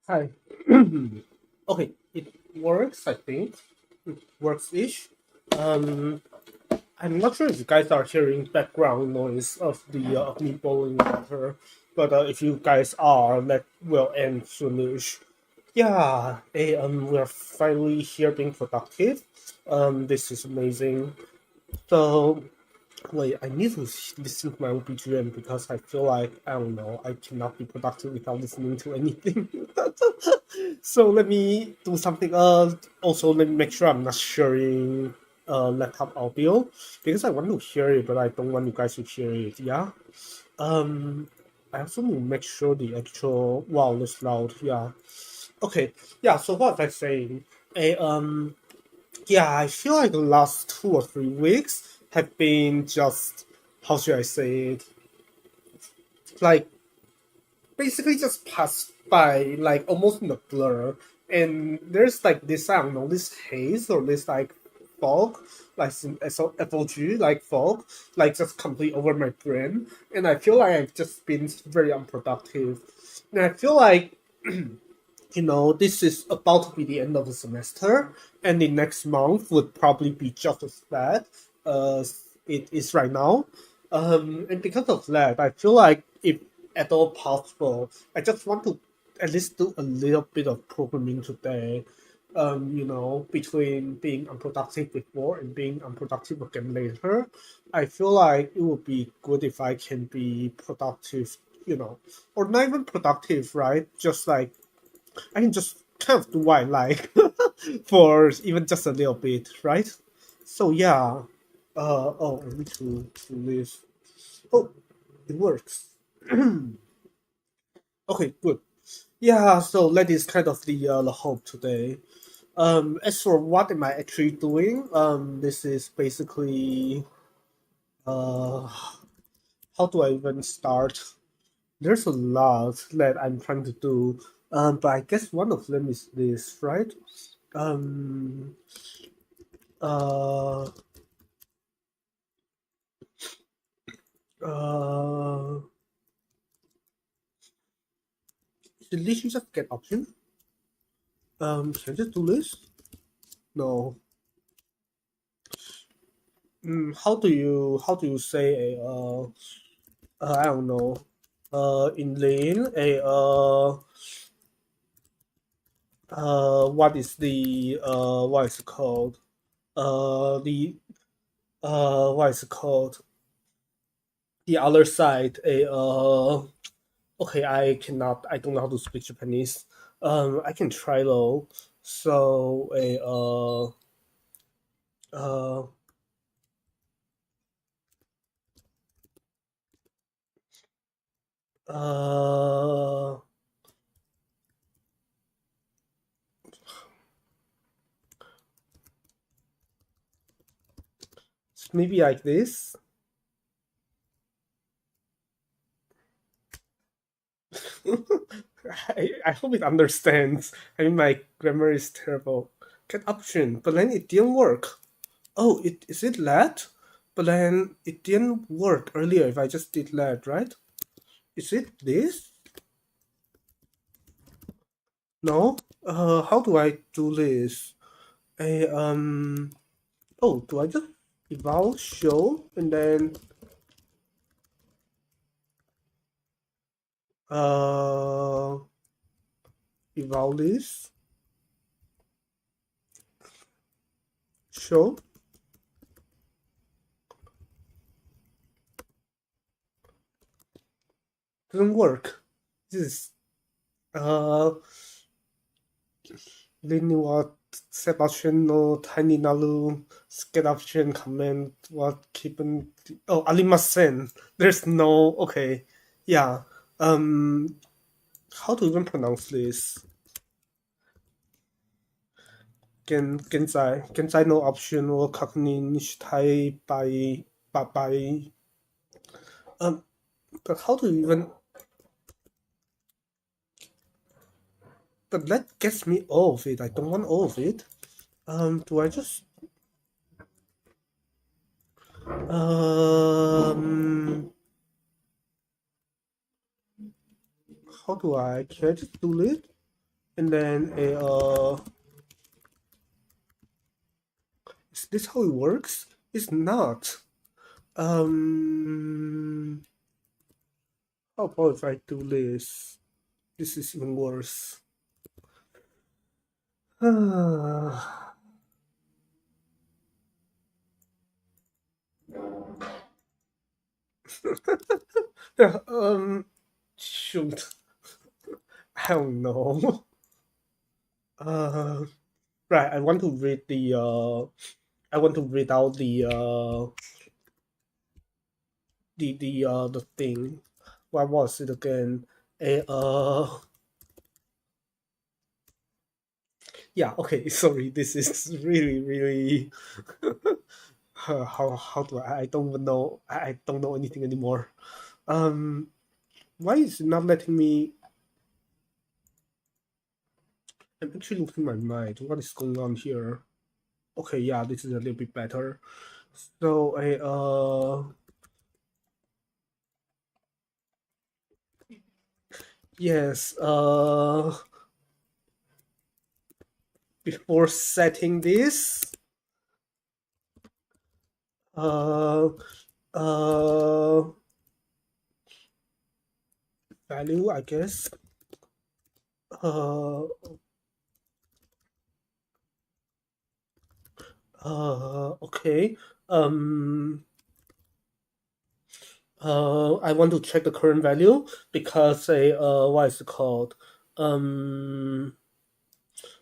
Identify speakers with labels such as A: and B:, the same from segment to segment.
A: Hi. Okay, it works, I think. It works-ish. Um, I'm not sure if you guys are hearing background noise of the of me boiling water, but if you guys are, that will end soonish. Yeah, we're finally here being productive. This is amazing. So, wait, I need to listen to my own BGM because I feel like, I don't know, I cannot be productive without listening to anything. So let me do something. Also let me make sure I'm not sharing laptop audio because I want to hear it, but I don't want you guys to hear it. Yeah. Um, I also need to make sure the actual wow is loud. Yeah. Okay. Yeah. So what was I saying? Yeah, I feel like the last 2 or 3 weeks have been just, how should I say it? Like basically just passed by, like almost in a blur. And there's like this, I don't know, this haze or this like fog, like some FOG, like fog, like just complete over my brain. And I feel like I've just been very unproductive. And I feel like this is about to be the end of the semester, and the next month would probably be just as bad as it is right now. And because of that, I feel like if at all possible, I just want to at least do a little bit of programming today. Between being unproductive before and being unproductive again later, I feel like it would be good if I can be productive, or not even productive, right? Just like I can just kind of do what I like for even just a little bit, right? So yeah. I need to do this. Oh, it works. Okay, good. Yeah, so that is kind of the hope today. As for what am I actually doing? This is basically uh, how do I even start? There's a lot that I'm trying to do. But I guess one of them is this, right? Um, uh, uh, did you just get option? Can I just do this? No. How do you say I don't know. In lane what is the what is it called? The what is it called? The other side okay, I don't know how to speak Japanese. I can try though. So a uh uh maybe like this. I hope it understands. I mean, my grammar is terrible. Get option, but then it didn't work. Oh, is it that? But then it didn't work earlier if I just did that, right? Is it this? No. How do I do this? I Oh, do I just eval show and then uh eval this show? Doesn't work. This is uh linear separation no tiny nalu get option comment what keeping oh alimasen. There's no okay. Yeah. How to even pronounce this? Genzai no option or cognition by um but how to even but that gets me all of it. I don't want all of it. Do I just um how do I can I just do it? and then is this how it works? It's not. How about if I do this? This is even worse. Shoot. I don't know. Uh, right. I want to read the. I want to read out the thing. What was it again? Yeah. Okay. Sorry. This is really. How do I don't even know. I don't know anything anymore. Um. Why is it not letting me? I'm actually losing my mind. What is going on here? Okay, yeah, this is a little bit better. So yes, before setting this, uh uh value, I guess. Uh okay. Um I want to check the current value because what is it called? Um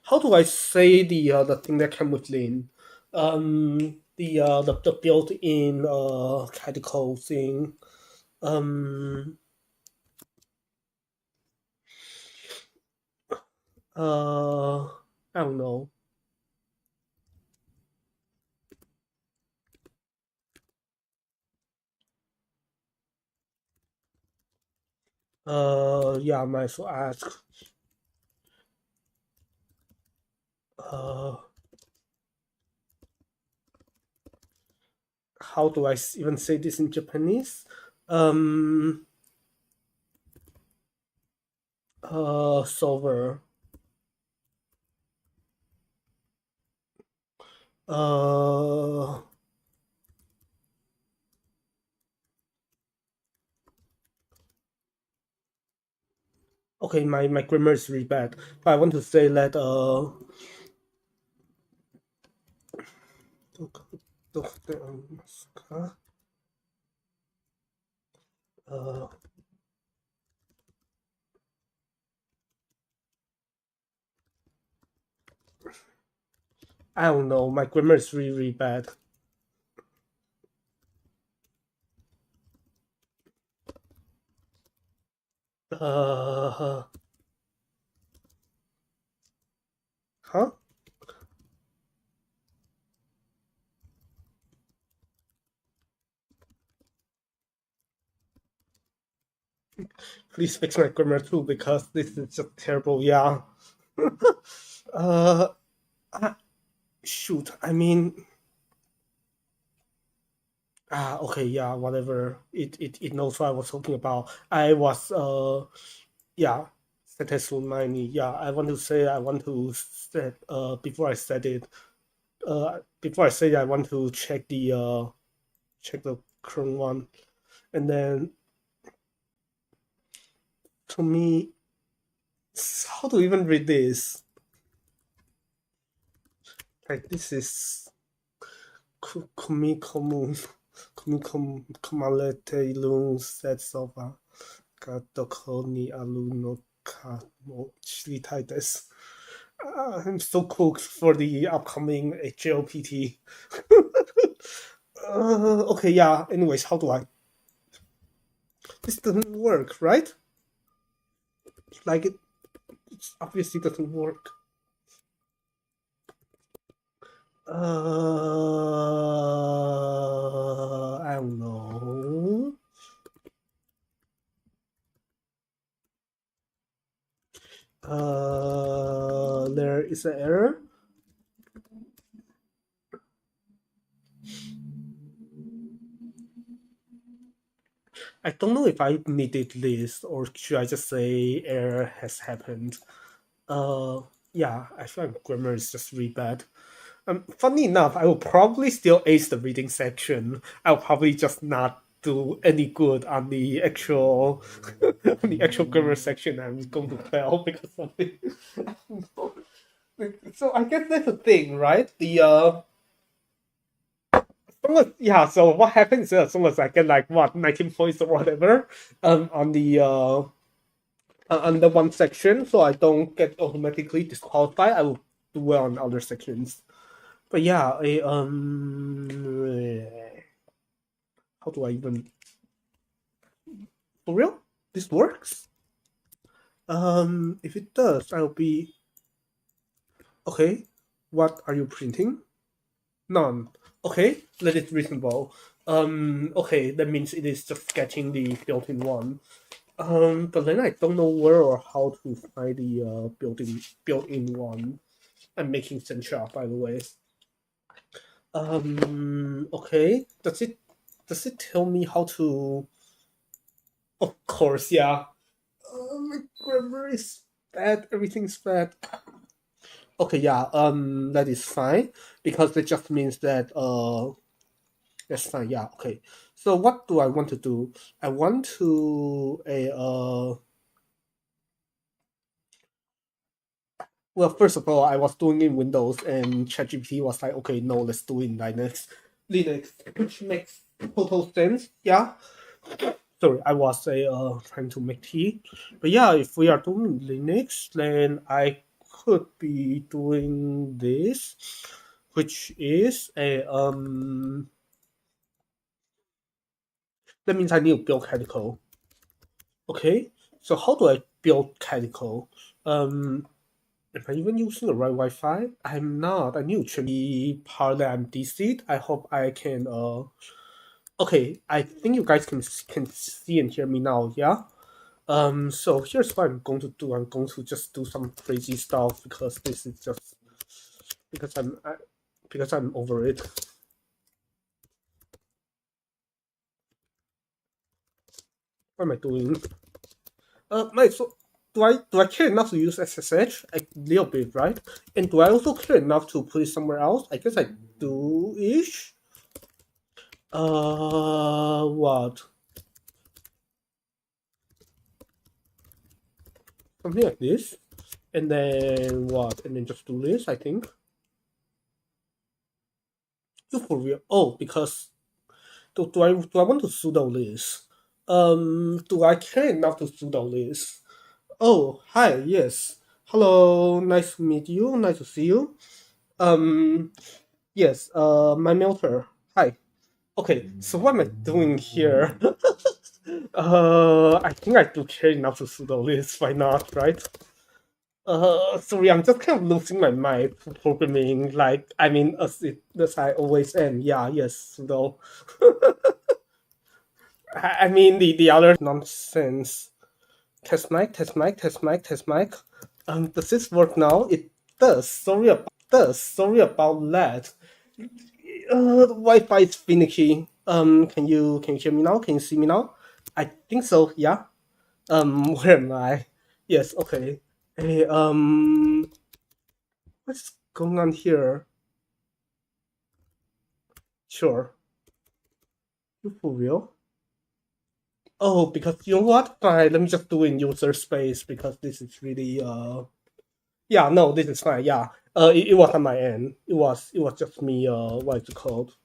A: how do I say the thing that came with Lean? The built-in caticle thing. Um I don't know. Yeah, I might as well ask. Uh, how do I even say this in Japanese? Um, solver. Uh, okay, my grammar is really bad, but I want to say that uh, I don't know. My grammar is really bad. Uh, huh? Please fix my grammar too because this is just terrible. Yeah. uh, shoot. I mean, okay, yeah, whatever. It knows what I was talking about. I was yeah, successful money. Yeah, I want to say I want to set before I set it. Before I say it, I want to check the current one, and then to me, how to even read this? Like this is kumikomu kumalete ilun set sofa katoko ni alu no ka mo shiritai desu. I'm so cooked for the upcoming HLPT. Okay, yeah. Anyways, how do I? This doesn't work, right? Like it obviously doesn't work. I don't know. There is an error. I don't know if I needed this or should I just say error has happened. Uh, yeah, I feel like grammar is just really bad. Funny enough, I will probably still ace the reading section. I'll probably just not do any good on the actual on the actual grammar section. I'm going to fail because of it. So I guess that's the thing, right? Yeah. So what happens is as soon as I get like what 19 points or whatever, on the one section, so I don't get automatically disqualified, I will do well on other sections. But yeah, how do I even for real? This works? If it does, I'll be okay. What are you printing? None. Okay, that is reasonable. Okay, that means it is just getting the built-in one. But then I don't know where or how to find the built-in one. I'm making sense up, by the way. Okay. Does it tell me how to? Of course, yeah. My grammar is bad. Everything's bad. Okay, yeah. That is fine because that just means that that's fine. Yeah. Okay. So what do I want to do? I want to a well, first of all, I was doing in Windows, and ChatGPT was like, okay, no, let's do it in Linux, which makes total sense. Yeah. Sorry, I was trying to make tea, but yeah, if we are doing Linux, then I could be doing this, which is a That means I need to build Calico. Okay, so how do I build Calico? Um, Am I even using the right Wi-Fi? I'm not. I need to change the part that I'm DC'd. I hope I can. Okay, I think you guys can see and hear me now. Yeah. So here's what I'm going to do. I'm going to just do some crazy stuff because this is just because because I'm over it. What am I doing? So do I care enough to use SSH? A little bit, right? And do I also care enough to put it somewhere else? I guess I do ish. What? Something like this. And then what? And then just do this, I think. You for real? Oh, because do I want to sudo this? Do I care enough to sudo this? Oh, hi, yes. Hello, nice to meet you. Nice to see you. Um, yes. My melter. Hi. Okay, so what am I doing here? I think I do care enough to sudo this. Why not, right? Sorry, I'm just kind of losing my mind for programming. Like, I mean, as I always am. Yeah, yes, sudo. I mean, the other nonsense. Test mic, test mic, test mic, test mic. Does this work now? It does. Sorry about that. The Wi-Fi is finicky. Can you hear me now? Can you see me now? I think so. Yeah. Where am I? Yes. Okay. Hey. What's going on here? Sure. You for real? Oh, because you know what? Fine. Let me just do it in user space because this is really Yeah. No, this is fine. Yeah. It was on my end. It was just me. What is it called?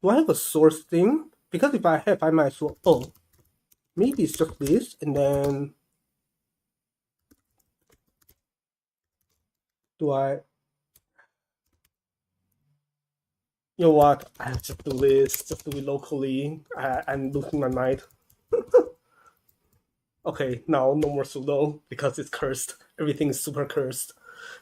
A: Do I have a source thing? Because if I have, I might as well. Oh, maybe it's just this, and then do I? You know what? I have to do this. Just do it locally. I'm losing my mind. Okay, now no more sudo because it's cursed. Everything is super cursed.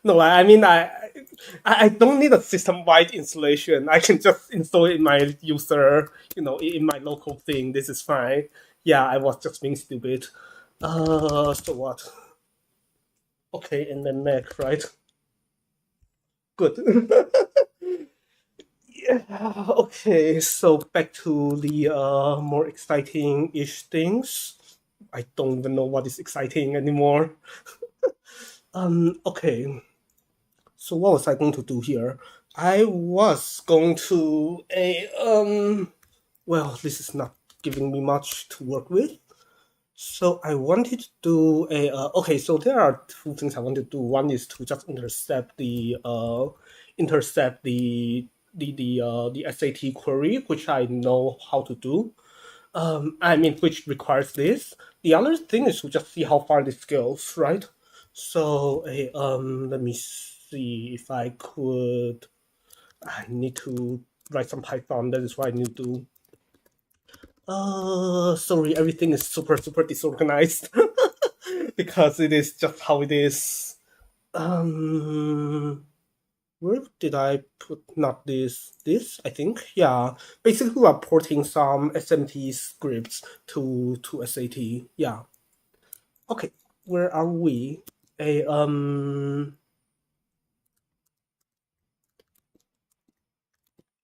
A: No, I mean I don't need a system-wide installation. I can just install it in my user, in my local thing. This is fine. Yeah, I was just being stupid. So what? Okay, and then Mac, right? Good. Yeah, okay, so back to the more exciting-ish things. I don't even know what is exciting anymore. Okay. So what was I going to do here? I was going to a well, this is not giving me much to work with. So I wanted to do a okay. So there are two things I want to do. One is to just intercept the SAT query, which I know how to do. I mean, which requires this. The other thing is to just see how far this goes, right? So let me see if I could. I need to write some Python. That is what I need to do. Sorry, everything is super disorganized because it is just how it is. Where did I put not this? I think yeah. Basically, we're porting some SMT scripts to SAT. Yeah. Okay, where are we? A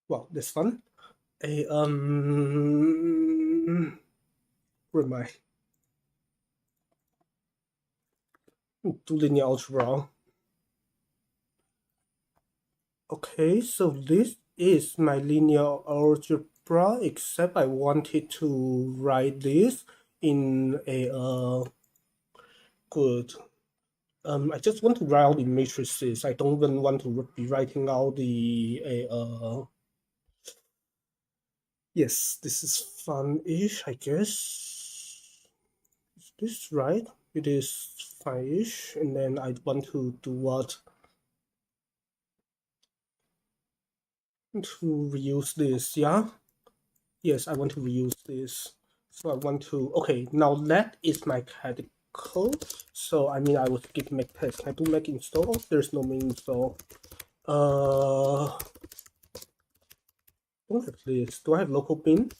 A: well, this one. A where am I? Do linear algebra. Okay, so this is my linear algebra, except I wanted to write this in a good. I just want to write out the matrices. I don't even want to be writing out the yes, this is fun-ish, I guess. Is this right? It is fine-ish, and then I want to do what? To reuse this, yeah? Yes, I want to reuse this. So I want to, okay, now that is my CAD code. So I mean, I would skip make test. Can I do make install? There's no make install. Don't have this. Do I have local bin?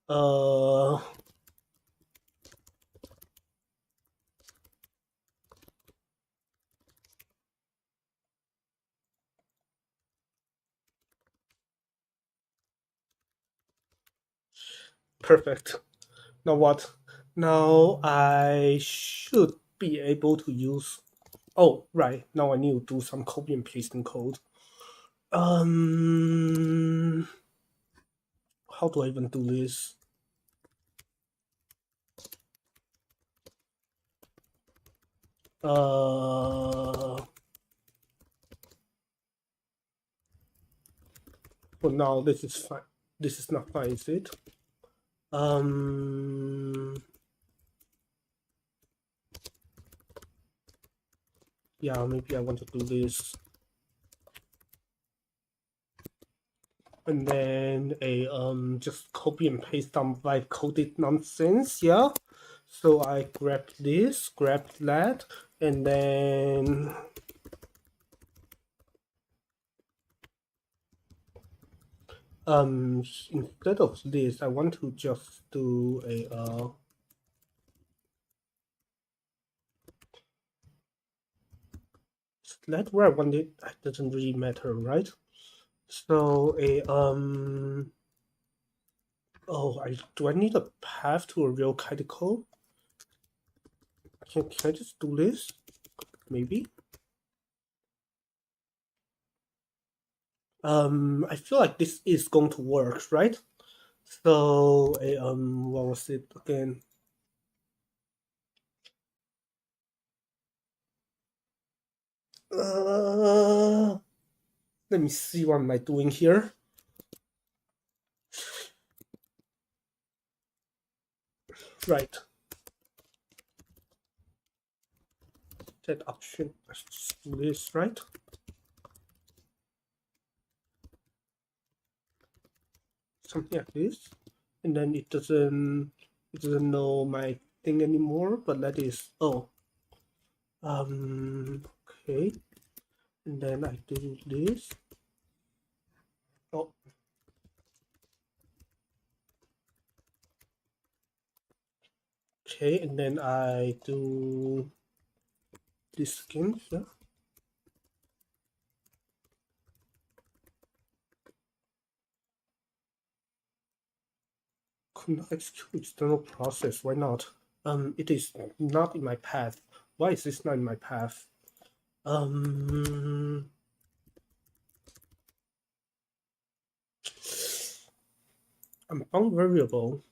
A: Uh, Perfect. Now what? Now I should be able to use. Oh, right. Now I need to do some copy and pasting code. How do I even do this? For now, this is fine. This is not fine, is it? Yeah, maybe I want to do this. And then a just copy and paste some vibe coded nonsense, yeah. So I grab this, grab that, and then instead of this, I want to just do a that where I want it doesn't really matter, right? So a oh, do I need a path to a real code? Can I just do this? Maybe. I feel like this is going to work, right? So what was it again? Let me see what am I doing here. Right. That option. Let's just do this, right? Something like this, and then it doesn't know my thing anymore. But that is okay. And then I do this. Oh, okay, and then I do this again. Yeah. Could not execute external process. Why not? It is not in my path. Why is this not in my path? Unbound variable.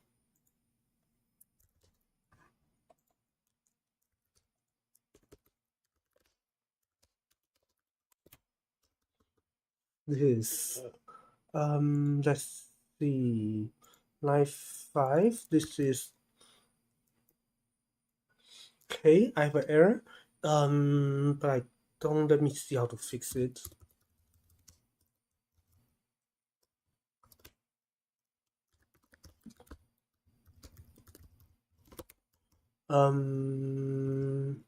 A: This. Let's see. Line 5. This is okay. I have an error. But I don't. Let me see how to fix it. Can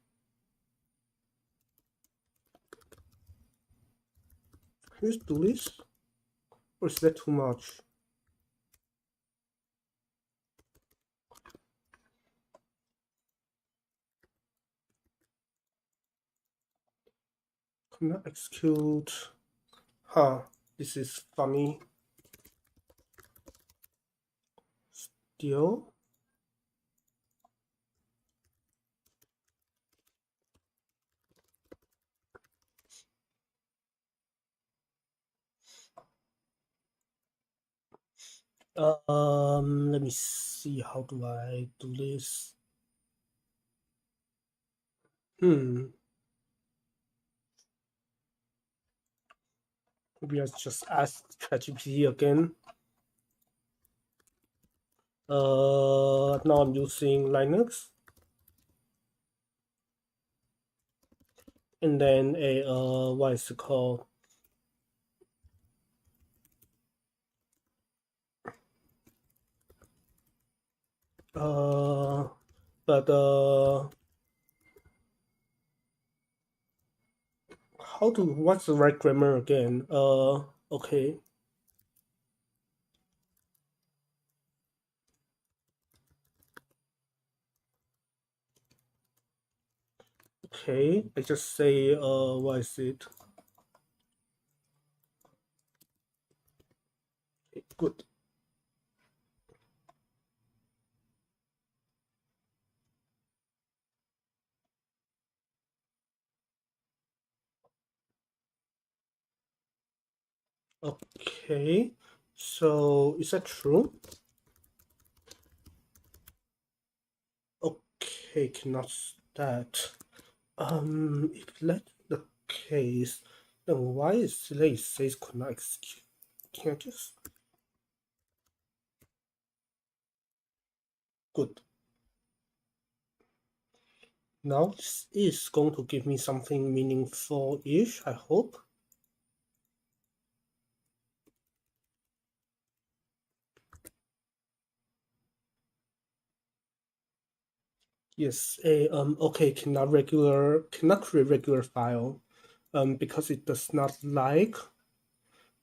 A: you do this? Or is that too much? Cannot execute. Huh, this is funny. Still. Let me see. How do I do this? Maybe I just ask ChatGPT again. Now I'm using Linux. And then what is it called? What's the right grammar again? Okay. Okay, I just say, what is it? Okay, good. Okay, so is that true? Okay, cannot that. If that's the case, then why is today says could not execute? Can I just good? Now this is going to give me something meaningful-ish, I hope. Yes, okay, cannot create regular file, because it does not like,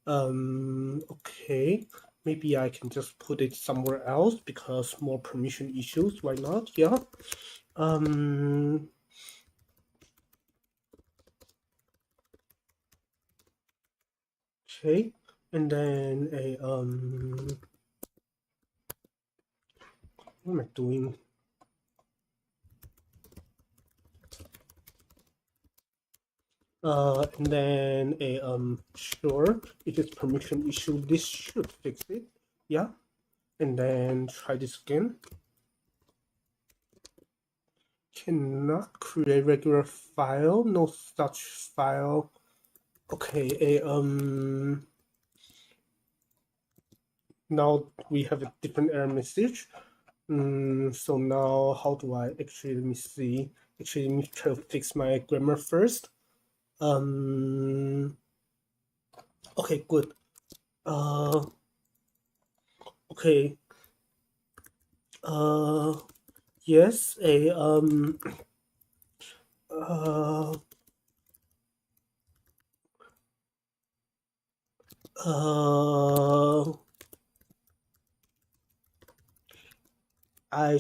A: okay, maybe I can just put it somewhere else because more permission issues, why not? Yeah. Okay, and then what am I doing? And then sure, it is permission issue. This should fix it. Yeah, and then try this again. Cannot create regular file. No such file. Okay. Now we have a different error message. So now how do I actually, let me see. Actually, let me try to fix my grammar first. Okay, good. Okay. Yes, I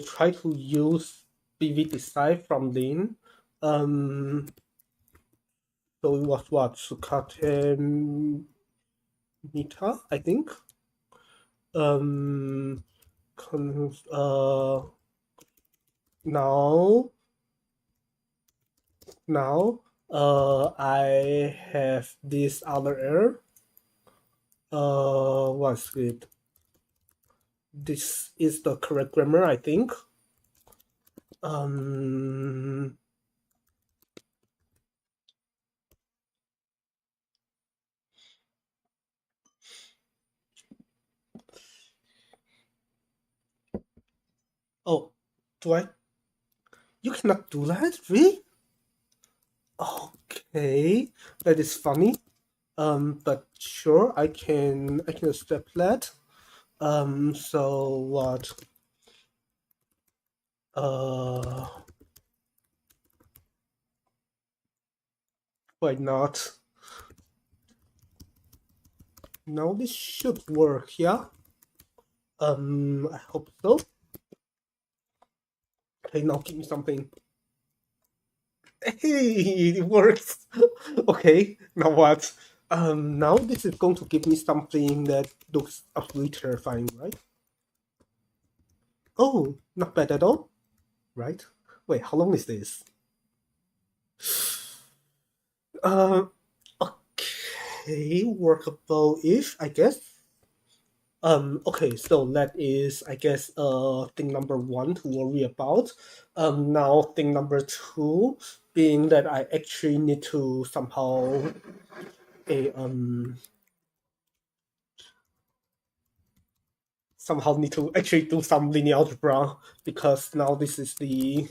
A: try to use BV design from Lean. So it was what, Sukate Mita, I think. now I have this other error. What's it? This is the correct grammar, I think. Oh, do I? You cannot do that, really? Okay, that is funny. But sure, I can accept that. So what? Why not? Now this should work, yeah? I hope so. Okay, now give me something. Hey, it works. Okay, now what? Now this is going to give me something that looks absolutely terrifying, right? Oh, not bad at all, right? Wait, how long is this? Okay, workable-ish, I guess. Okay, so that is, I guess, thing number one to worry about. Now thing number two being that I actually need to somehow need to actually do some linear algebra, because now this is the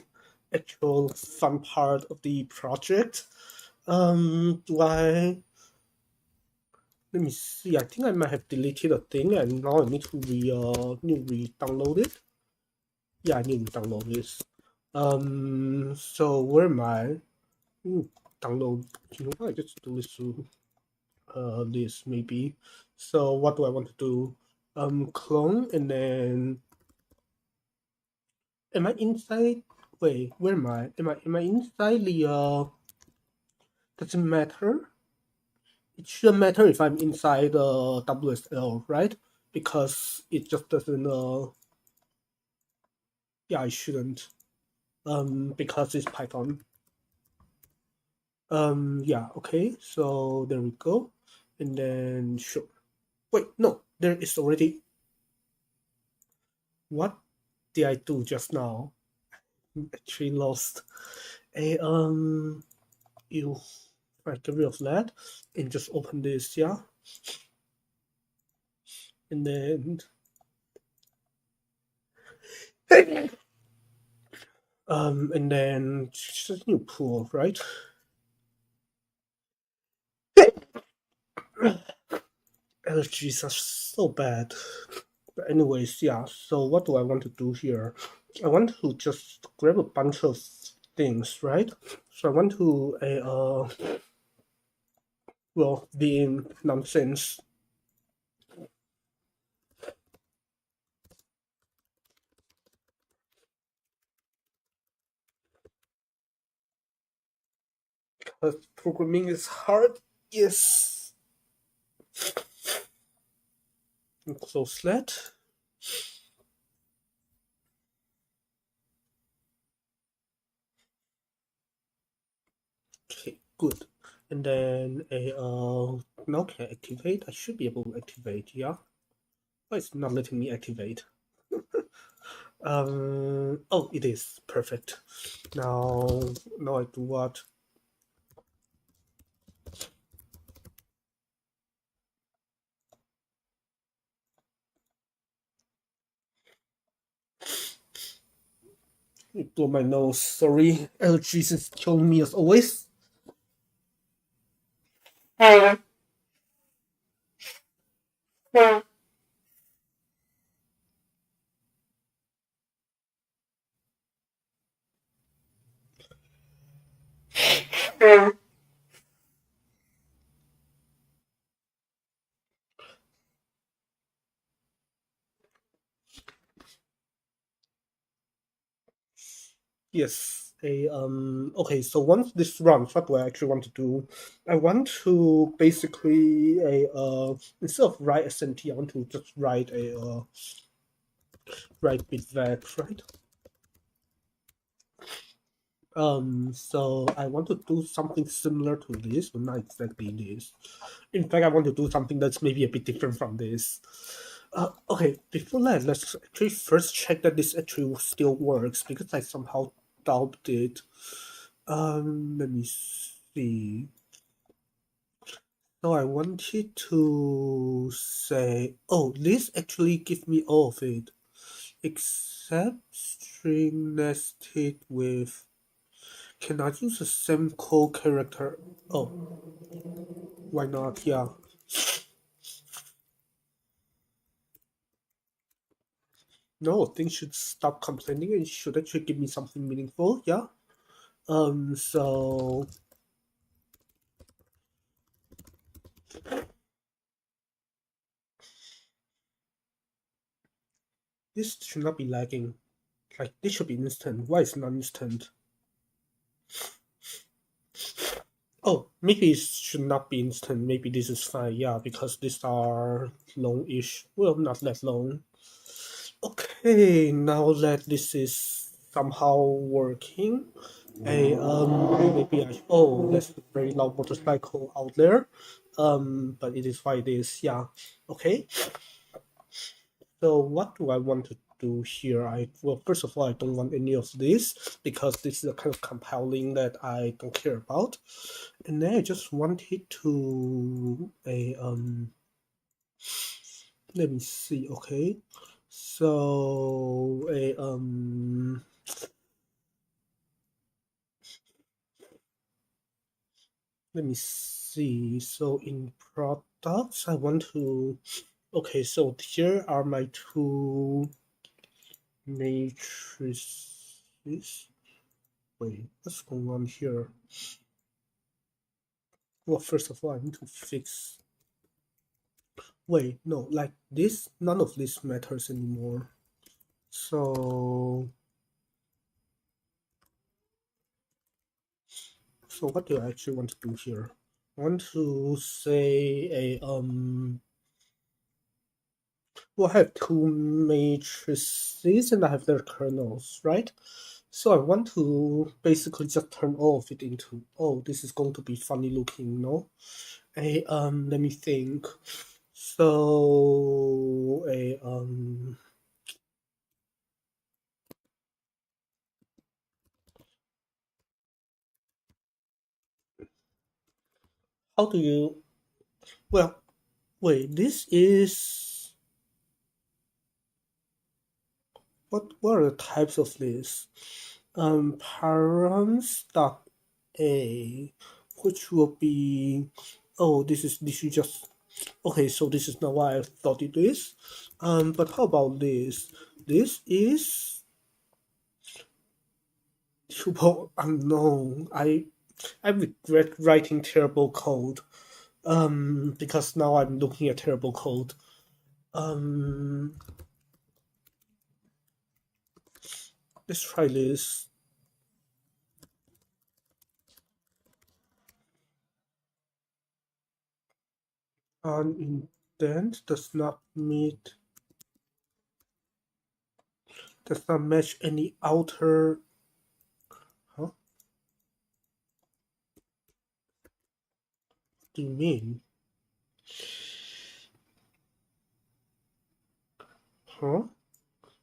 A: actual fun part of the project. Do I? Let me see. I think I might have deleted a thing, and now I need to re-download it. Yeah, I need to download this. So where am I? Download. You know what? I just do this through this maybe. So what do I want to do? Clone, and then am I inside? Wait, where am I? Am I inside the doesn't matter. It shouldn't matter if I'm inside the WSL, right? Because it just doesn't yeah, I shouldn't. Because it's Python. Yeah, okay, so there we go. And then sure. Wait, no, there is already. What did I do just now? I'm actually lost. A you right, get rid of that and just open this, yeah. And then and then just a new pool, right? Allergies are so bad. But anyways, yeah, so what do I want to do here? I want to just grab a bunch of things, right? So I want to well, the nonsense. Because programming is hard, yes. And close that. Okay, good. And then now can I activate? I should be able to activate, yeah. Why it's not letting me activate? Oh, it is perfect. Now I do what? Blow my nose. Sorry, allergies is killing me as always. Yes. Okay, so once this runs, what do I actually want to do? I want to basically instead of write SNT, I want to just write a right bit vex, right? So I want to do something similar to this, but not exactly this. In fact, I want to do something that's maybe a bit different from this. Okay, before that, let's actually first check that this actually still works, because I somehow doubt it. Let me see. So I wanted to say, oh, this actually gives me all of it, except string nested with. Can I use the same code character? Oh, why not? Yeah. No, things should stop complaining and should actually give me something meaningful. Yeah. So this should not be lagging. Like this should be instant. Why is it not instant? Oh, maybe it should not be instant. Maybe this is fine. Yeah, because these are long-ish. Well, not that long. Okay, now that this is somehow working, maybe oh, there's a very loud motorcycle out there. But it is what it is. Yeah. Okay. So what do I want to do here? Well, first of all, I don't want any of this because this is a kind of compiling that I don't care about. And then I just wanted to let me see. Okay. So let me see. So in products, I want to. Okay, so here are my two matrices. Wait, what's going on here? Well, first of all, I need to fix. Wait, no, like this, none of this matters anymore. So, so what do I actually want to do here? I want to say well, I have two matrices and I have their kernels, right? So I want to basically just turn all of it into, oh, this is going to be funny looking, no? Let me think. So how do you? Well, wait. This is what? What are the types of this? Params dot a, which will be. Oh, this is just okay. So this is not what I thought it is. But how about this? This is super unknown. I regret writing terrible code. Because now I'm looking at terrible code. Um, let's try this. An indent does not match any outer. Huh? What do you mean? Huh?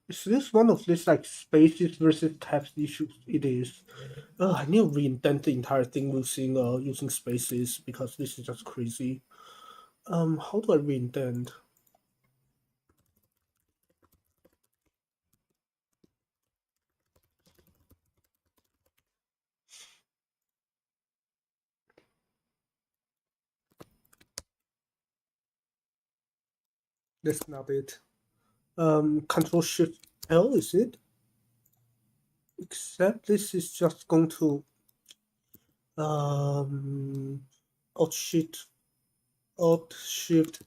A: Is this one of these like spaces versus tabs issues? It is. I need to reindent the entire thing using spaces because this is just crazy. How do I reindent? That's not it. Control Shift L is it? Except this is just going to um Alt Shift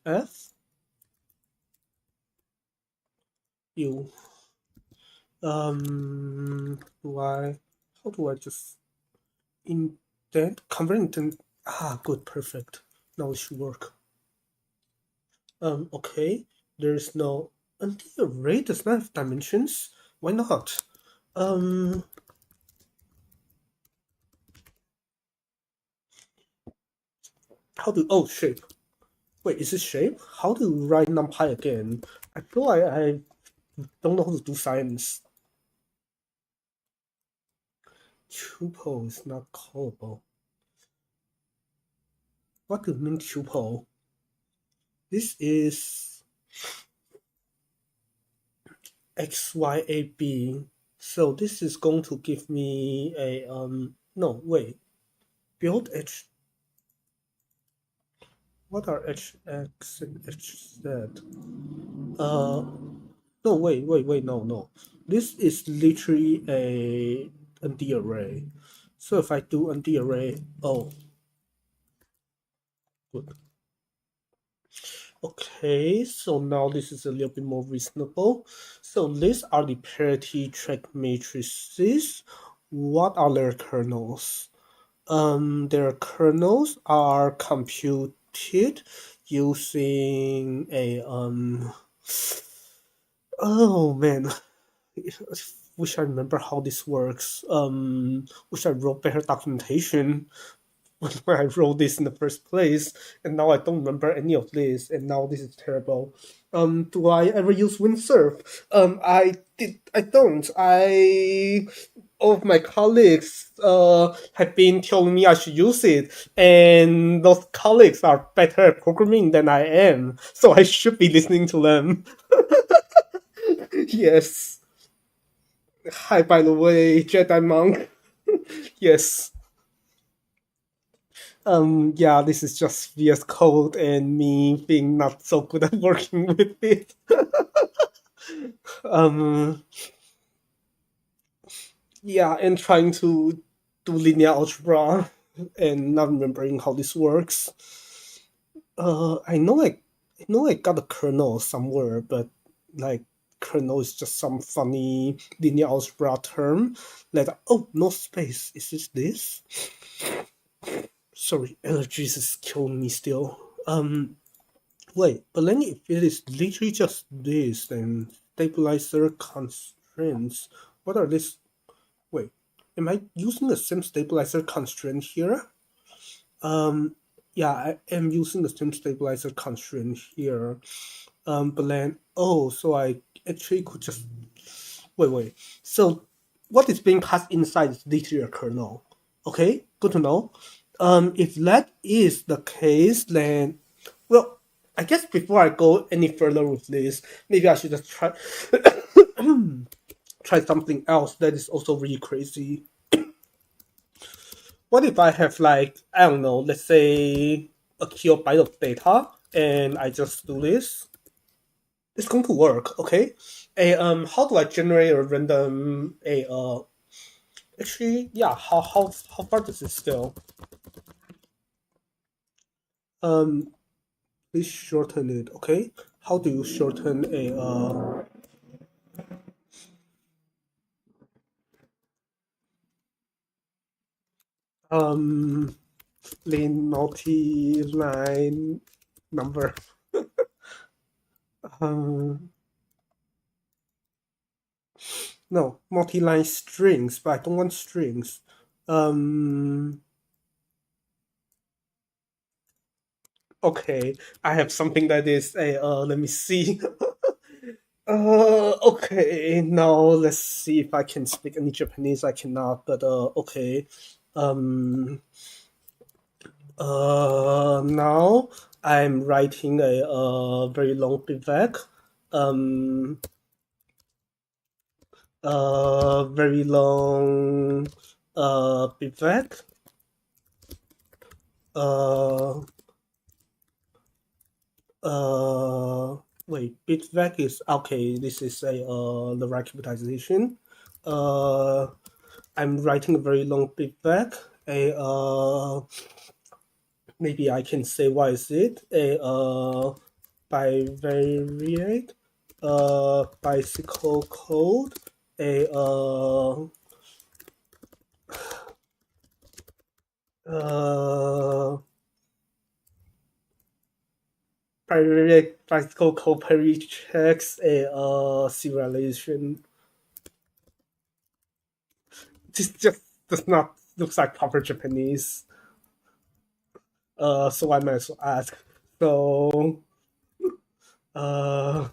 A: F. You do I how do I just indent convert indent? Good, perfect. Now it should work. Okay. There's no And the array does not have dimensions? Why not? Um, how do, oh, shape. Wait, is it shape? How do you write NumPy again? I feel like I don't know how to do science. Tuple is not callable. What do you mean tuple? This is XYAB. So this is going to give me a, no, wait. Build H, what are HX and HZ? No, wait, no. This is literally a ND array. So if I do ND array, oh, good. Okay, so now this is a little bit more reasonable. So these are the parity track matrices. What are their kernels? Their kernels are computed using a oh man, wish I remember how this works. Wish I wrote better documentation when I wrote this in the first place, and now I don't remember any of this, and now this is terrible. Do I ever use Windsurf? I don't. All of my colleagues have been telling me I should use it, and those colleagues are better at programming than I am, so I should be listening to them. Yes. Hi, by the way, Jedi Monk. Yes. Yeah, this is just VS Code and me being not so good at working with it. um, yeah, and trying to do linear algebra and not remembering how this works. I know I got a kernel somewhere, but like kernel is just some funny linear algebra term. Like, oh, no space. Is this this? Sorry, allergies is killing me still. Wait, but then if it is literally just this, then stabilizer constraints. What are these? Wait, am I using the same stabilizer constraint here? Yeah, I am using the same stabilizer constraint here. But then, oh, so I actually could just wait. So what is being passed inside is literally a kernel. Okay, good to know. If that is the case, then well, I guess before I go any further with this, maybe I should just try try something else that is also really crazy. What if I have like I don't know, let's say a kilobyte of data, and I just do this? It's going to work, okay? How do I generate a random actually yeah, how far does it scale? Um, please shorten it, okay? How do you shorten a um multi-line number? Um, no, multi-line strings, but I don't want strings. Um, okay, I have something that is a let me see. Okay, now let's see if I can speak any Japanese. I cannot, but okay. Um, now I'm writing a very long pivot. Um, very long pivot. Uh, wait, bitvec is okay. This is a the right capitalization. Uh, I'm writing a very long bitvec. A maybe I can say what is it? A bivariate bicycle code. A uh practical copy checks a serialization. This just does not look like proper Japanese. So I might as well ask. So, uh,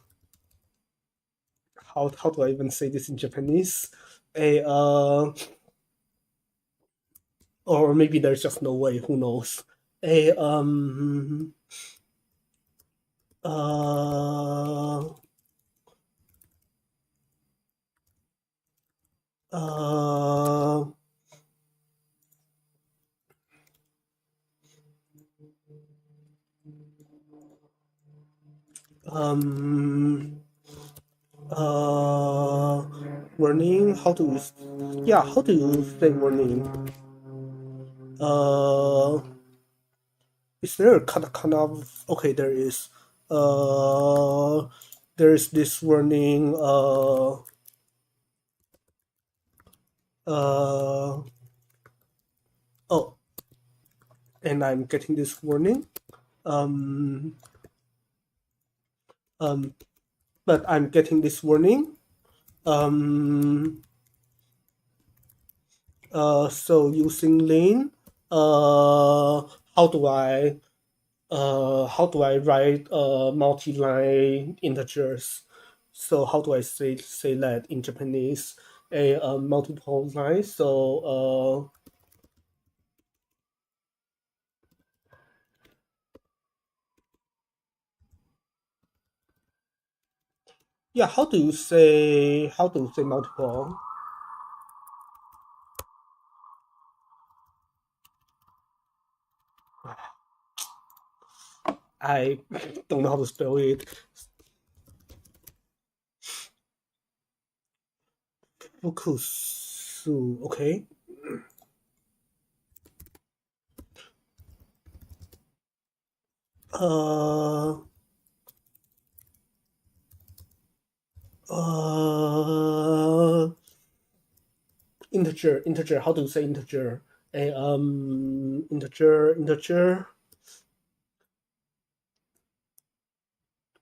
A: how do I even say this in Japanese? A or maybe there's just no way. Who knows? A uh uh um uh warning. How do you say warning? Uh, is there a katakana? Okay, there is. Uh, there is this warning. Uh, oh, and I'm getting this warning. Um, um, but I'm getting this warning. Um, so using lane. How do I write multi-line integers? So how do I say that in Japanese? A multiple line. So yeah, how do you say multiple? I don't know how to spell it. Fukusu. Okay. Uh. Uh. Integer. How do you say integer? Integer,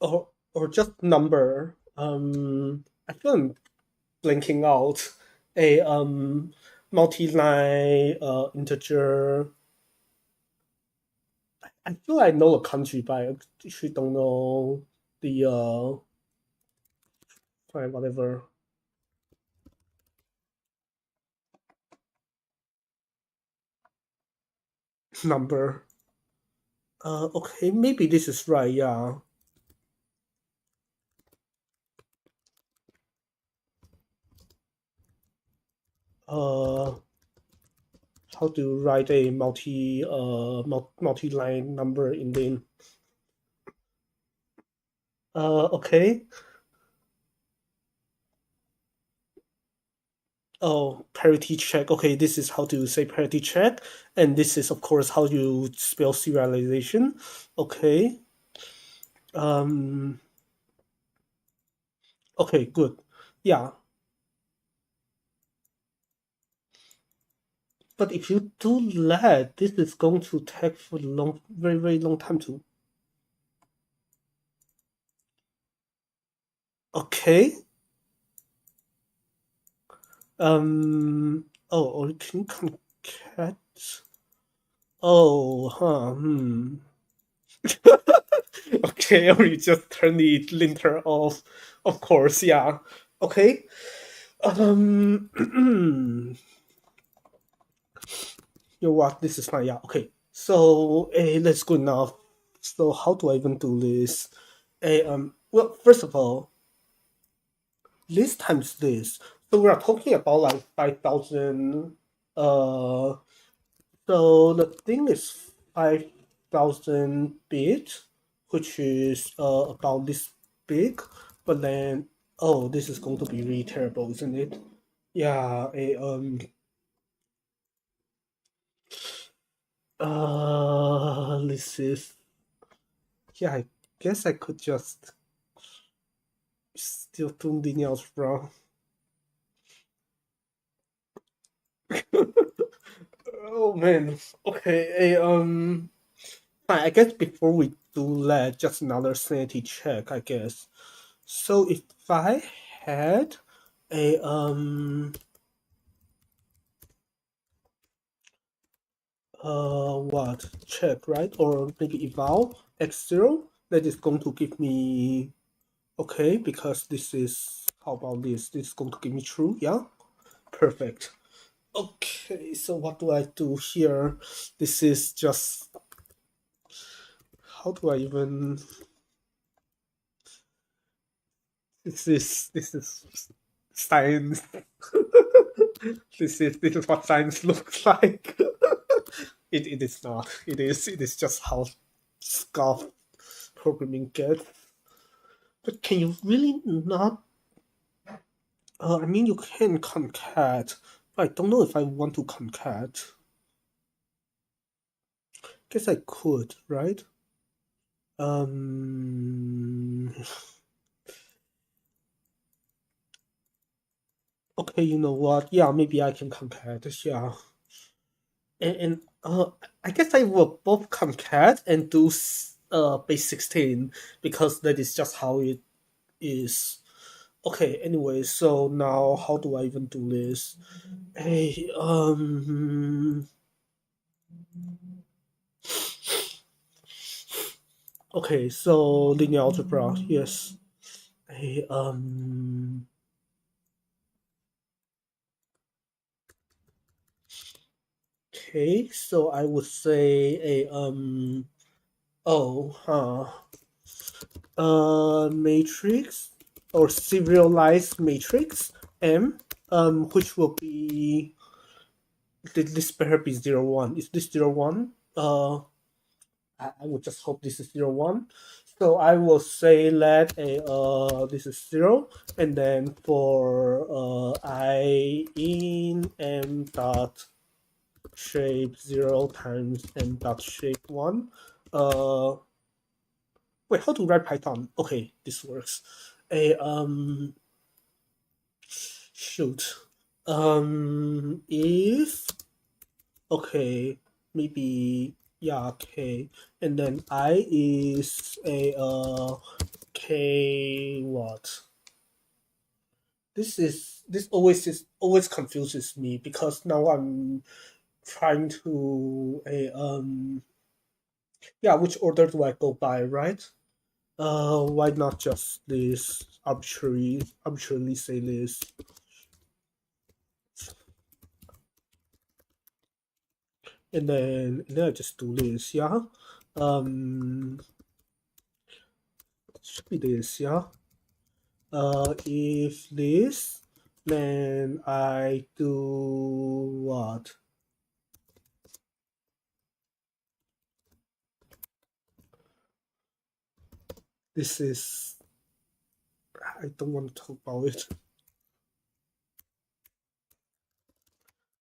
A: or just number. I feel I'm blanking out. A multi-line integer. I feel I know a country, but I actually don't know the fine, whatever number. Okay, maybe this is right. Yeah. Uh, how to write a multi-line number in the okay. Oh, parity check. Okay, this is how to say parity check, and this is of course how you spell serialization. Okay. Um. Okay. Good. Yeah. But if you do that, this is going to take for very very long time to. Okay. Oh, or can concat. Oh, huh. Hmm. Okay, or you just turn the linter off. Of course, yeah. Okay. Um, you know what? This is fine. Yeah. Okay. So, that's good enough. So, how do I even do this? Well, first of all, this times this. So we are talking about like 5,000. Uh, so the thing is 5,000 bits, which is about this big. But then, oh, this is going to be really terrible, isn't it? Yeah. This is. Yeah, I guess I could just still do the algebra. Oh man. Okay. fine. I guess before we do that, just another sanity check, I guess. So if I had a what check, right, or maybe eval x0, that is going to give me okay, because this is, how about this, this is going to give me true. Yeah, perfect. Okay, so what do I do here? This is just, how do I even, this is science. This is what science looks like. It is not. It is just how scuffed programming gets. But can you really not? I mean, you can concat. But I don't know if I want to concat. Guess I could, right? Okay, you know what? Yeah, maybe I can concat. Yeah, and I guess I will both concat and do base 16 because that is just how it is. Okay, anyway, so now how do I even do this? Hey, okay, so linear algebra, yes. Hey, okay, so I would say a matrix or serialized matrix M, which will be, this better be 0, 1. Is this 0, 1? I would just hope this is 0, 1. So I will say let a this is 0, and then for I in m dot shape 0 times m dot shape 1. Uh, wait, how to write Python? Okay, this works. A shoot. If okay, maybe, yeah, okay, and then I is a k what? This always confuses me because now I'm trying to a yeah, which order do I go by, right? Why not just this arbitrarily say this, and then I just do this, yeah. Um, it should be this, yeah. If this, then I do what? This is, I don't want to talk about it.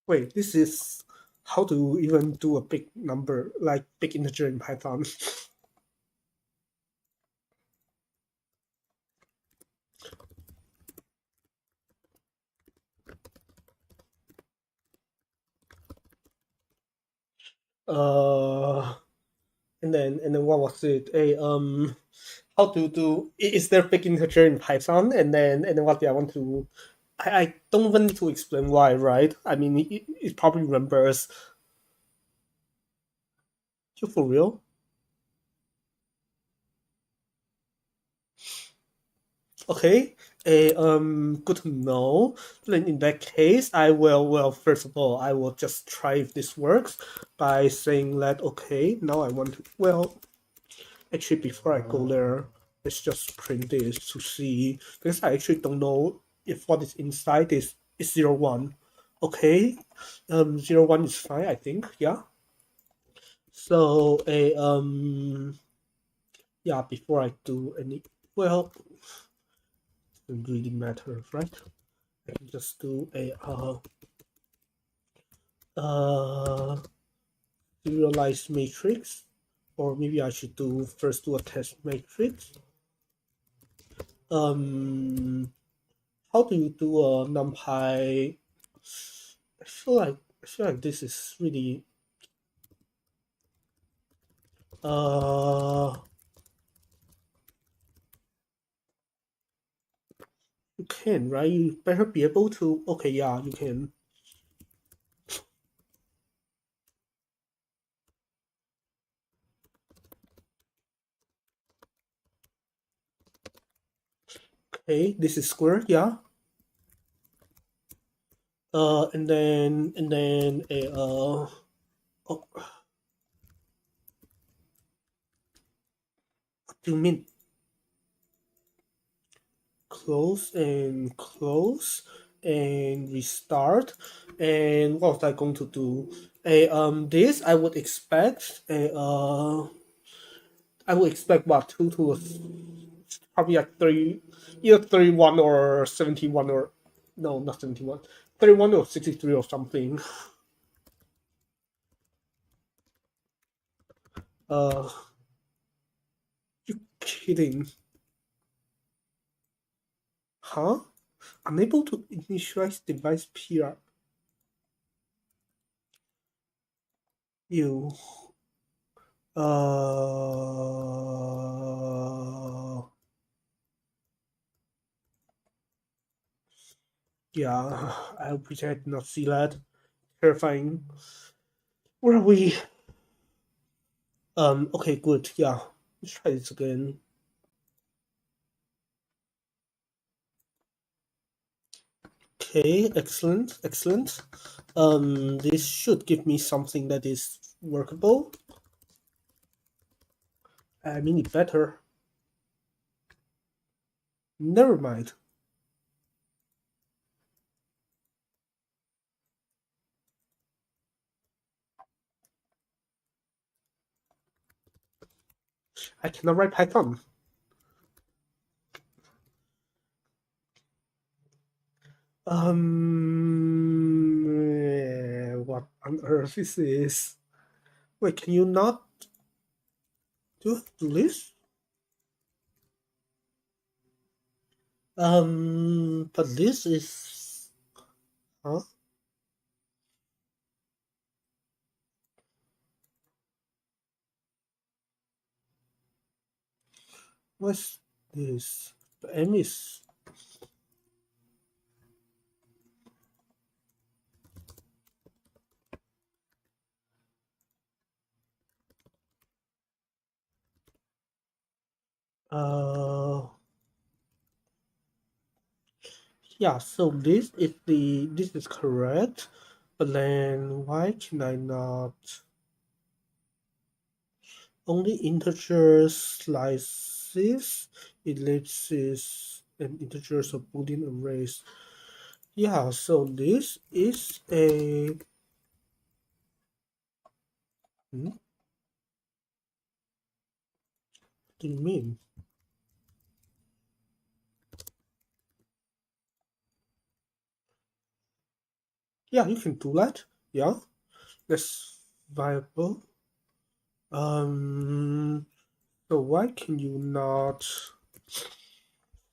A: Wait, this is how to even do a big number, like big integer in Python. uh, and then what was it? How to do? Is there big integer in Python? And then what do I want to? I don't even need to explain why, right? I mean, it probably remembers. You for real? Okay. Good to know. Then in that case, I will. Well, first of all, I will just try if this works by saying that. Okay, now I want to. Well, actually, before I go there, let's just print this to see because I actually don't know if what is inside is 0, 1. Okay, 0, 1 is fine. I think. Yeah. So a yeah. Before I do any, well, doesn't really matter, right? I can just do a serialized matrix, or maybe I should do first do a test matrix. Um, how do you do a NumPy? I feel like this is really Uh, you can, right? You better be able to. Okay, yeah, you can. Okay, this is square, yeah. And then a oh, what do you mean? Close and restart. And what was I going to do? This I would expect I would expect what two to probably like three, either 31 or 71 or no, not 71, 31 or 63 or something. Uh, you kidding? Huh? Unable to initialize device PR. You. Yeah, I pretend I did not see that. Terrifying. Where are we? Okay, good. Yeah, let's try this again. Okay, excellent, excellent. This should give me something that is workable. I mean it better. Never mind. I cannot write Python. What on earth is this? Wait, can you not do this? But this is, huh? What's this? The M is, uh, yeah. So this is correct, but then why can I not? Only integers, slices, ellipses, and integers of Boolean arrays. Yeah, so this is a. What do you mean? Yeah, you can do that. Yeah, that's viable. So why can you not?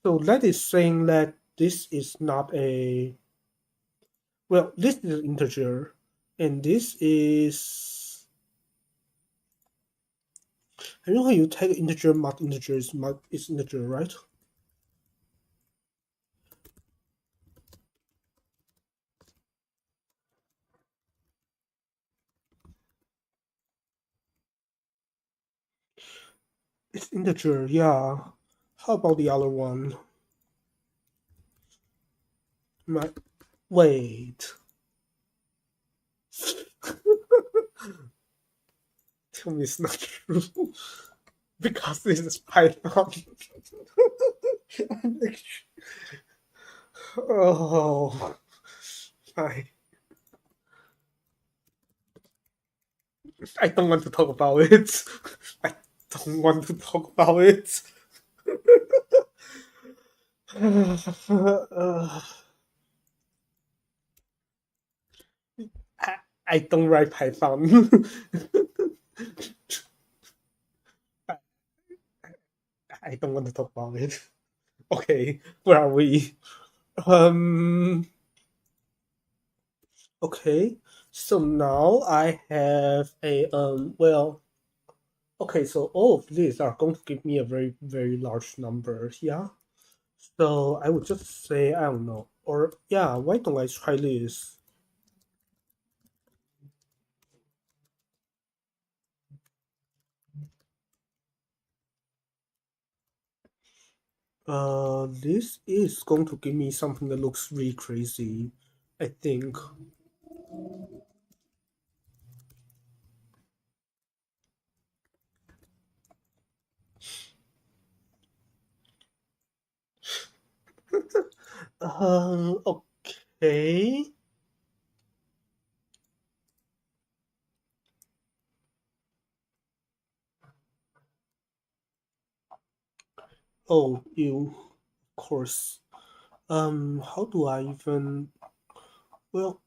A: So that is saying that this is not a. Well, this is an integer, and this is. I know how you take integer, mod integer is integer, right? It's integer, yeah. How about the other one? My, wait. Tell me it's not true. Because this is Python. Oh, I, I don't want to talk about it. I don't want to talk about it. I, I don't write Python. I don't want to talk about it. Okay, where are we? Um. Okay, so now I have a well. Okay, so all of these are going to give me a very, very large number. Yeah. So I would just say, I don't know. Or, yeah, why don't I try this? This is going to give me something that looks really crazy, I think. Okay. Oh, you, of course. How do I even, well,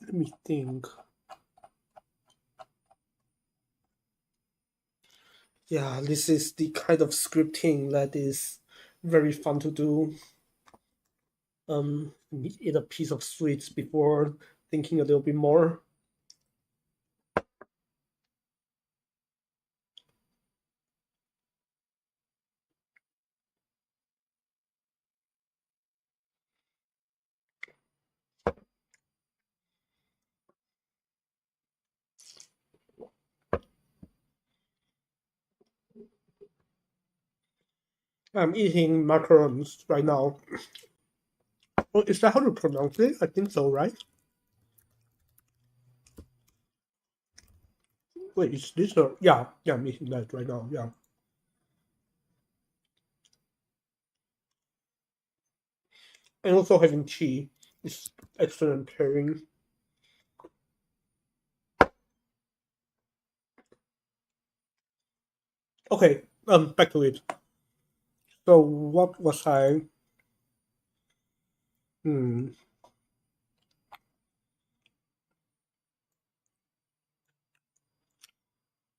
A: let me think. Yeah, this is the kind of scripting that is very fun to do. Eat a piece of sweets before thinking a little bit more. I'm eating macarons right now. Oh, is that how to pronounce it? I think so, right? Wait, is this a, yeah, I'm eating that right now, yeah. And also having tea is excellent pairing. Okay, back to it. So what was I? Hmm.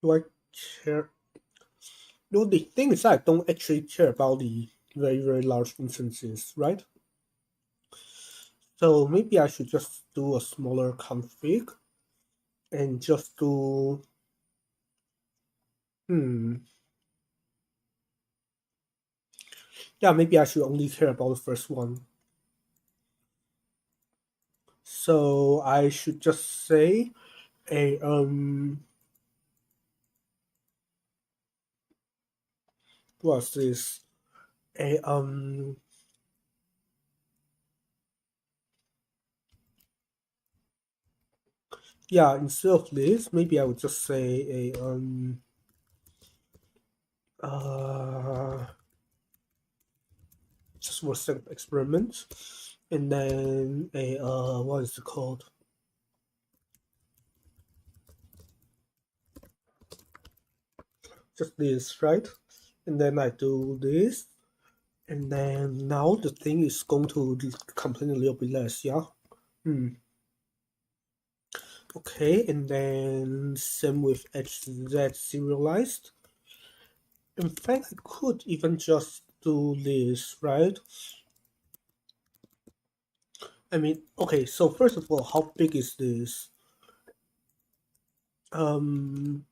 A: Do I care? No, the thing is, I don't actually care about the very, very large instances, right? So maybe I should just do a smaller config and just do. Hmm. Yeah, maybe I should only care about the first one. So I should just say a what's this? A yeah, instead of this, maybe I would just say a uh just for sake of experiment, and then a what is it called? Just this, right? And then I do this, and then now the thing is going to complain a little bit less, yeah. Hmm. Okay, and then same with HZ serialized. In fact, I could even just do this, right? I mean, okay, so first of all, how big is this? Um,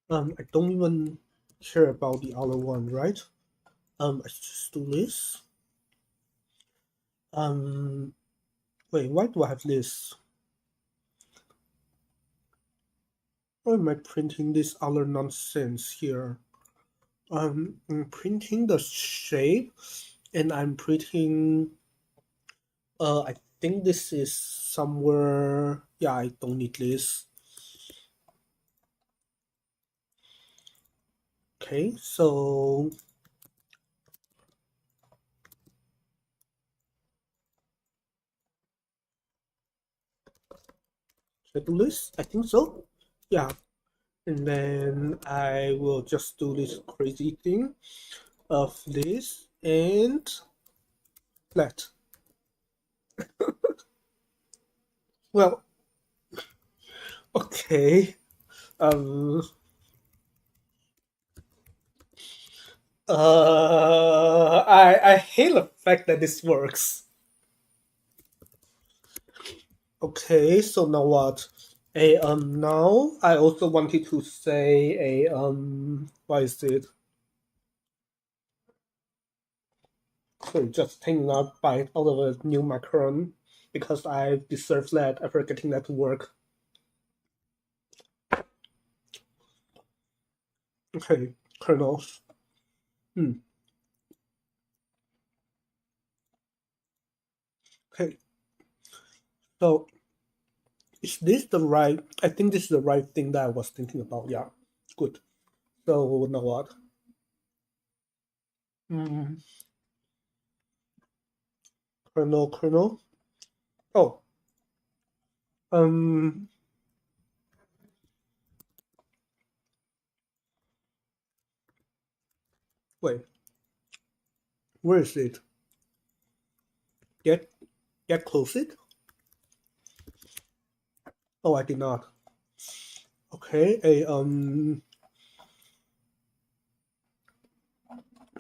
A: I don't even care about the other one, right? I just do this. Um, wait, why do I have this? Why am I printing this other nonsense here? I'm printing the shape, and I'm printing. I think this is somewhere. Yeah, I don't need this. Okay, so should I do this? I think so. Yeah, and then I will just do this crazy thing of this and flat. Well, okay. Um, I hate the fact that this works. Okay, so now what? Now I also wanted to say what is it? So just taking a bite out of a new macaron because I deserve that after getting that to work. Okay, kernels. Hmm. Okay, so is this the right? I think this is the right thing that I was thinking about. Yeah, good. So now what? Hmm. Kernel. Oh, um, wait, where is it? Get close it? Oh, I did not. Okay,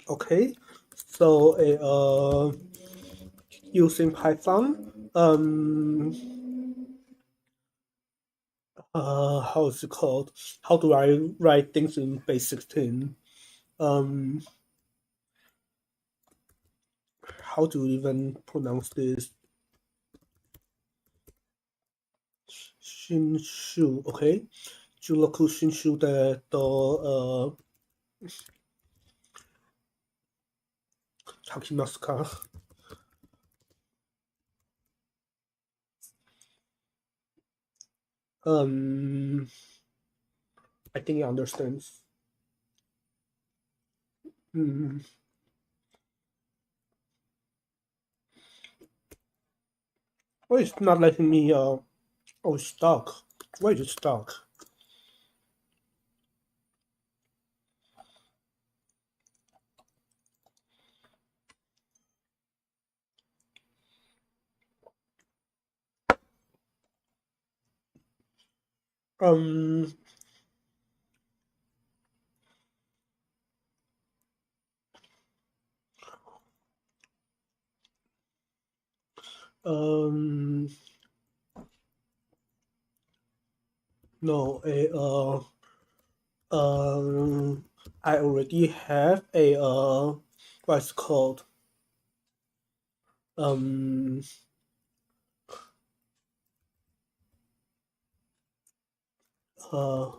A: okay. So using Python, how is it called? How do I write things in base 16? Um, how to even pronounce this? Shinshu, okay. Juroku Shinshu the Takinasuka. Um, I think he understands. Hmm. Why it's not letting me oh, it's stuck. Why is it stuck? Um, um, no, um, I already have a what's it called? Um, uh,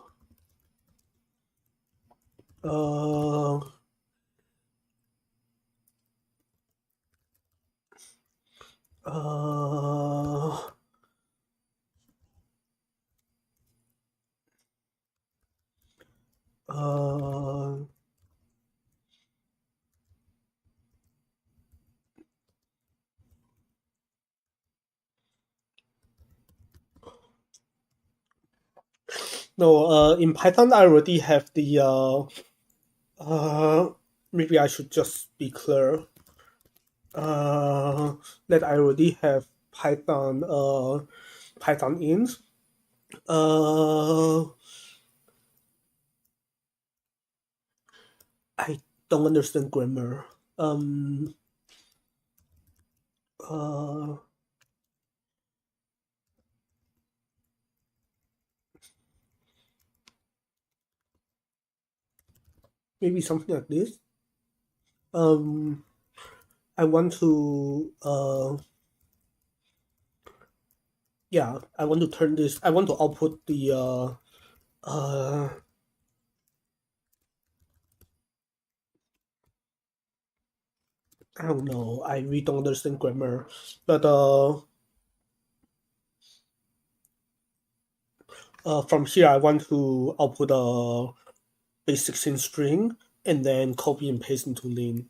A: uh, uh, uh, no, in Python, I already have the uh, maybe I should just be clear. That I already have Python int. Uh, I don't understand grammar. Um, uh, maybe something like this. Um, I want to yeah, I want to turn this. I want to output the uh, I don't know. I really don't understand grammar, but from here I want to output a base 16 string and then copy and paste into lin.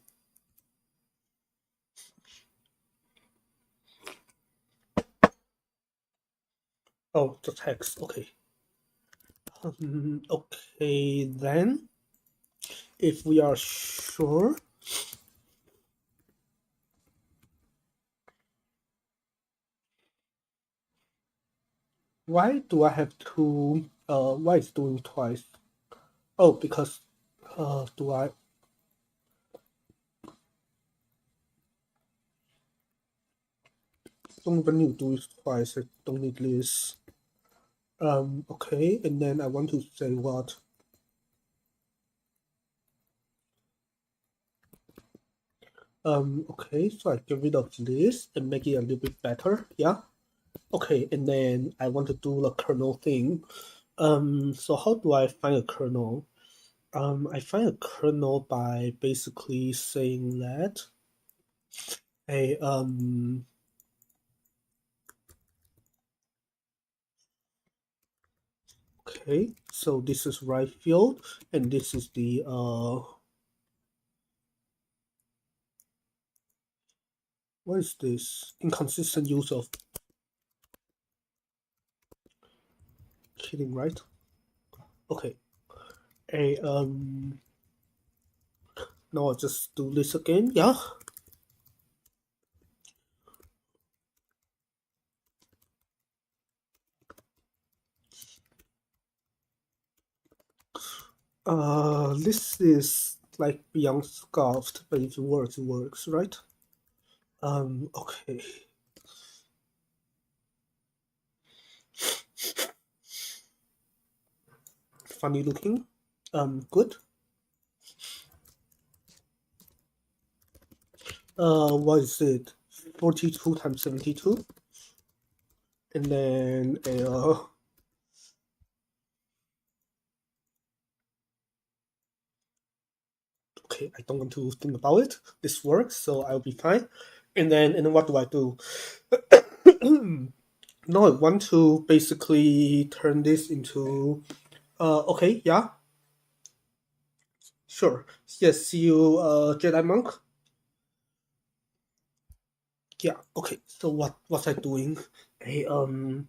A: Oh, the text. Okay. Okay, then if we are sure, why do I have to? Why is doing twice? Oh, because do I? don't even need to do it twice. I don't need this. Okay, and then I want to say what? Okay, so I get rid of this and make it a little bit better, yeah? Okay, and then I want to do the kernel thing. So how do I find a kernel? I find a kernel by basically saying that, hey, okay, so this is right field, and this is the, what is this? Inconsistent use of, kidding, right? Okay, a, now I'll just do this again, yeah? This is like beyond scoffed, but if it works, right? Okay. Funny looking. Good. What is it? 42 times 72. And then okay, I don't want to think about it. This works, so I'll be fine. And then what do I do? Now I want to basically turn this into okay, yeah. Sure. Yes, see you Jedi Monk. Yeah, okay. So what was I doing? Hey, hmm.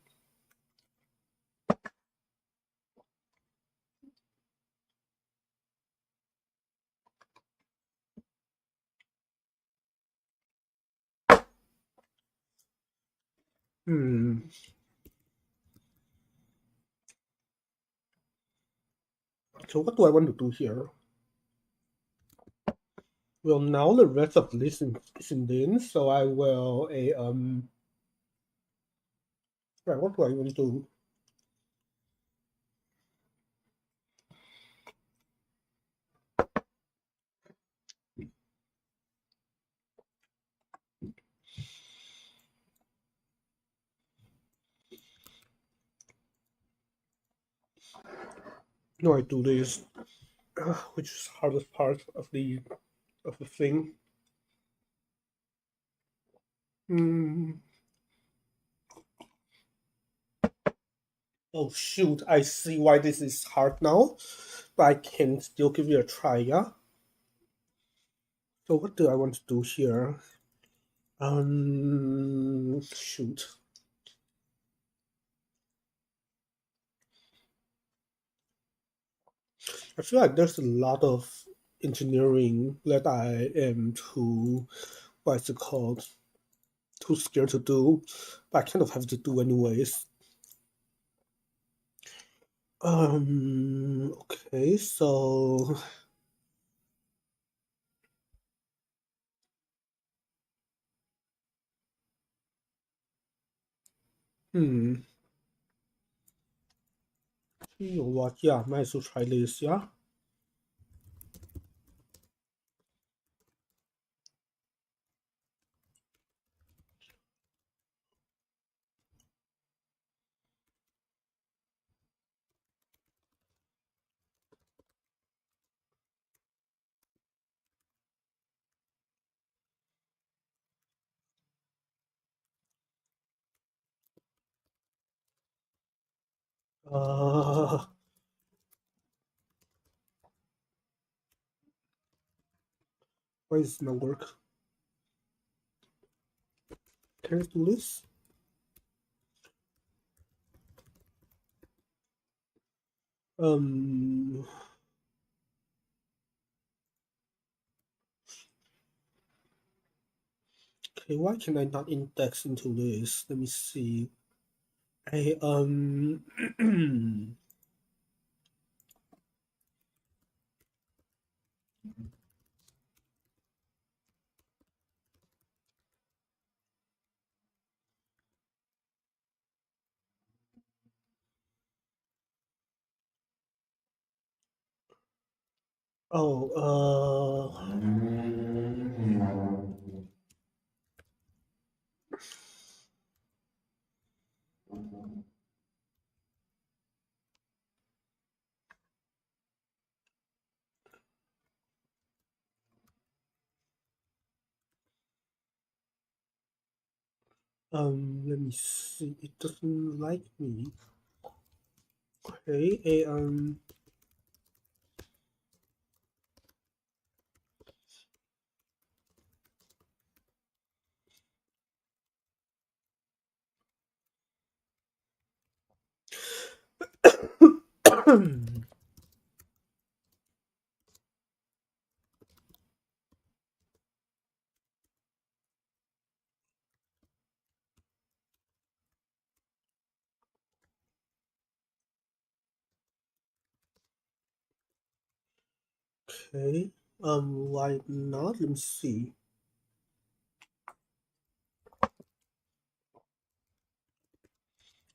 A: So what do I want to do here? Well, now the rest of this isn't in, so I will a right. What do I want to do? No, I do this, which is hardest part of the thing. Hmm. Oh shoot! I see why this is hard now, but I can still give it a try. Yeah. So what do I want to do here? Shoot. I feel like there's a lot of engineering that I am too, what's it called, too scared to do, but I kind of have to do anyways. Okay, so, hmm, you know what, yeah, might as well try this, yeah? Uh, why does it not work? Can I do this? Um, okay, why can I not index into this? Let me see. I, Oh, let me see. It doesn't like me. Okay, okay. Why not? Let me see.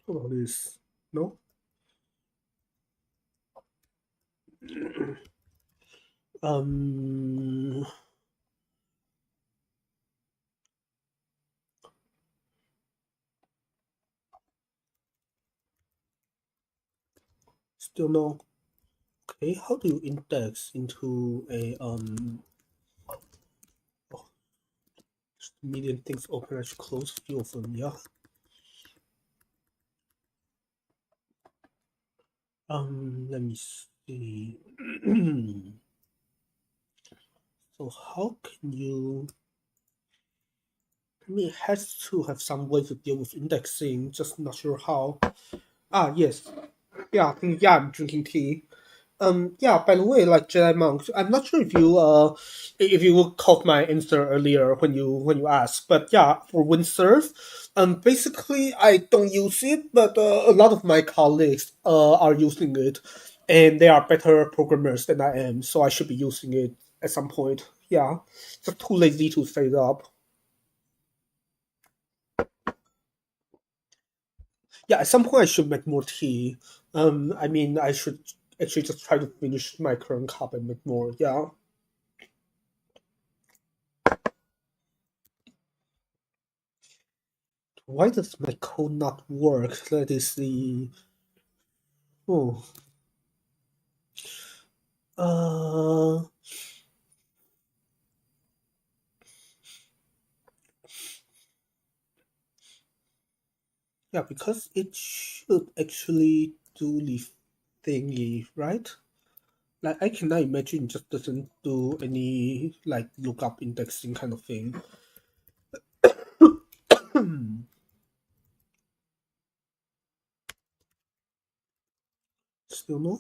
A: How about this? No? Um, Still no. Okay, how do you index into a oh, just a million things open? I should close a few of them. Yeah. Let me see. So how can you? I mean, it has to have some way to deal with indexing. Just not sure how. Ah, yes. Yeah, I think yeah, I'm drinking tea. Yeah, by the way, like Jedi monks, I'm not sure if you caught my answer earlier when you asked, but yeah, for windsurf, basically I don't use it, but a lot of my colleagues are using it, and they are better programmers than I am, so I should be using it at some point. Yeah, just too lazy to set it up. Yeah, at some point I should make more tea. I mean, I should actually just try to finish my current cup and make more. Yeah. Why does my code not work? That is the oh uh yeah, because it should actually do the thingy, right? Like I cannot imagine it just doesn't do any like lookup indexing kind of thing. Still no?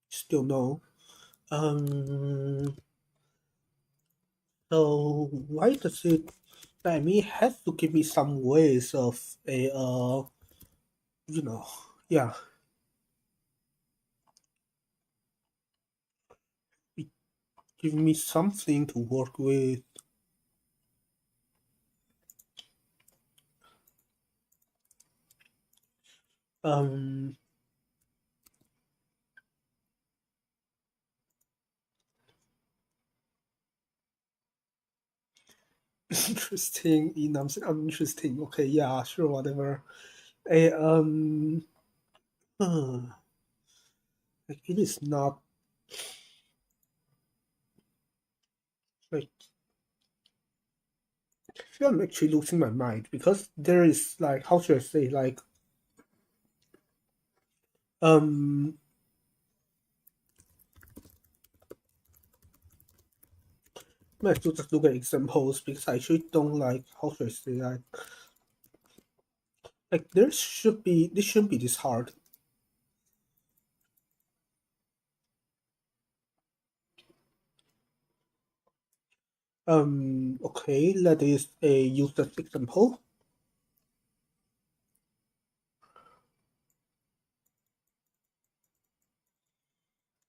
A: Still no. Um so why does it I mean it has to give me some ways of a you know yeah, it give me something to work with. Um Interesting enough. Uninteresting. Okay, yeah, sure, whatever. Eh, huh, like it is not like I feel I'm actually losing my mind because there is like how should I say like um let's just look at examples because I actually don't like how should I say like there should be this shouldn't be this hard. Okay, that is a useless example.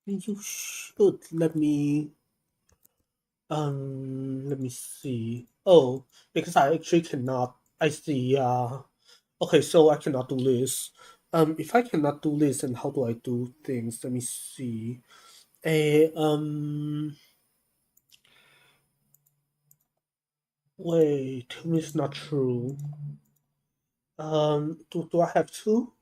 A: You should let me see. Oh, because I actually cannot. I see. Okay, so I cannot do this. If I cannot do this, then how do I do things? Let me see. A wait, it's not true. Do I have two?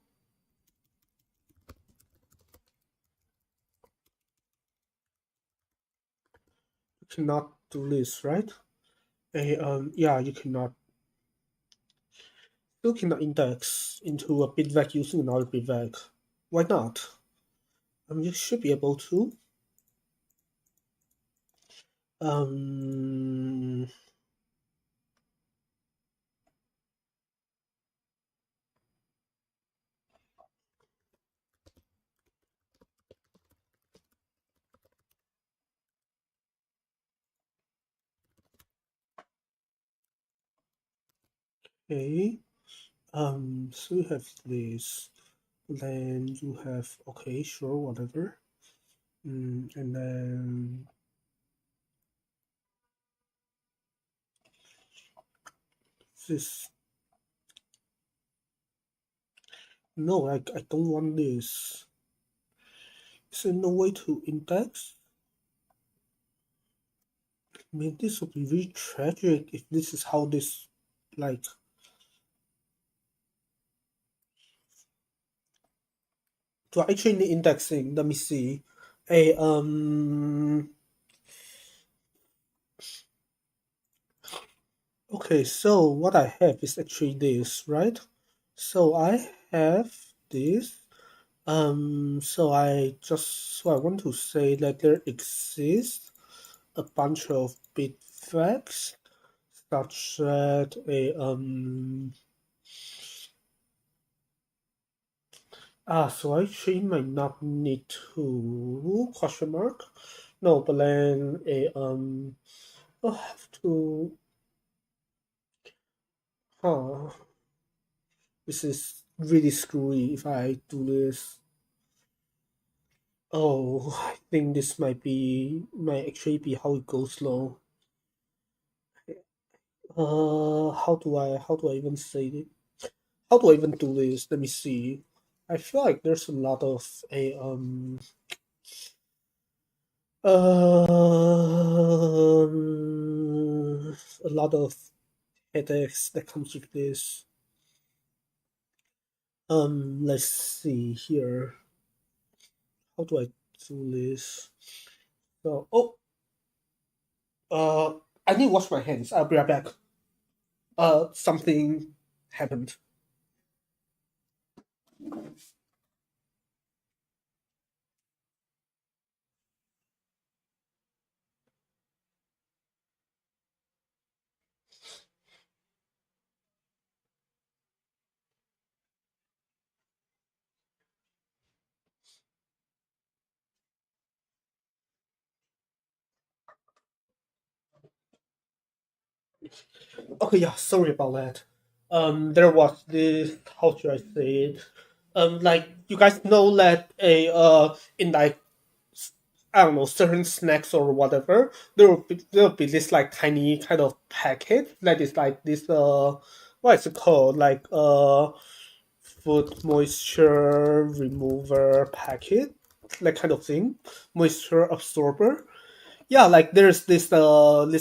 A: You cannot do this, right? Yeah, you cannot. You cannot index into a bitvec using another bitvec. Why not? You should be able to. Um, okay. So you have this. Then you have okay, sure, whatever. And then this. No, I don't want this. Is there no way to index? I mean, this would be really tragic if this is how this, like, do I actually need indexing? Let me see. A Okay, so what I have is actually this, right? So I have this. So I want to say that there exists a bunch of bit facts such that a so I actually might not need to question mark. No, but then I'll have to huh. This is really screwy if I do this. Oh, I think this might actually be how it goes slow. How do I even say it? How do I even do this? Let me see. I feel like there's a lot of a lot of headaches that comes with this. Let's see here. How do I do this? So, I need to wash my hands. I'll be right back. Something happened. Okay, yeah, sorry about that. There was this. How should I say it? Like you guys know that in like I don't know certain snacks or whatever, there will be this like tiny kind of packet that is like this what is it called like food moisture remover packet, that kind of thing, moisture absorber. Yeah, like there's this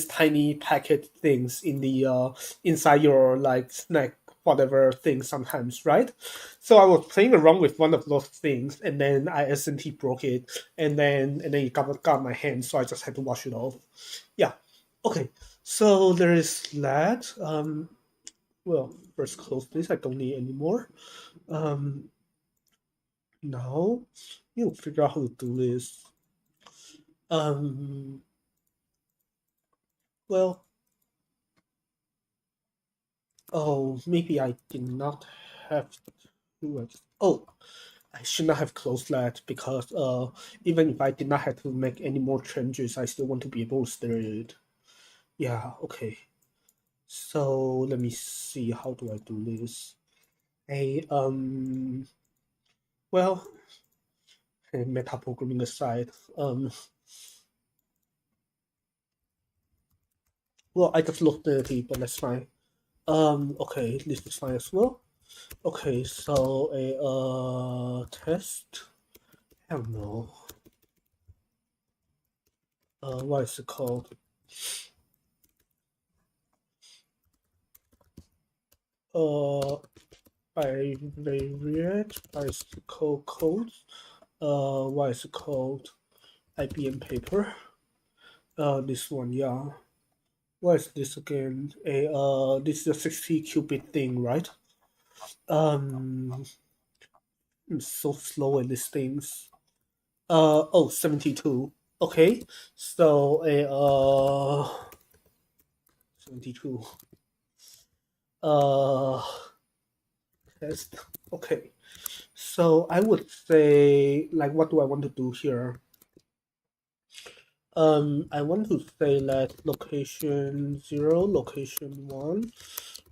A: tiny packet things in the inside your like snack whatever thing sometimes, right? So I was playing around with one of those things and then I accidentally broke it and then it got my hand, so I just had to wash it off. Yeah. Okay. So there is that. Well, first close this. I don't need anymore. Um now you figure out how to do this. Um well Oh, maybe I did not have to. Oh, I should not have closed that because even if I did not have to make any more changes, I still want to be able to stir it. Yeah, okay. So let me see. How do I do this? A well, metaprogramming aside, well, I just looked dirty, but that's fine. Okay, this is fine as well. Okay, so a test. I don't know. What is it called? Uh, Bivariate bicycle code. What is it called? IBM paper. This one, yeah. What is this again? This is a 60 qubit thing, right? I'm so slow at these things. Oh, 72. Okay, so 72. Uh, test. Okay, so I would say, like, what do I want to do here? I want to say that location 0, location 1,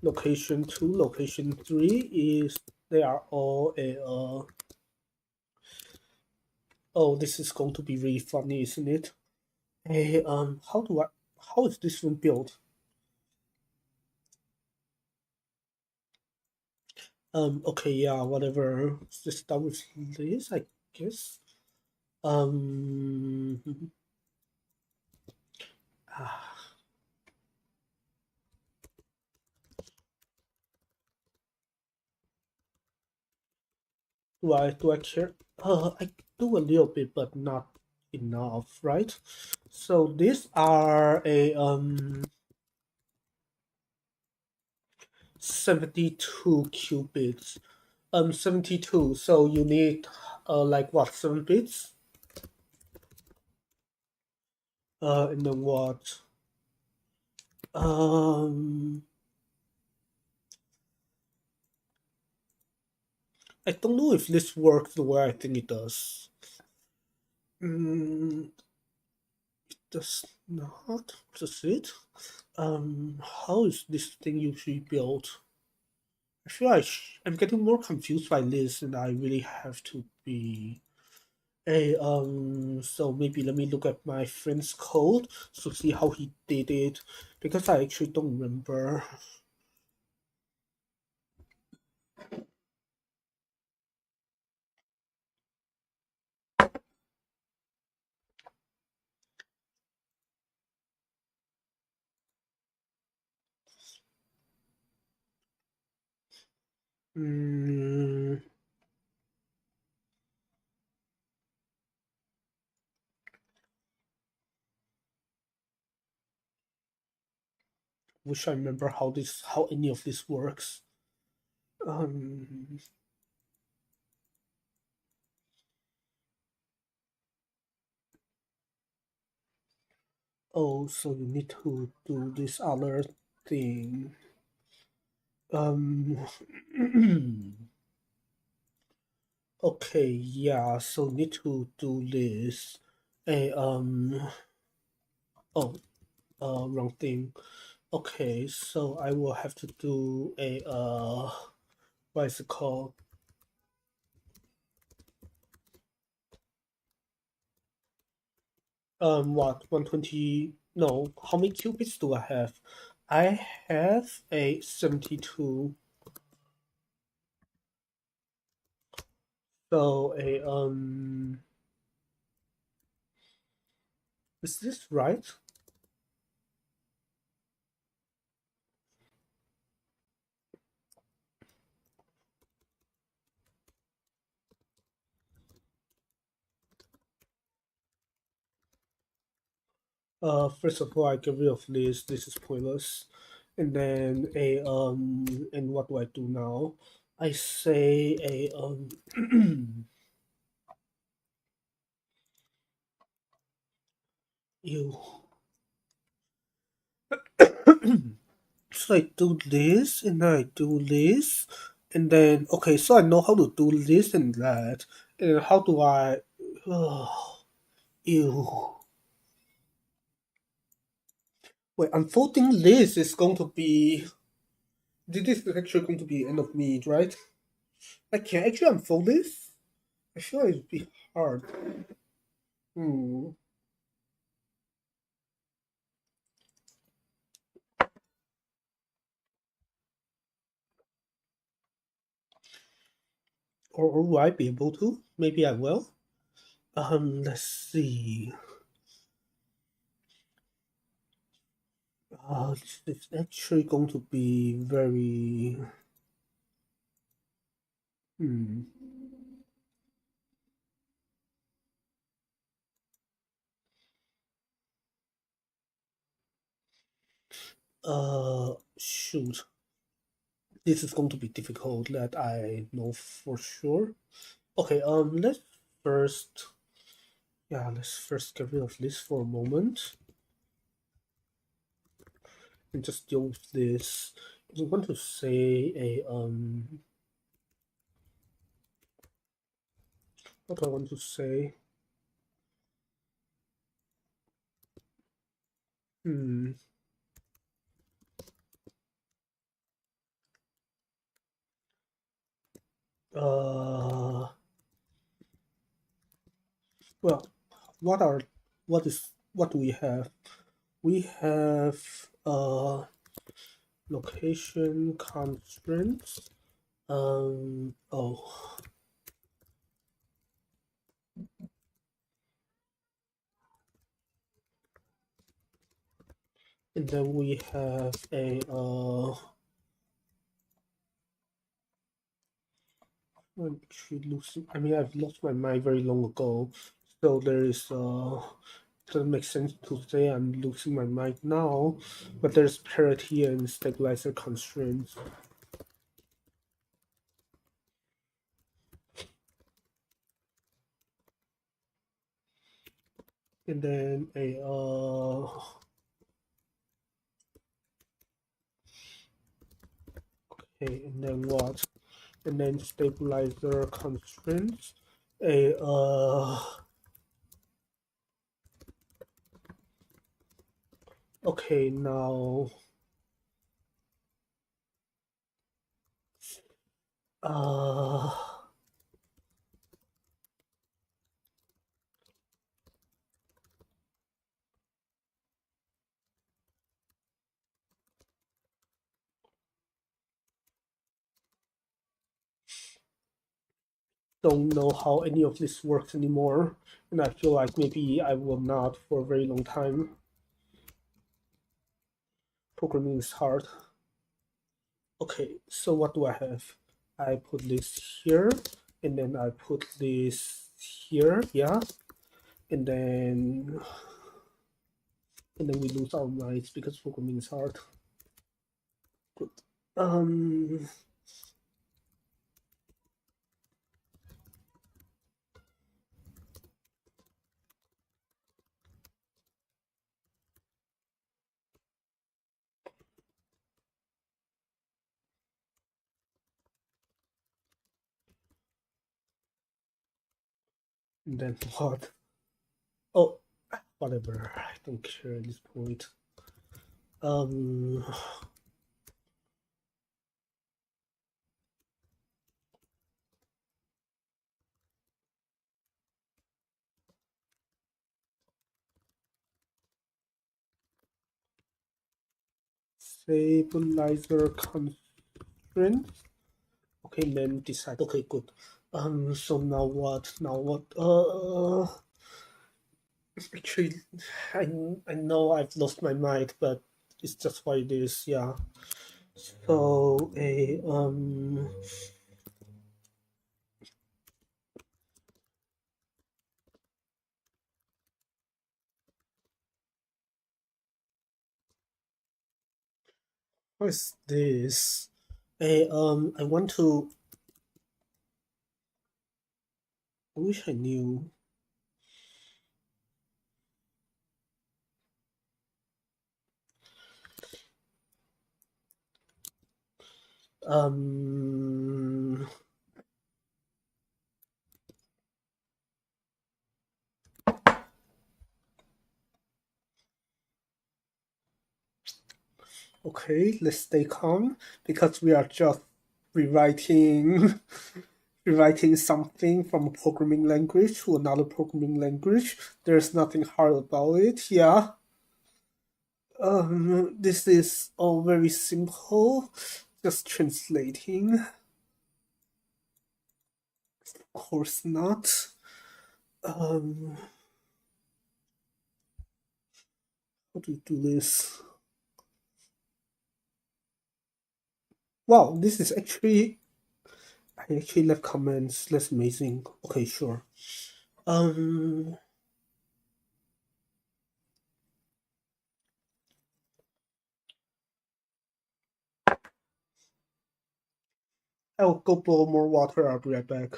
A: location 2, location 3 is, they are all a, oh, this is going to be really funny, isn't it? Hey, how is this one built? Okay, yeah, whatever. Let's just start with this, I guess. Um, ah, do I care? I do a little bit, but not enough, right? So these are a 72 qubits. 72. So you need like what, 7 bits? And then what? Um, I don't know if this works the way I think it does. Mm, does not. Does it? How is this thing usually built? I feel like I'm getting more confused by this, and I really have to be a So maybe let me look at my friend's code to see how he did it, because I actually don't remember. Mm, wish I remember how any of this works. Um, oh, so you need to do this other thing. Um, okay, yeah, so need to do this. A oh, wrong thing. Okay, so I will have to do a what is it called? What, 120? No, how many qubits do I have? I have a 72. So a is this right? First of all, I get rid of this. This is pointless. And then and what do I do now? I say a you. So I do this, and then I do this, and then okay. So I know how to do this and that. And how do I? Oh, ew. Wait, unfolding this is going to be. This is actually going to be end of me, right? I can actually unfold this. I feel like it'd be hard. Hmm. or will I be able to? Maybe I will. Let's see. It's actually going to be very. Hmm. Shoot. This is going to be difficult. That I know for sure. Okay. First. Let's first get rid of this for a moment and just deal with this. I want to say what do I want to say? Hmm. Uh. Well, what are what do we have? We have location constraints. Oh, and then we have a I'm actually losing. I mean, I've lost my mind very long ago. So there is doesn't make sense to say I'm losing my mind now, but there's parity and stabilizer constraints. And then a okay, and then what? And then stabilizer constraints. A okay, now uh don't know how any of this works anymore, and I feel like maybe I will not for a very long time. Programming is hard. Okay, so what do I have? I put this here, and then I put this here, yeah, and then we lose our minds because programming is hard. Good. Um, and then what? Oh, whatever. I don't care at this point. Um, stabilizer constraints. Okay, then decide. Okay, good. So now what? Now what? Actually, I I know I've lost my mind, but it's just what it is. Yeah. So a what is this? I want to. I wish I knew. Um. Okay, let's stay calm because we are just rewriting rewriting something from a programming language to another programming language. There's nothing hard about it. Yeah. This is all very simple. Just translating. Of course not. Um, how do you do this? Wow, this is actually I actually left comments. That's amazing. Okay, sure. Um, I'll go blow more water. I'll be right back.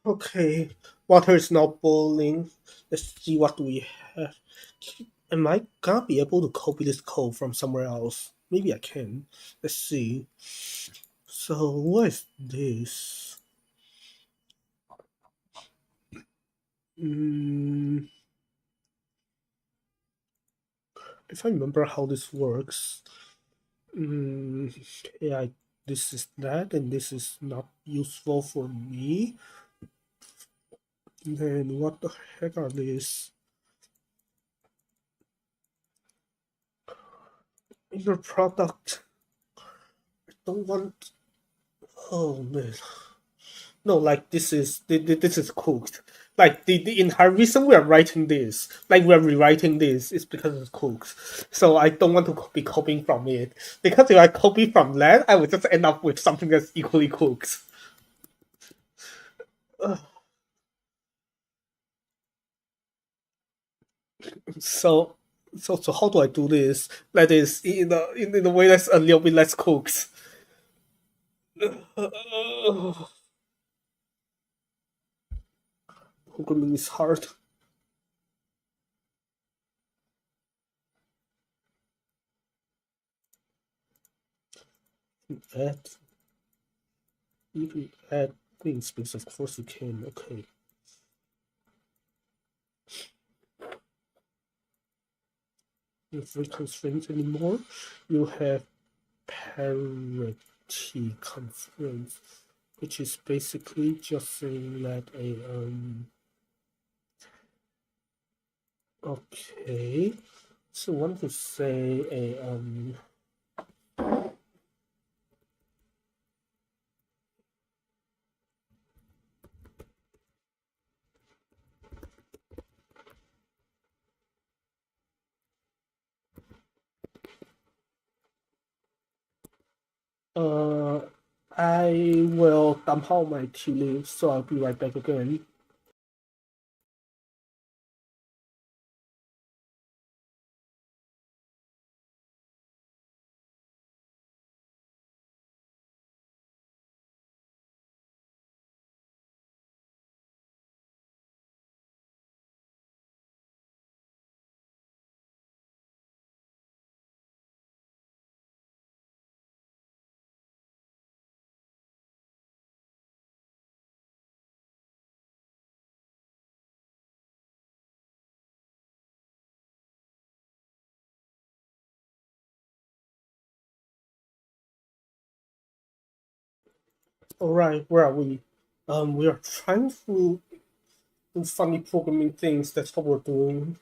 A: Okay, water is now boiling. Let's see what we have. Am I gonna be able to copy this code from somewhere else? Maybe I can. Let's see. So what is this? Mm, if I remember how this works, yeah, this is that, and this is not useful for me. Then what the heck are these? Your product. I don't want. Oh man. No, like this is cooked. Like the entire reason we are writing this, like we are rewriting this, is because it's cooked. So I don't want to be copying from it because if I copy from that, I would just end up with something that's equally cooked. Ugh. So so how do I do this? That is in a way that's a little bit less cooked. Programming is hard. Add you can add things because of course you can. Okay. If we constraints anymore, you have parity constraints, which is basically just saying that okay. So I want to say I will dump out my tea leaves, so I'll be right back again. All right, where are we? We are trying to do funny programming things. That's what we're doing.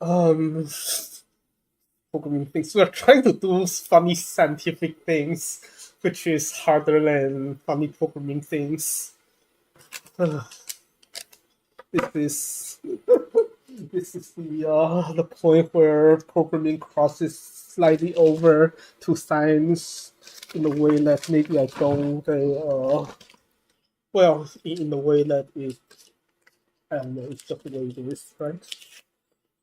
A: Um, Programming things. We're trying to do funny scientific things, which is harder than funny programming things. This is this is the point where programming crosses slightly over to science in a way that maybe I don't. Well, in a way that it I don't know. It's just the way it is, right?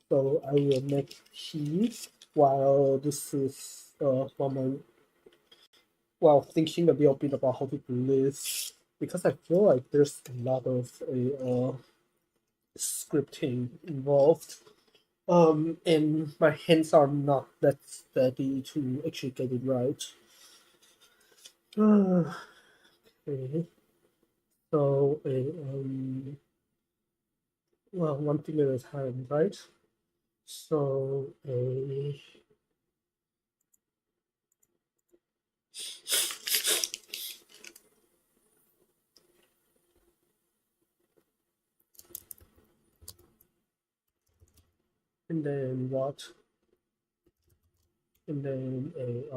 A: So I will make tea while this is while my while thinking a little bit about how to do this because I feel like there's a lot of scripting involved. And my hands are not that steady to actually get it right. Okay. So, Well, one thing at a time, right? So and then what? And then a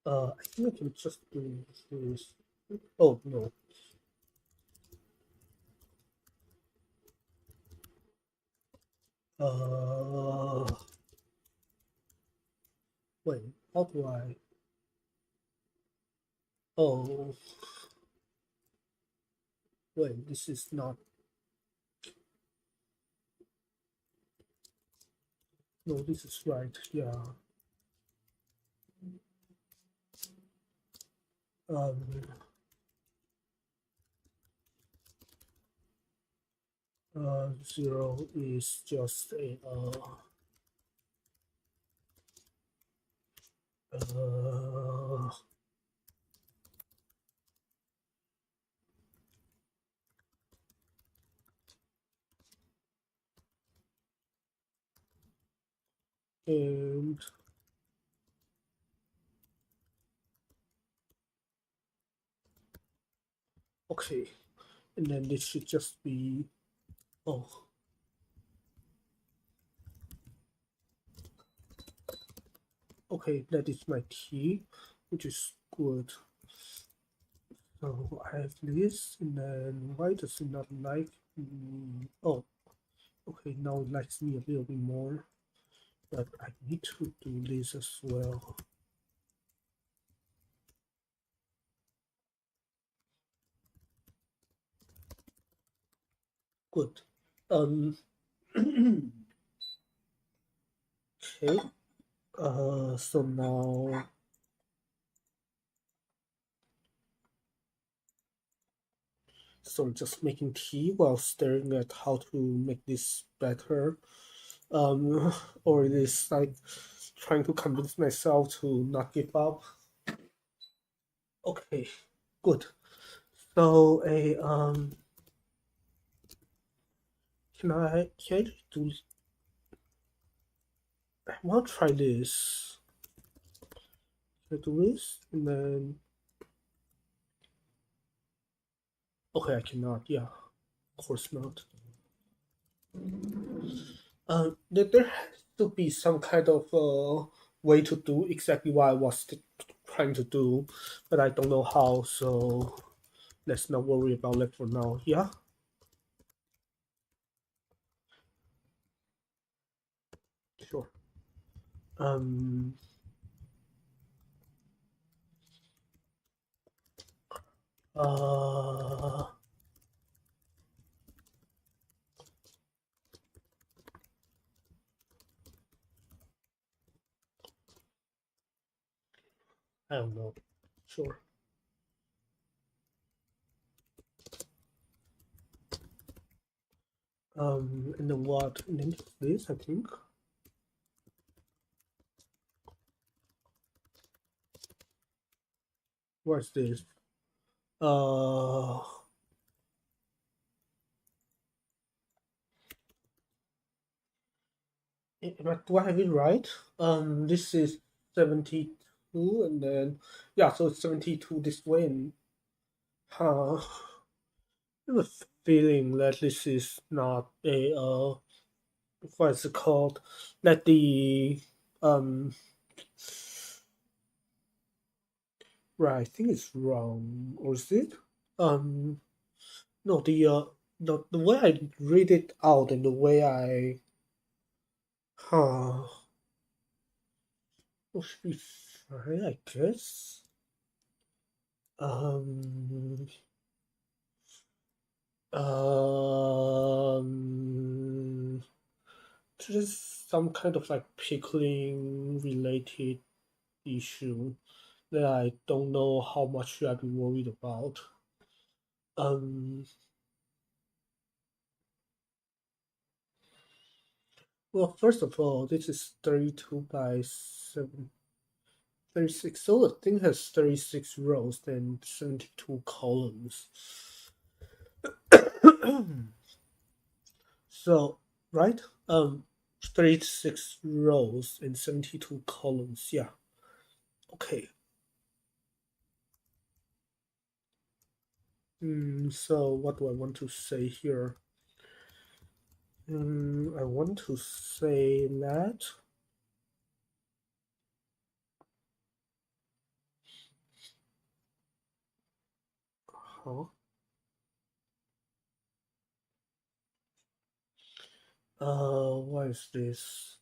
A: I think I can just do this. Oh no. Uh, wait. How do I? Oh, wait. This is not. No, this is right. Yeah. Um. 0 is just a uh, and okay, and then this should just be oh okay, that is my key, which is good. So I have this, and then why does it not like me? Oh, okay, now it likes me a little bit more, but I need to do this as well. Good. Okay. So now so just making tea while staring at how to make this better. Um, or it is like trying to convince myself to not give up. Okay, good. So a can I do? I want to try this. Can I do this? And then okay, I cannot. Yeah, of course not. There has to be some kind of way to do exactly what I was trying to do, but I don't know how. So let's not worry about that for now. Yeah, sure. Um, uh, I don't know. Sure. And then what? And then this, I think. What's this? Uh, do I have it right? This is 72, and then yeah, so it's 72 this way, and I have a feeling that this is not a what's it called? That the um right, I think it's wrong, or is it? Um, no, the way I read it out and the way I huh, it should be fine, I guess. Um, um, just some kind of like pickling related issue that I don't know how much should I be worried about. Um, Well, first of all, this is 32 by 36. So the thing has 36 rows and 72 columns. So, right? 36 rows and 72 columns. Yeah. Okay. So what do I want to say here? I want to say that huh? What is this?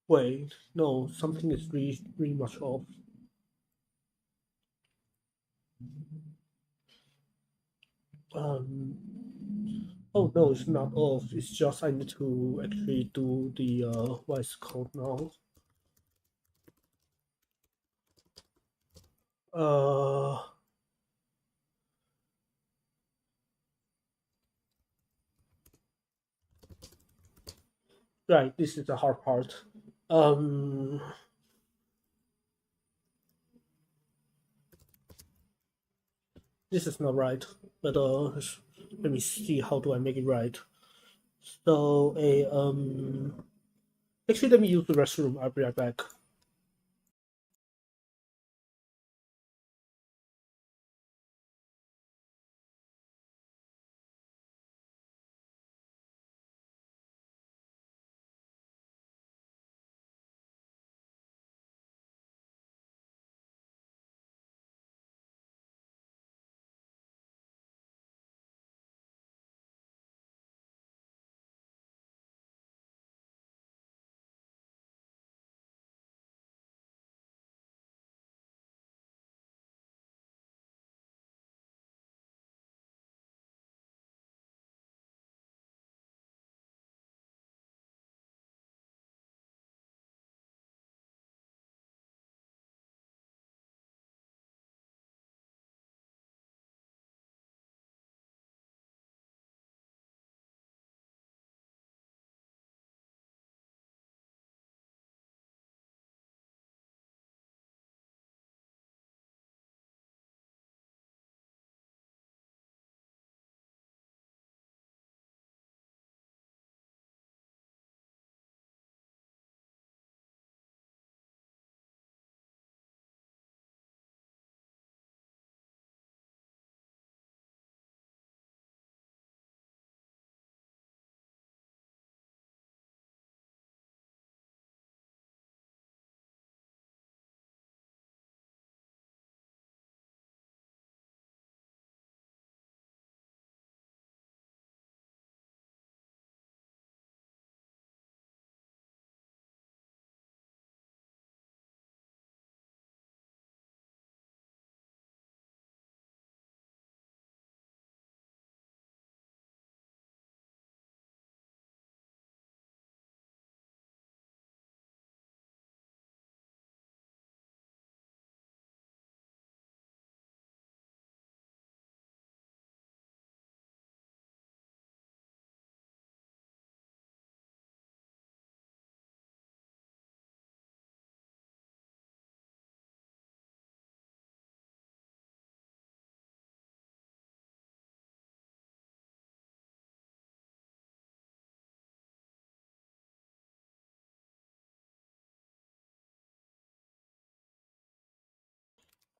A: Wait, no, something is really much off. Um, oh no, it's not off. It's just I need to actually do the what is it called now? Uh, right. This is the hard part. Um, this is not right. But let me see. How do I make it right? So actually, let me use the restroom. I'll be right back.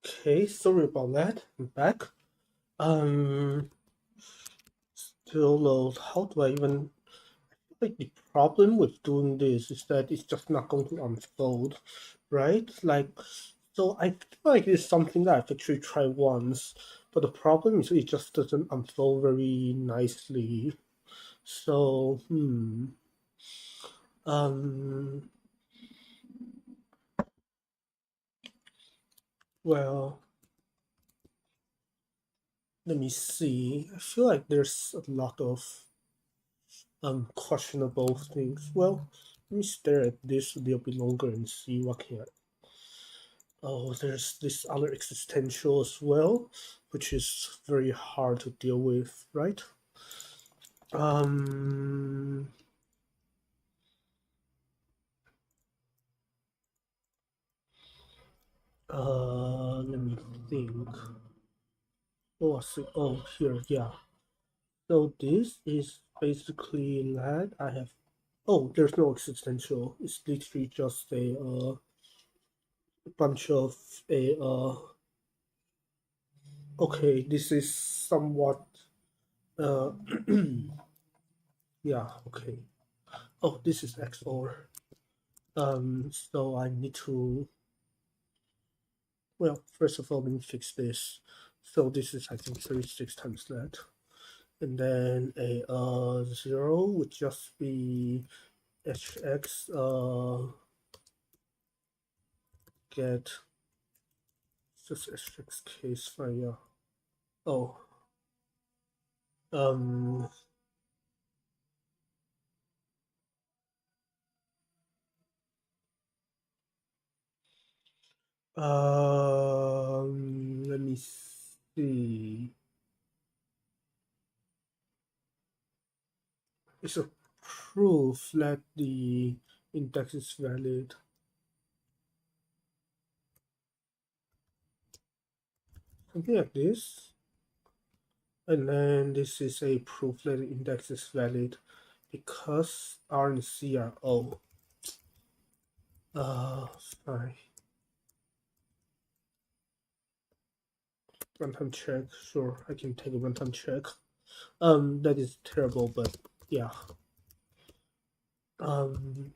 A: Okay, sorry about that. I'm back. Um, Still, how do I even like the problem with doing this is that it's just not going to unfold, right? Like, so I feel like it's something that I've actually tried once, but the problem is it just doesn't unfold very nicely. So, um, well, let me see. I feel like there's a lot of questionable things. Well, let me stare at this a little bit longer and see what can I. Oh, there's this other existential as well, which is very hard to deal with, right? Um, let me think. Oh, here, yeah. So this is basically that I have. Oh, there's no existential. It's literally just a bunch of a. Okay, this is somewhat. Uh, yeah. Okay. Oh, this is XOR. So I need to. Well, first of all, let me fix this. So this is I think 36 times that, and then a 0 would just be hx get just hx case file. Oh, um, let me see. It's a proof that the index is valid. Something like this. And then this is a proof that the index is valid because R and C are O. Fine. Runtime check. Sure, I can take a runtime check. That is terrible, but yeah. Um,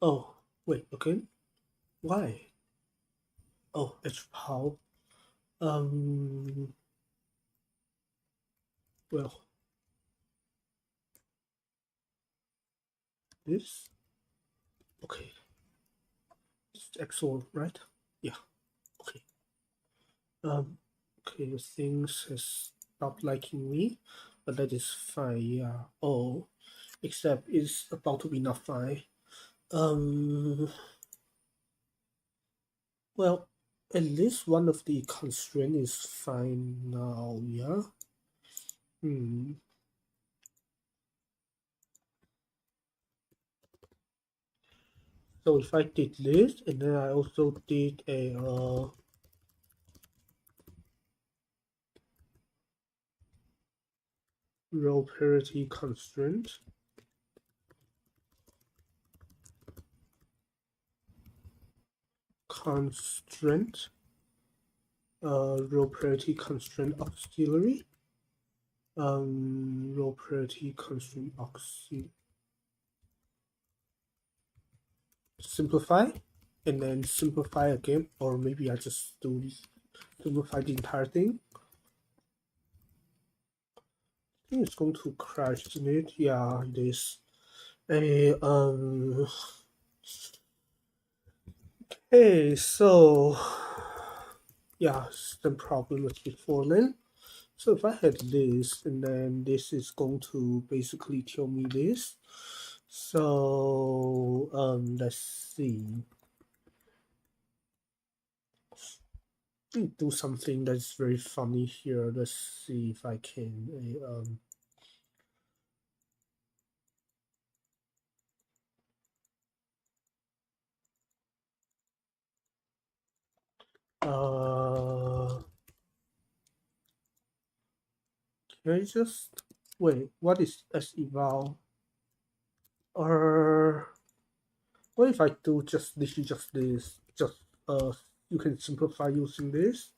A: oh, wait, okay. Why? Oh, it's how. Um, well, this. Okay, it's XOR, right? Yeah, okay. Okay, things has stopped liking me, but that is fine, yeah. Oh, except it's about to be not fine. Um, well, at least one of the constraint is fine now, yeah? Hmm. So if I did this, and then I also did a row parity constraint, row parity constraint auxiliary, row parity constraint auxiliary, simplify, and then simplify again, or maybe I just do simplify the entire thing. I think it's going to crash, isn't it? Yeah, it is. Hey, so yeah, the problem was before then. So if I had this, and then this is going to basically tell me this. So let's see. Do something that's very funny here. Let's see if I can. Can I just wait? What is S eval? Or what if I do just literally just this? Just you can simplify using this,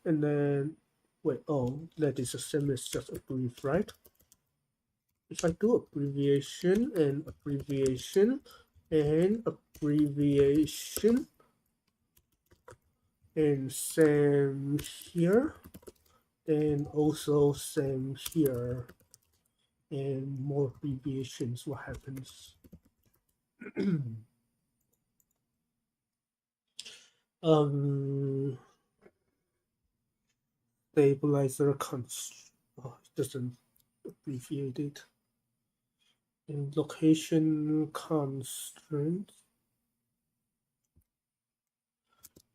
A: and then wait. Oh, that is the same as just abbreviate, right? If I do abbreviation and abbreviation and abbreviation and same here, and also same here, and more abbreviations, what happens? um Stabilizer oh, it doesn't abbreviate it. in location constraint.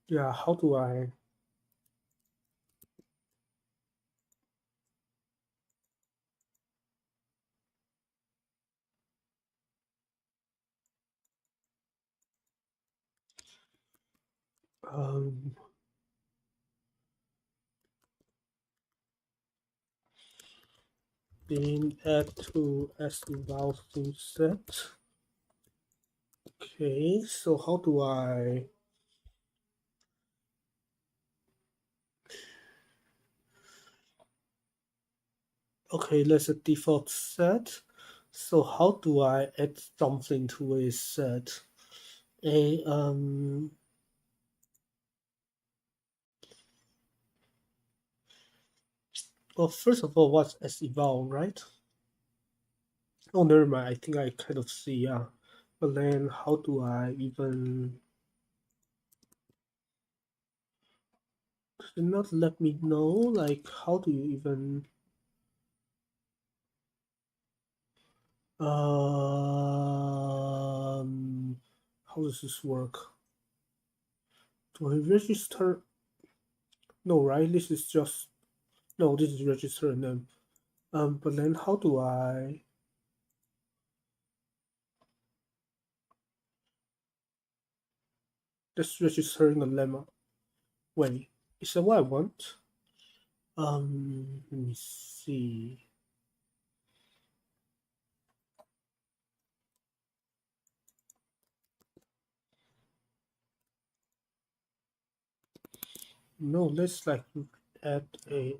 A: Yeah, how do I? Um, being add to as eval thing set. Okay, so how do I? Okay, that's a default set. So how do I add something to a set? A Well, first of all, what's as eval, right? Oh, never mind. I think I kind of see. Yeah, but then how do I even? Did not let me know. Like, how do you even? How does this work? Do I register? No, right? This is just no. This is register a name. But then how do I? Just registering a lemma. Wait, is that what I want? Let me see. No, let's like add a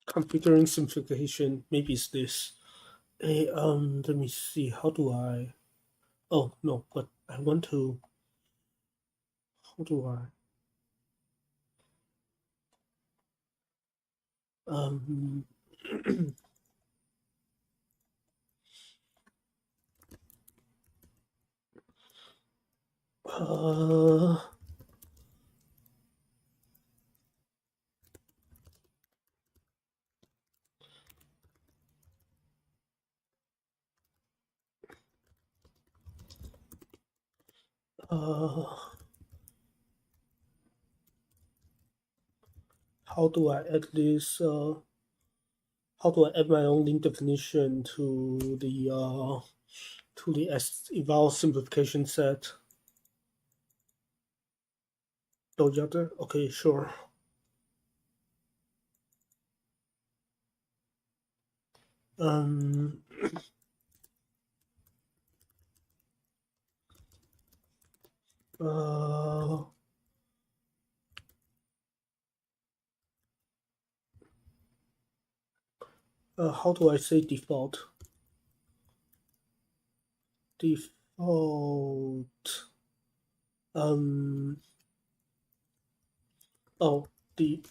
A: configuring simplification. Maybe it's this. A let me see. How do I? Oh no, but I want to. How do I? Um. uh. uh how do I add this? How do I add my own link definition to the eval simplification set? Dojata? Okay, sure. Um, uh, how do I say default? Default. Um, oh, the,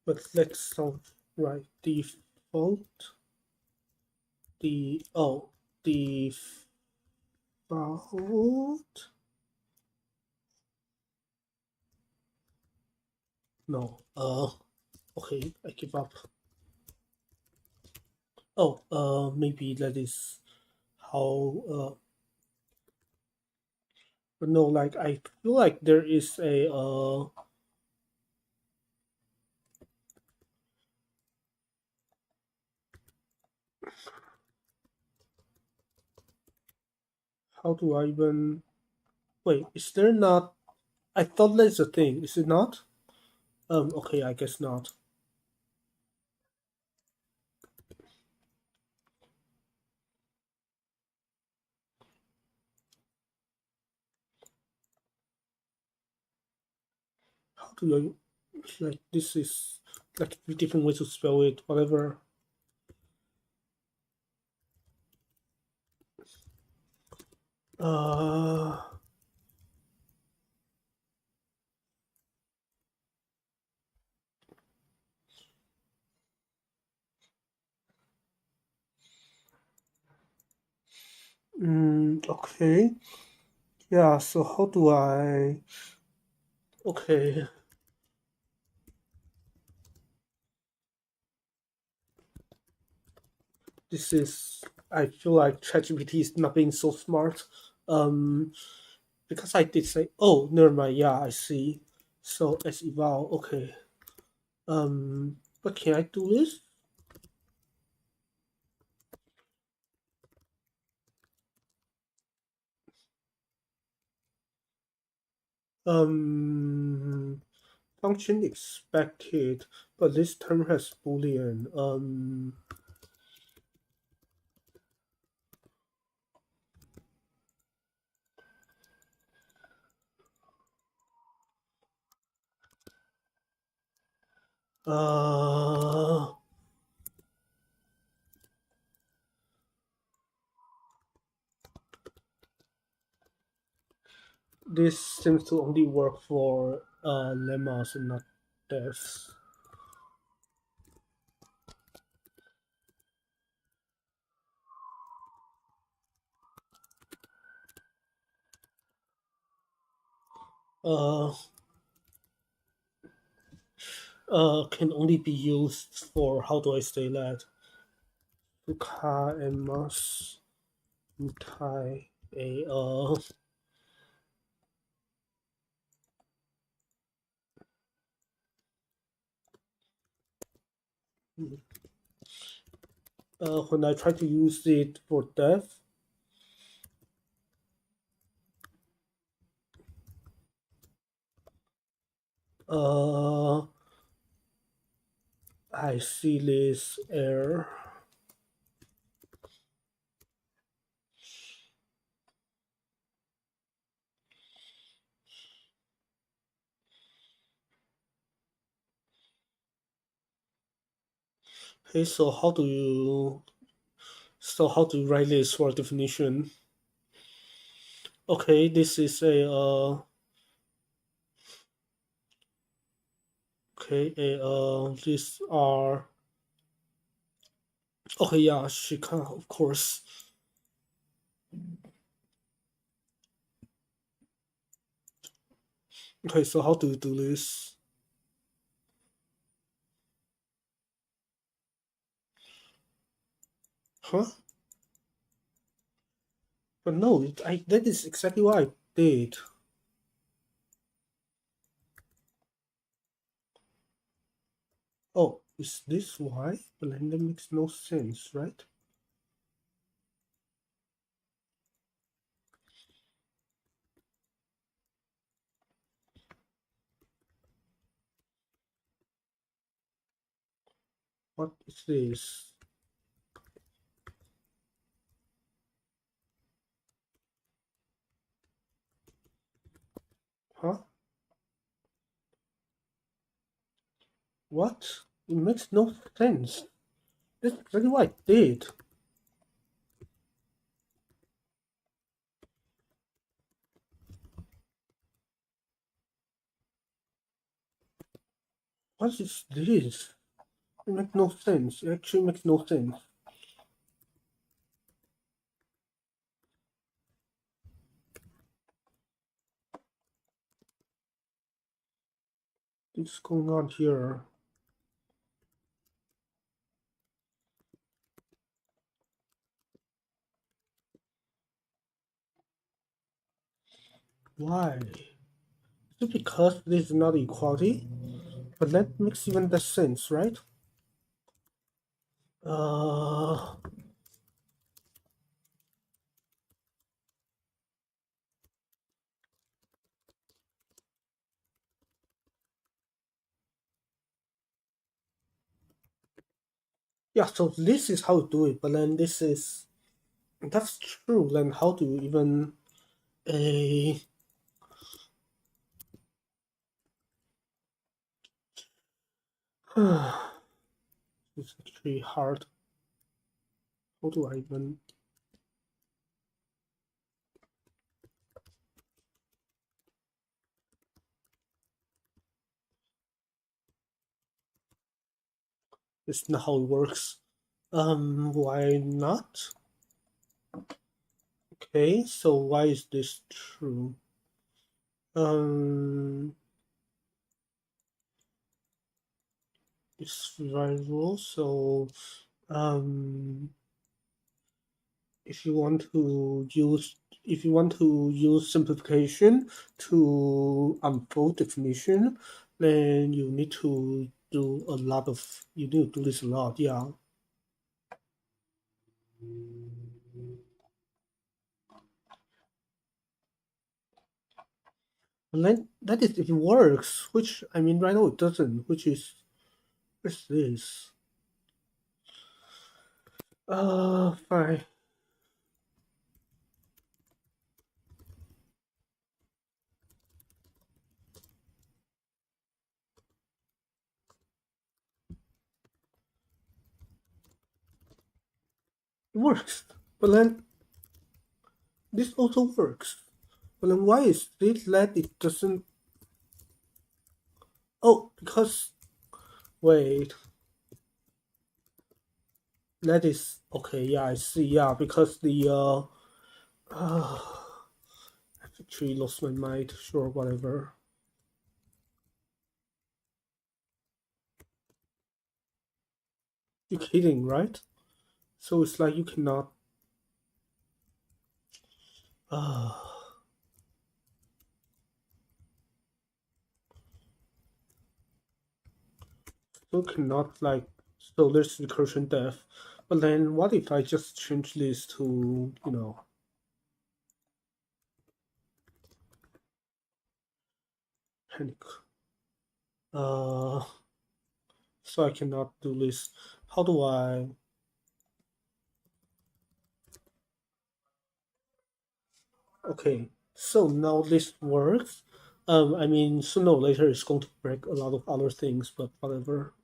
A: but let's sound right. Default. Oh, default. No, okay, I give up. Oh, maybe that is how, but no, like, I feel like there is a, how do I even, wait, is there not, I thought that's a thing, is it not? Okay, I guess not. How do I, like, this is, like, different ways to spell it, whatever. Uh, okay. Yeah, so how do I? Okay, this is. I feel like ChatGPT is not being so smart. Um, because I did say, oh, never mind. Yeah, I see. So as eval, okay. But can I do this? Um, function expected, but this term has boolean. Uh, this seems to only work for lemmas and not devs. Uh, can only be used for, how do I say that? Suka and mas mutai a when I try to use it for dev, uh, I see this error. Hey, so how do you write this for definition? Okay, this is a okay a these are okay, yeah, she can, of course. Okay, so how do you do this? Huh? But no, that is exactly what I did. Oh, is this why? But then that makes no sense, right? What is this? Huh? What? It makes no sense. That's exactly what I did. What is this? It makes no sense. It actually makes no sense. What's going on here? Why? Is it because this is not equality? But that makes even less sense, right? Uh, yeah, so this is how to do it, but then this is, that's true, then how do you even, a, it's actually hard. How do I even, it's not how it works. Why not? Okay, so why is this true? Um, it's variable, so um, if you want to use if you want to use simplification to unfold definition, then you need to do a lot of you need to do this a lot, yeah. And then that is if it works, which I mean right now it doesn't, which is what's this? Fine. It works. But then this also works. But then why is it that it doesn't? Oh, because wait, that is okay. Yeah, I see. Yeah, because the uh I've actually lost my mind. Sure, whatever. You're kidding, right? So it's like you cannot. Uh, you cannot like. So there's recursion depth. But then what if I just change this to panic? Uh, so I cannot do this. How do I? Okay, so now this works. I mean, sooner or later it's going to break a lot of other things, but whatever.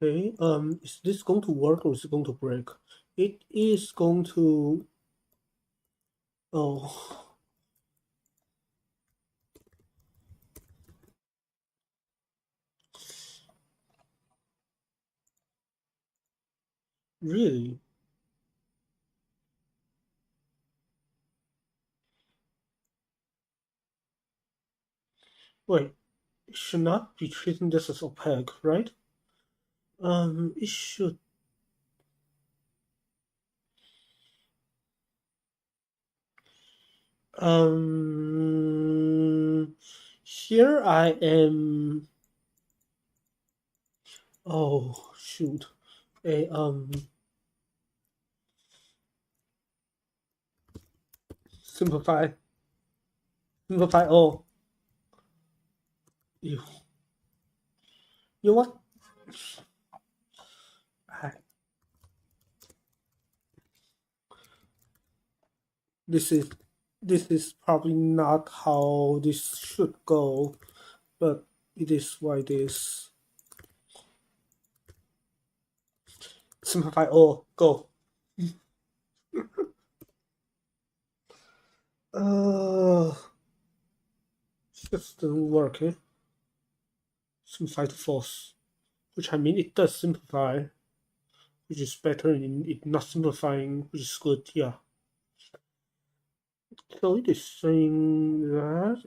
A: Okay, is this going to work or is it going to break? It is going to. Oh, really? Wait, it should not be treating this as opaque, right? It should. Um, here I am. Oh, shoot. A simplify, simplify. Oh, you, you know what? I, this is this is probably not how this should go, but it is what it is. Simplify all, go. Uh, just doesn't work, eh? Simplify to false, which I mean it does simplify, which is better in it not simplifying, which is good, yeah. So it is saying that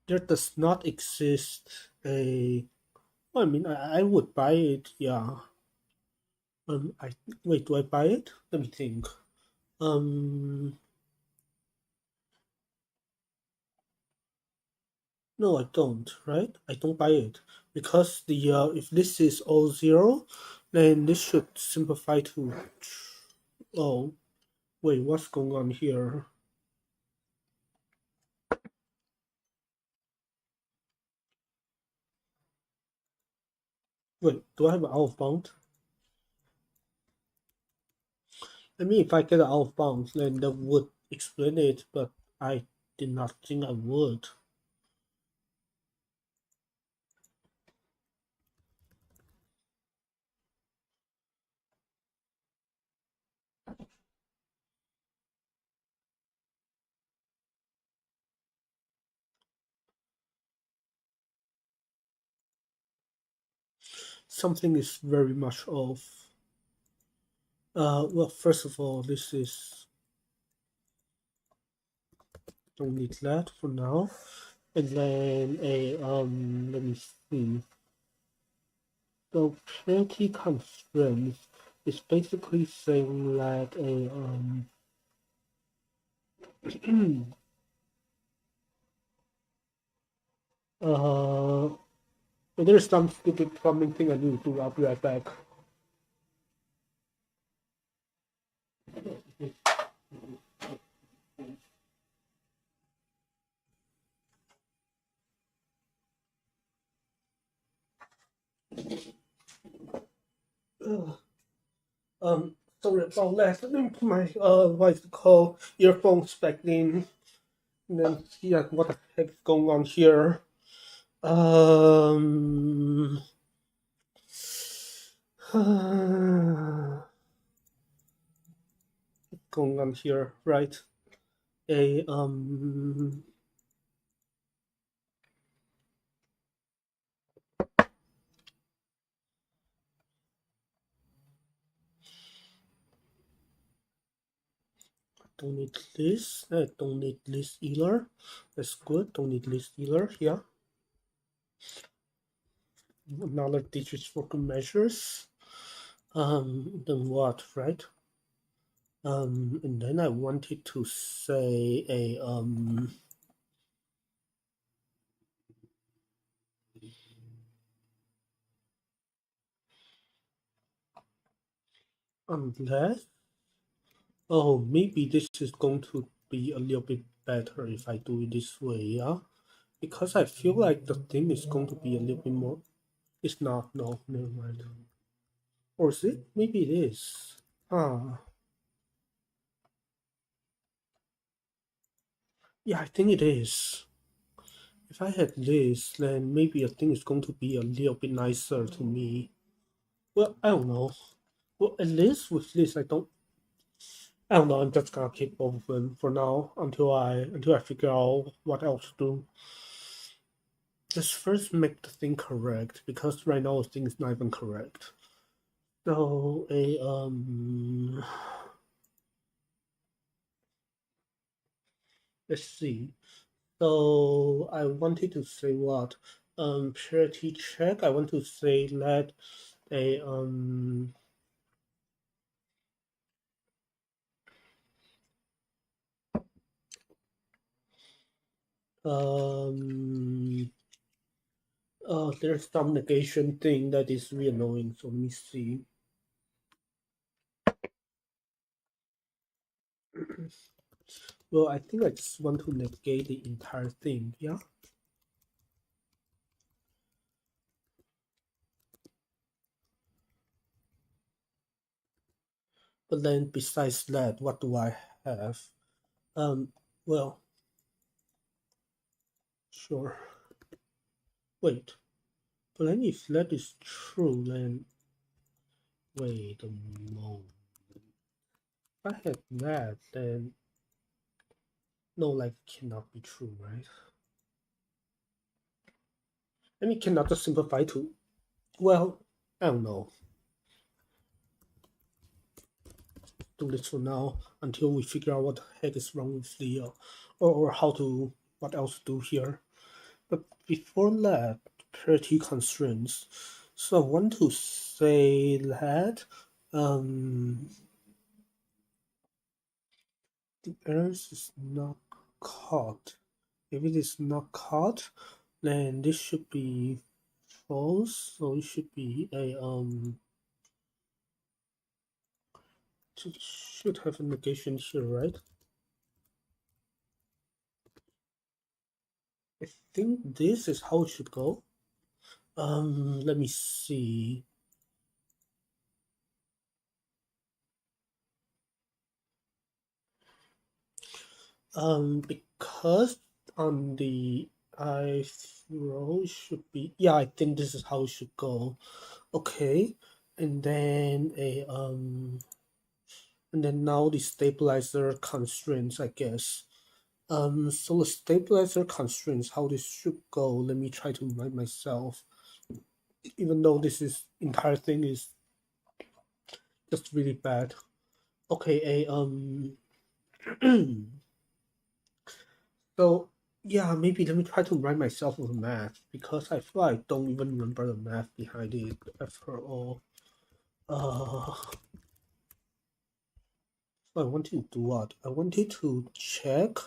A: there does not exist a. Well, I mean, I would buy it, yeah. I wait, do I buy it? Let me think. Um, no, I don't. Right? I don't buy it because the if this is all zero, then this should simplify to. Oh, wait, what's going on here? Wait, do I have an out of bound? I mean, if I get an out of bounds, then that would explain it, but I did not think I would. something is very much off. Well, first of all, this is, don't need that for now. And then let me see. So purity constraints is basically saying that uh, there's some stupid plumbing thing I need to do. I'll be right back. Ugh. Sorry about that. Let me put my what is it called, earphones back in, and then see what the heck is going on here. Um, going on here, right? A don't need this. I don't need this either. That's good. Don't need this either. Yeah. Another digit for good measures. Then what, right? And then I wanted to say a unless, oh, maybe this is going to be a little bit better if I do it this way, yeah? Because I feel like the thing is going to be a little bit more. It's not, no, never mind. Or is it? Maybe it is. Ah, yeah, I think it is. If I had this, then maybe I think it's going to be a little bit nicer to me. Well, I don't know. Well, at least with this, I don't know. I'm just gonna keep both of them for now until I figure out what else to do. Let's first make the thing correct because right now the thing is not even correct. So let's see. So I wanted to say what purity check. I want to say let a there's some negation thing that is really annoying. So let me see. Well, I think I just want to negate the entire thing. Yeah. But then besides that, what do I have? Well, sure. Wait. But then if that is true, then wait a moment. If I had that, then no, like cannot be true, right? I mean, cannot just simplify to. Well, I don't know. Do this for now until we figure out what the heck is wrong with the or how to what else to do here. But before that, purity constraints. So I want to say that the errors is not caught. If it is not caught, then this should be false. So it should be a should have a negation here, right? I think this is how it should go. Let me see. Because on the I row should be, yeah, I think this is how it should go. Okay, and then and then now the stabilizer constraints, I guess. So the stabilizer constraints, how this should go. Let me try to remind myself. even though this is entire thing is just really bad. Okay, so yeah, maybe let me try to write myself with math because I feel I don't even remember the math behind it after all. Uh, so I wanted to do what? I wanted to check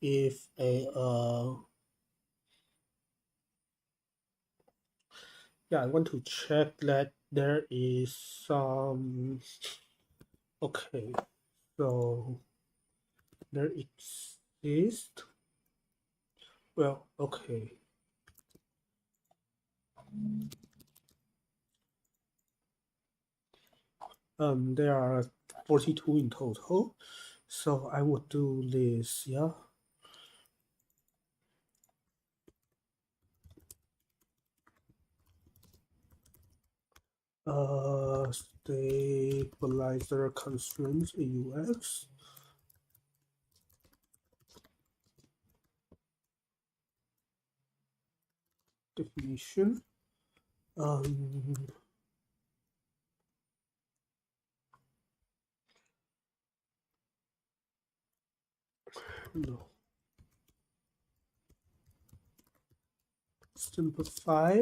A: if a yeah, I want to check that there is some. Okay, so there exists. Well, okay. There are 42 in total. So I would do this, yeah. Stabilizer constraints AUX definition. Um, no. Simplify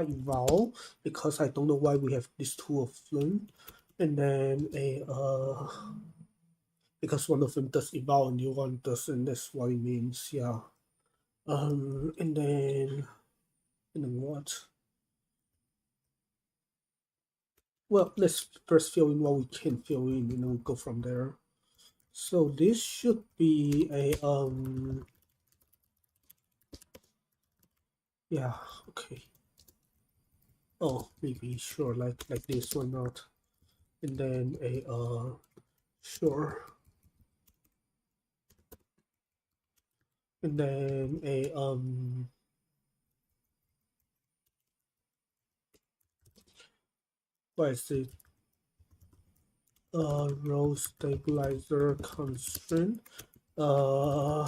A: eval because I don't know why we have these two of them, and then a because one of them does eval and the other one doesn't. That's what it means. Yeah. And then what? Well, let's first fill in what we can fill in, and then we go from there. So this should be a yeah, okay. Oh, maybe sure, like this or not, and then a sure, and then a what is it? Row stabilizer constraint. Uh,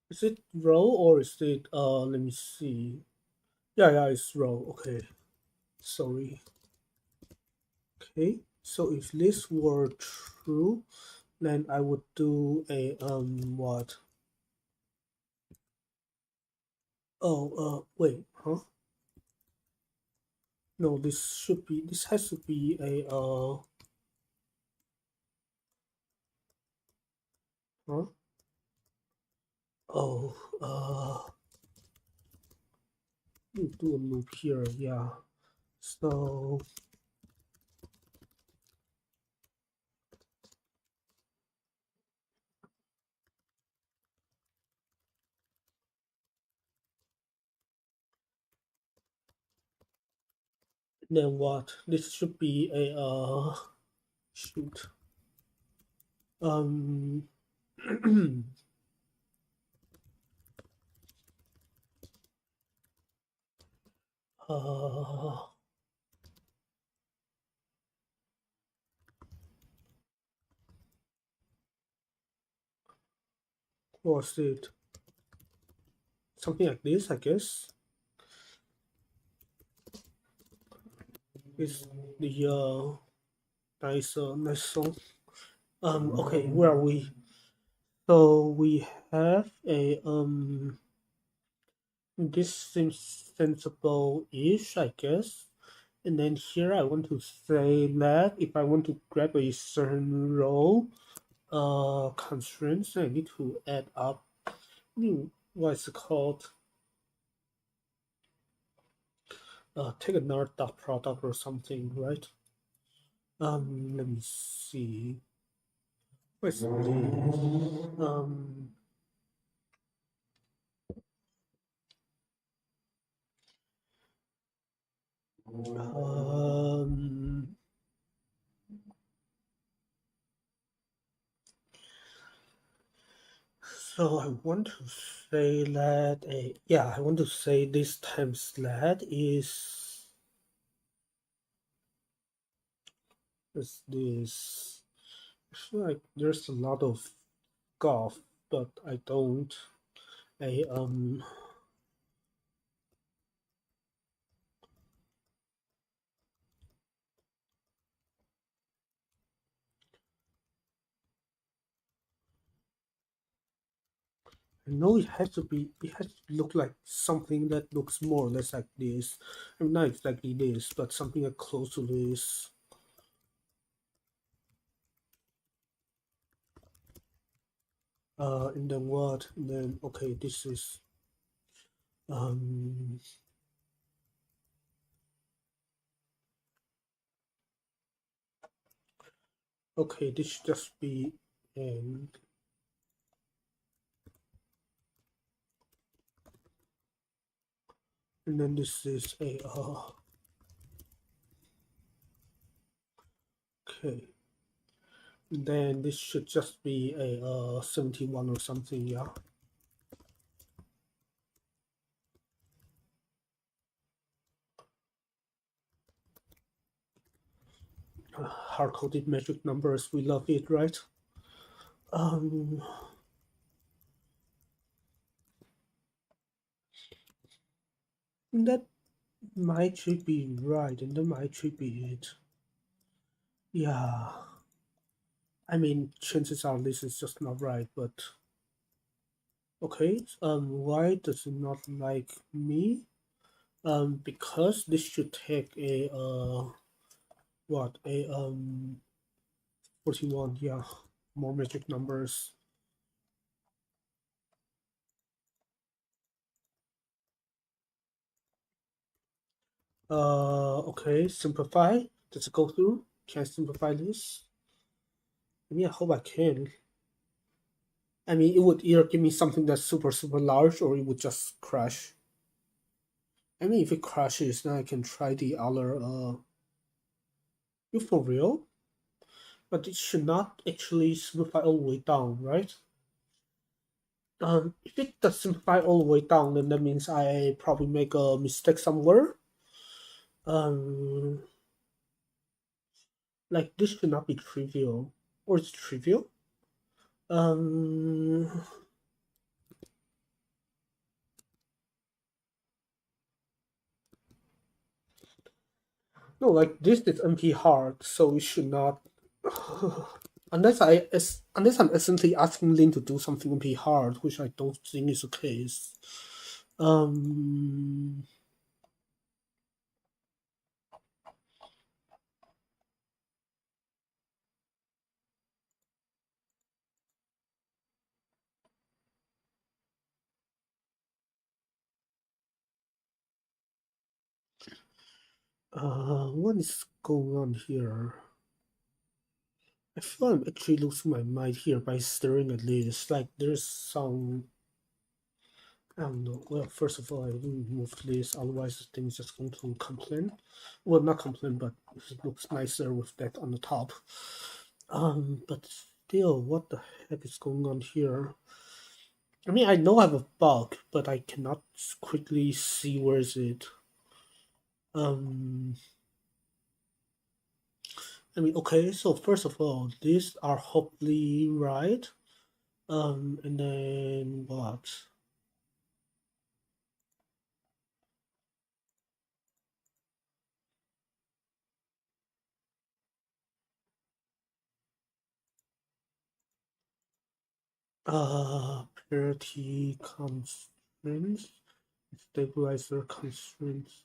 A: is it row or is it let me see. Yeah, it's row. Okay, sorry. Okay, so if this were true, then I would do a what? Oh, wait, huh? No, this has to be a huh? Oh, let me do a loop here. Yeah. So then what? This should be a shoot. Um, uh, what was it? Something like this, I guess. It's the nice song. Okay, where are we? So we have a this seems sensible-ish, I guess. And then here I want to say that if I want to grab a certain row constraints, I need to add up what's it called? Take another dot product or something, right? Let me see. What's this? Um, so I want to say that I want to say this times that is this. I feel like there's a lot of golf, but I don't. a I know it has to look like something that looks more or less like this. I mean, not exactly this, but something that close to this. And then what? And then okay, this is um okay, this should just be and then this is a okay. And then this should just be a 71 or something, yeah. Hard-coded magic numbers, we love it, right? Um, that might should be right, and that might should be it. Yeah, I mean, chances are this is just not right, but okay. Why does it not like me? Because this should take a what a 41, yeah, more magic numbers. Okay, simplify. Does it go through? Can I simplify this? I mean, I hope I can. I mean, it would either give me something that's super, super large or it would just crash. I mean, if it crashes, then I can try the other, you for real? But it should not actually simplify all the way down, right? If it does simplify all the way down, then that means I probably make a mistake somewhere. Um, like this should not be trivial. Or it's trivial? Um, no, like this is NP hard, so it should not. Unless I'm essentially asking Lin to do something NP hard, which I don't think is the case. Um, what is going on here? I feel I'm actually losing my mind here by staring at this. Like there's some, I don't know. Well, first of all, I didn't move this, otherwise things just going to complain. Well, not complain, but it looks nicer with that on the top. But still, what the heck is going on here? I mean, I know I have a bug, but I cannot quickly see where is it. Um, I mean, okay. So first of all, these are hopefully right. And then what? Parity constraints, stabilizer constraints.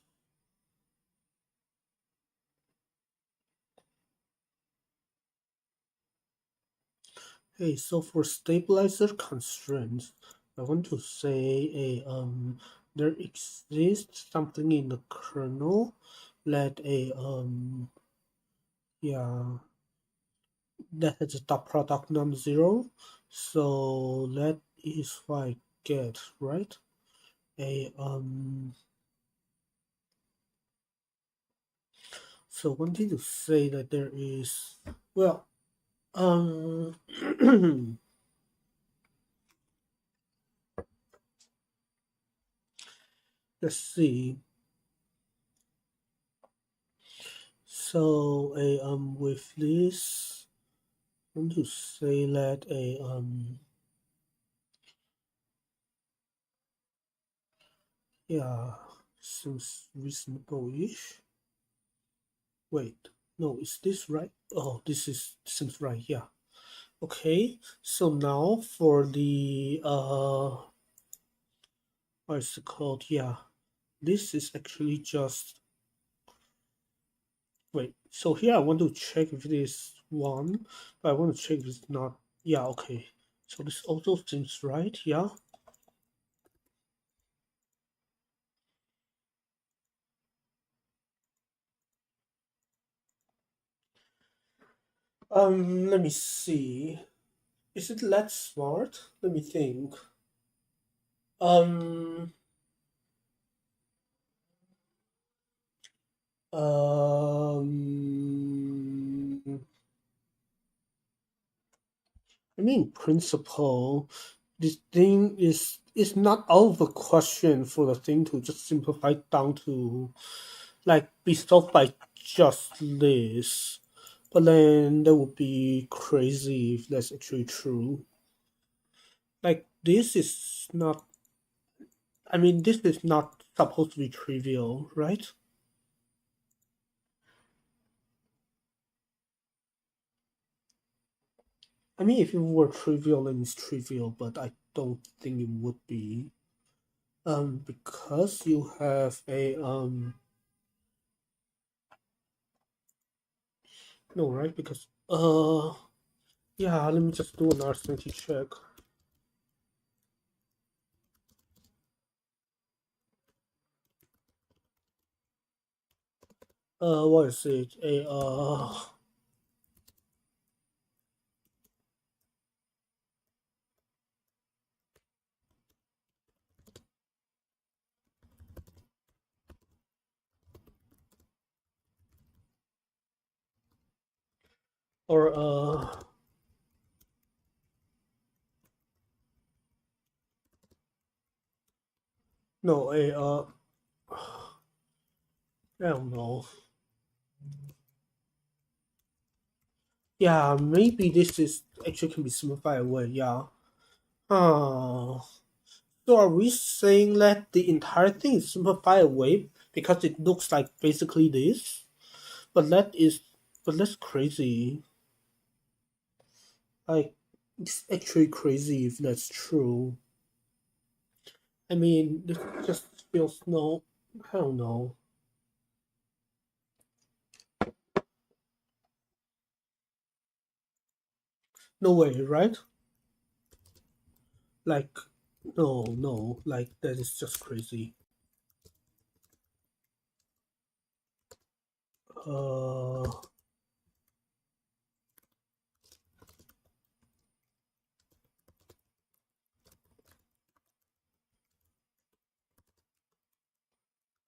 A: Hey, so for stabilizer constraints, I want to say there exists something in the kernel that yeah, that has a dot product non-zero. So that is what I get, right? A So wanting to say that there is, well, um let's see. So a with this, I want to say that a Yeah, seems reasonable-ish. Wait, no, is this right? Oh, this is seems right. Yeah. Okay. So now for the what is it called? Yeah, this is actually just wait. So here I want to check if it is one, but I want to check if it's not. Yeah. Okay. So this also seems right. Yeah. Let me see. Is it that smart? Let me think. Um, um, I mean, principle, this thing is not out of the question for the thing to just simplify down to like be solved by just this. But then that would be crazy if that's actually true. Like this is not. I mean, this is not supposed to be trivial, right? I mean, if it were trivial, then it's trivial, but I don't think it would be. Because you have a no, right? Because yeah, let me just do an arithmetic check. What is it? Or no, I don't know. Yeah, maybe this is actually can be simplified away. Yeah. Uh, so are we saying that the entire thing is simplified away because it looks like basically this? But that is, but that's crazy. Like, it's actually crazy if that's true. I mean, this just feels no, I don't know. No way, right? Like, no, no, like that is just crazy. Uh,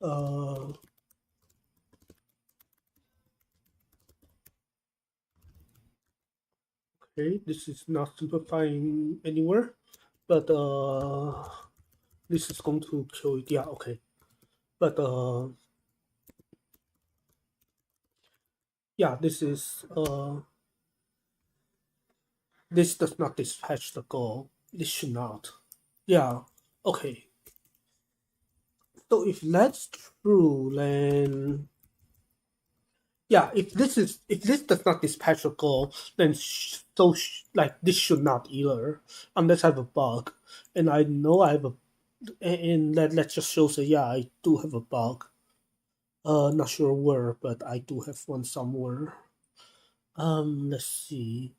A: uh, okay, this is not simplifying anywhere, but this is going to kill it. Yeah, okay, but yeah, this does not dispatch the goal. This should not. Yeah, okay. So if that's true, then yeah, if this does not dispatch a goal, then like this should not either, unless I have a bug, and I know I have a, and that just shows that yeah, I do have a bug. Not sure where, but I do have one somewhere. Let's see.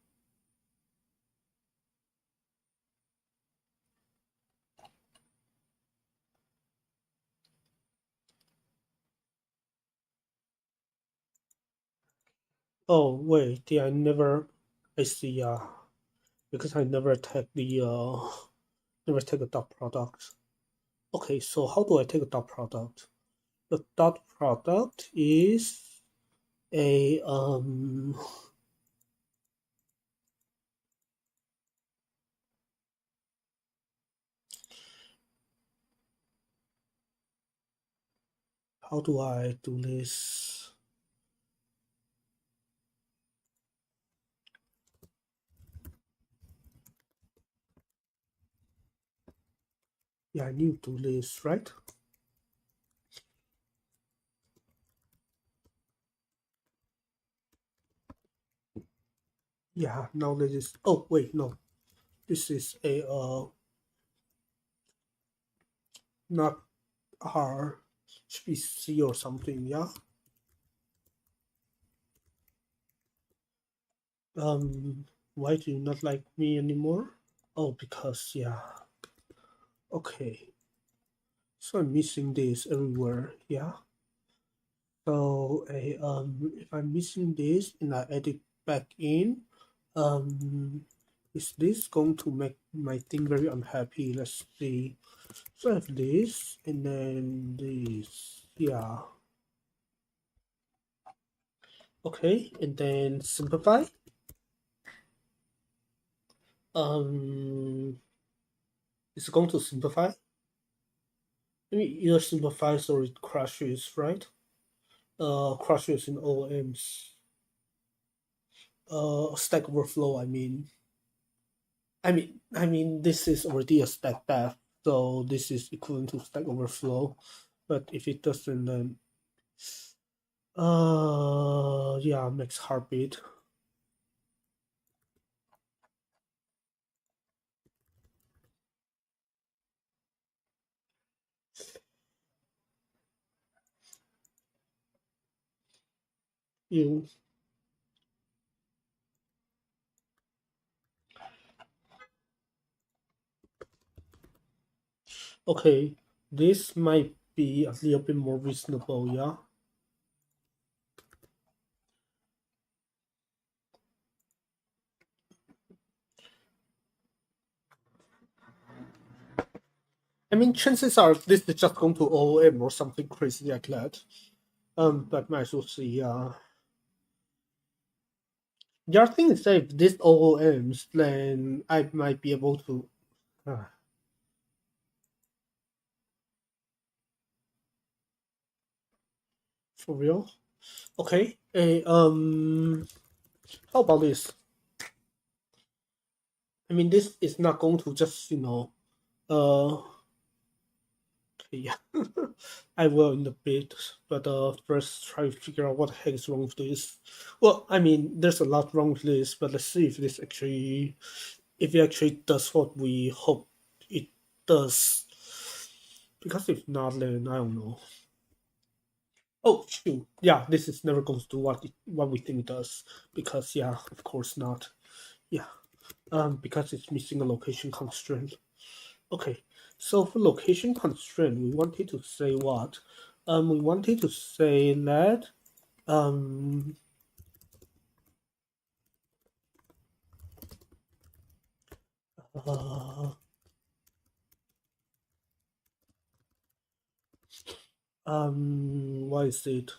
A: Oh wait, yeah, I never. I see. Because I never take the never take a dot product. Okay, so how do I take a dot product? The dot product is a how do I do this? Yeah, I need to do this, right? Yeah, now this is, oh wait, no, this is a not R, should be C or something. Yeah. Why do you not like me anymore? Oh, because yeah. Okay, so I'm missing this everywhere. Yeah. So if I'm missing this and I add it back in, um, is this going to make my thing very unhappy? Let's see. So I have this and then this. Yeah. Okay, and then simplify. Um, it's going to simplify. I mean, either simplifies or it crashes, right? Crashes in OMs. Stack Overflow. I mean, this is already a stack path, so this is equivalent to Stack Overflow. But if it doesn't, then yeah, makes heartbeat. You okay? This might be a little bit more reasonable, yeah. I mean, chances are this is just going to OOM or something crazy like that. But might as well see. The other thing is that if this OOMs, then I might be able to. Uh, for real? Okay. How about this? I mean, this is not going to just yeah. I will in a bit, but first try to figure out what the heck is wrong with this. Well, I mean, there's a lot wrong with this, but let's see if it actually does what we hope it does. Because if not, then I don't know. Oh shoot! Yeah, this is never going to do what we think it does. Because yeah, of course not. Yeah. Because it's missing a location constraint. Okay, so for location constraint, we wanted to say what? We wanted to say that um, uh, what is it?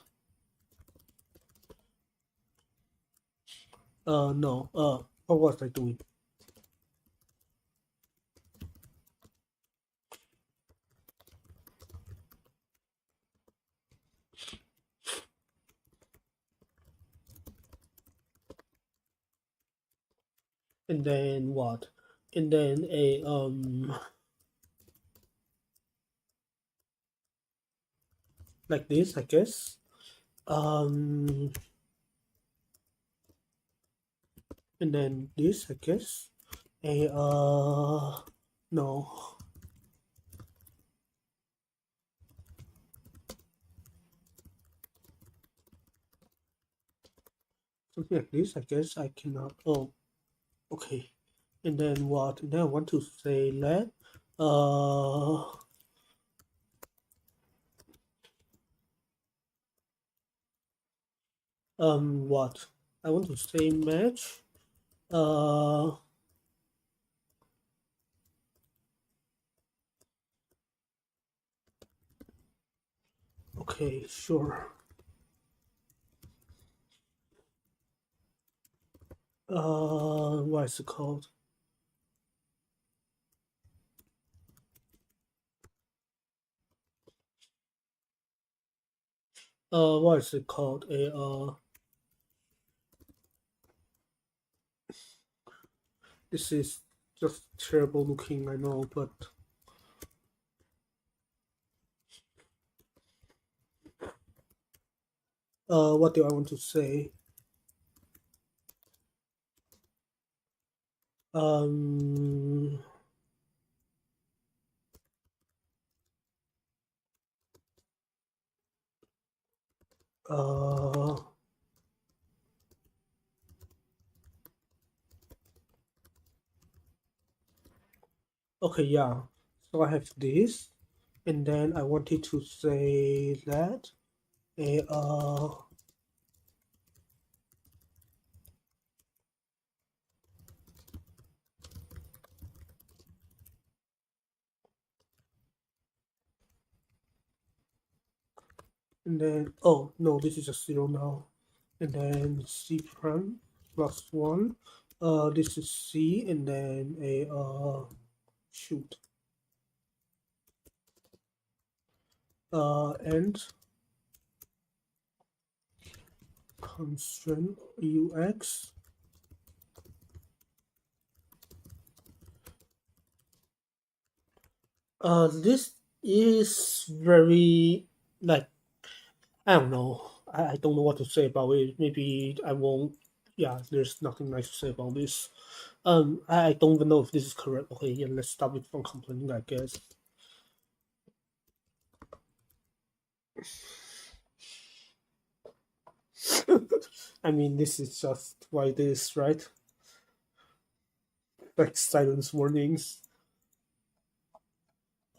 A: No. What was I doing? And then what? And then a like this, I guess. Um, and then this, I guess. A no, something like this. I guess I cannot. Oh, okay. And then what? And then I want to say that what? I want to say match. Uh, okay, sure. What is it called? What is it called? This is just terrible looking, I know, but what do I want to say? Um. Uh. Okay. Yeah. So I have this, and then I wanted to say that a and then oh no, this is a zero now, and then C prime plus one. This is C, and then a shoot. And constraint UX. This is very like I don't know. I don't know what to say about it. Maybe I won't. Yeah, there's nothing nice to say about this. I don't even know if this is correct. Okay, yeah, let's stop it from complaining, I guess. I mean, this is just why it is, right? Like silence warnings.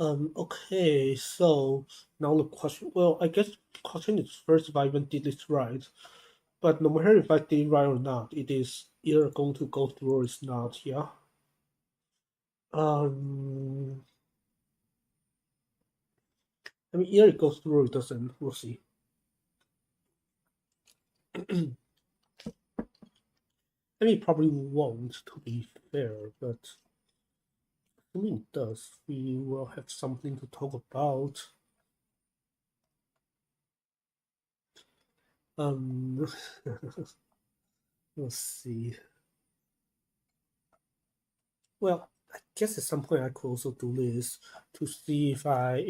A: Okay, so now the question. Well, I guess the question is first if I even did this right. But no matter if I did right or not, it is either going to go through or it's not. Yeah. Um. I mean, either it goes through or it doesn't. We'll see. I mean, it probably won't, to be fair, but I mean, it does. We will have something to talk about. Um, let's see. Well, I guess at some point I could also do this to see if I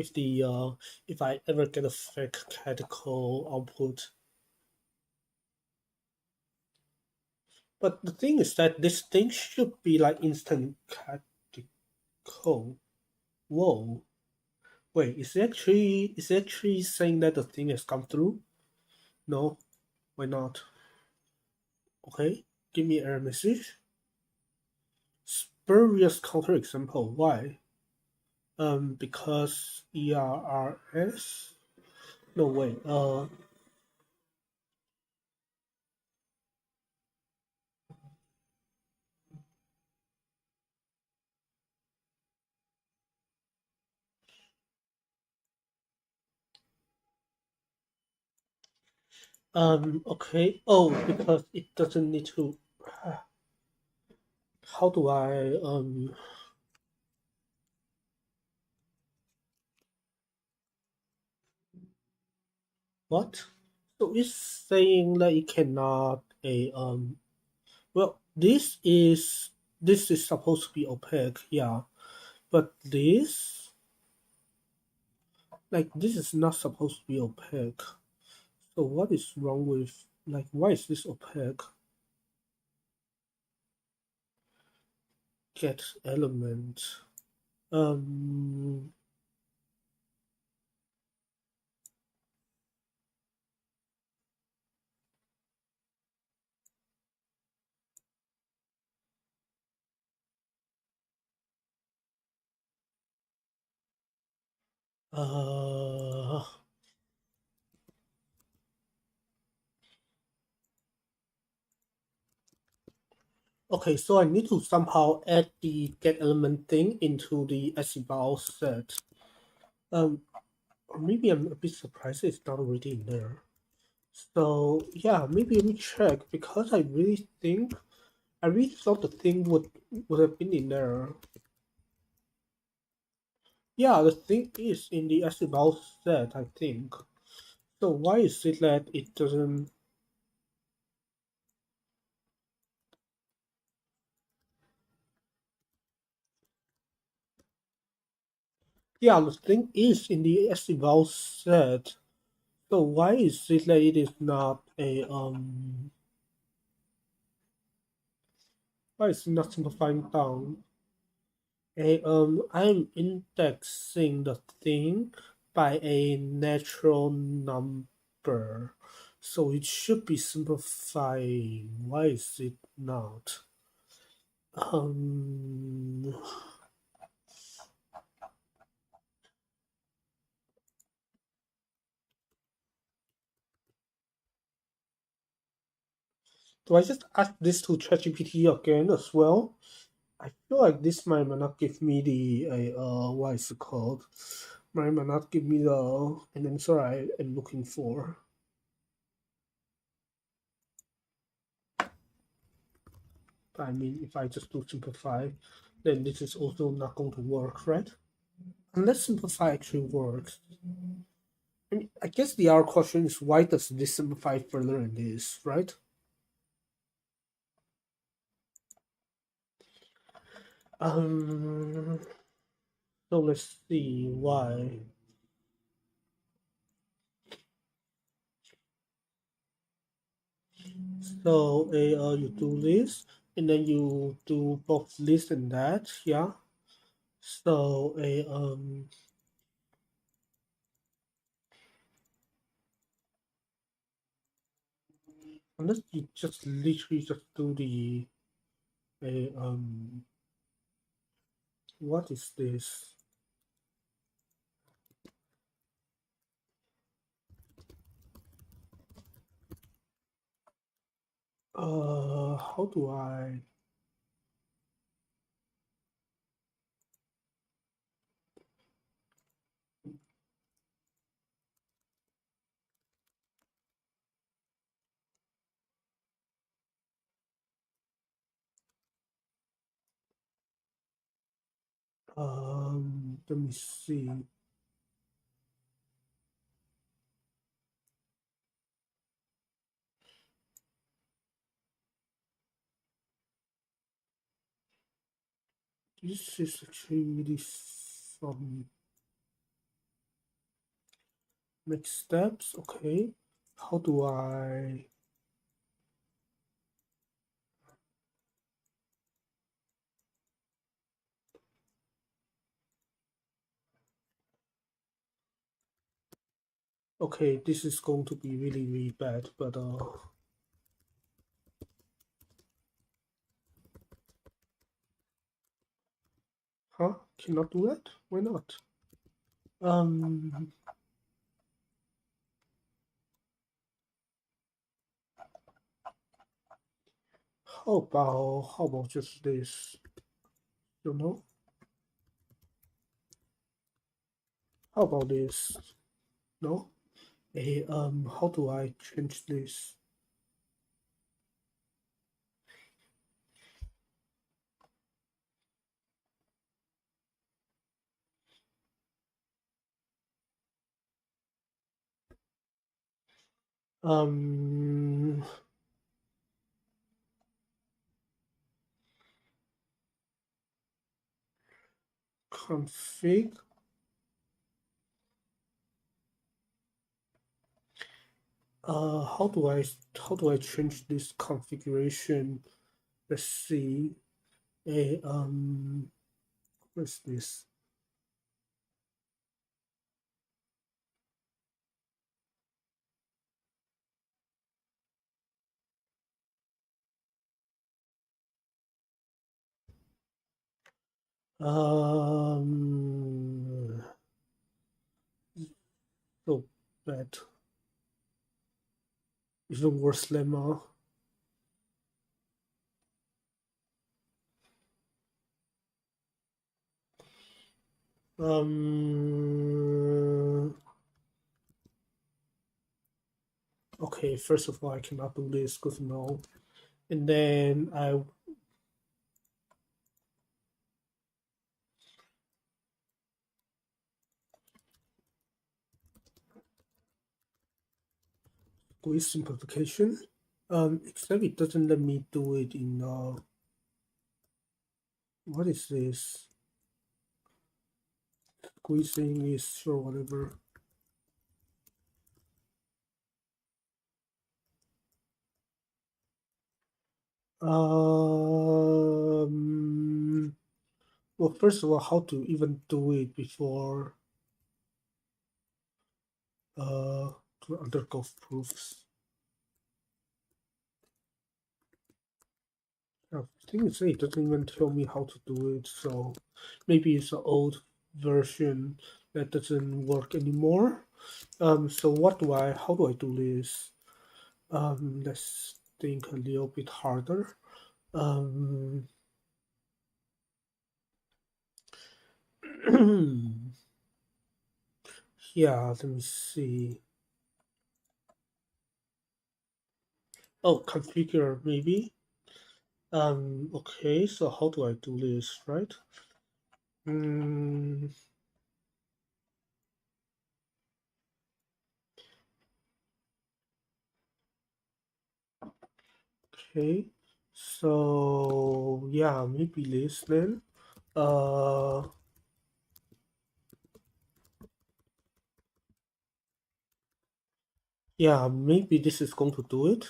A: ever get a fake catechol output. But the thing is that this thing should be like instant catechol. Whoa. Wait, is it actually saying that the thing has come through? No, why not? Okay, give me error message. Spurious counterexample. Why? Because ERRS. No wait. Okay. Oh, because it doesn't need to. How do I what? So it's saying that it cannot a well this is supposed to be opaque, yeah. But this is not supposed to be opaque. So what is wrong with like why is this opaque? Get element. Um uh okay, so I need to somehow add the get element thing into the SEVAL set. Um or maybe I'm a bit surprised it's not already in there. So yeah, maybe let me check because I really thought the thing would have been in there. Yeah, the thing is in the SEVAL set, I think. So why is it that it doesn't? Yeah, the thing is in the SEVAL set. So why is it that it is not a Why is it not simplifying down? I'm indexing the thing by a natural number, so it should be simplifying. Why is it not? Um, do I just ask this to ChatGPT again as well? I feel like this might not give me the what is it called? Might not give me the an answer I am looking for. I mean, if I just do simplify, then this is also not going to work, right? Unless simplify actually works. I mean, I guess the other question is why does this simplify further than this, right? Um, so let's see why. So you do this, and then you do both this and that, yeah. So unless you just literally just do the what is this? How do I? Let me see. This is actually really fun. Next steps, okay. How do I? Okay, this is going to be really, really bad, but huh? Cannot do that? Why not? Um, how about just this? You know? How about this? No? How do I change this? Um, config. How do I change this configuration? Let's see. What's this? Um, so bad. Even worse lemma. Um, okay, first of all, I cannot do this because no. And then I squeeze simplification. Except it doesn't let me do it in what is this? Squeezing is or whatever. Um, well, first of all, how to even do it before uh to undergo proofs. I think it doesn't even tell me how to do it, so maybe it's an old version that doesn't work anymore. So how do I do this? Let's think a little bit harder. Um, yeah, let me see. Oh, configure maybe. Okay, so how do I do this, right? Mm, okay, so yeah, maybe this then. Uh, yeah, maybe this is going to do it.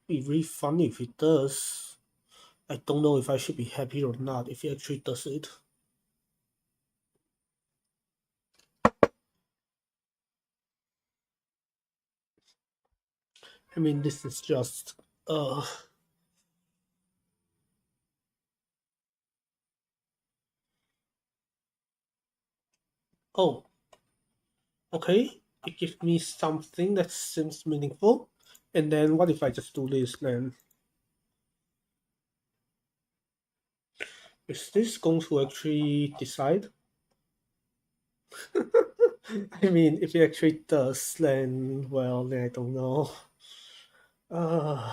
A: Be really funny if it does. I don't know if I should be happy or not if it actually does it. I mean, this is just uh. Oh, okay. It gives me something that seems meaningful. And then what if I just do this then? Is this going to actually decide? I mean, if it actually does, then well, then I don't know. Uh,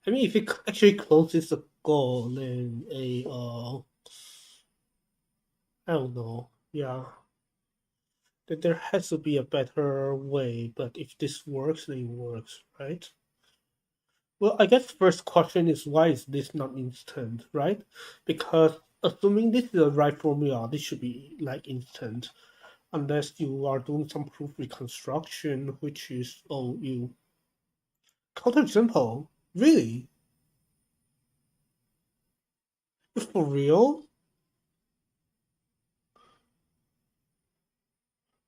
A: I mean, if it actually closes the goal, then I don't know. Yeah, that there has to be a better way. But if this works, then it works, right? Well, I guess first question is why is this not instant, right? Because assuming this is the right formula, this should be like instant, unless you are doing some proof reconstruction, which is you counterexample. Really? For real?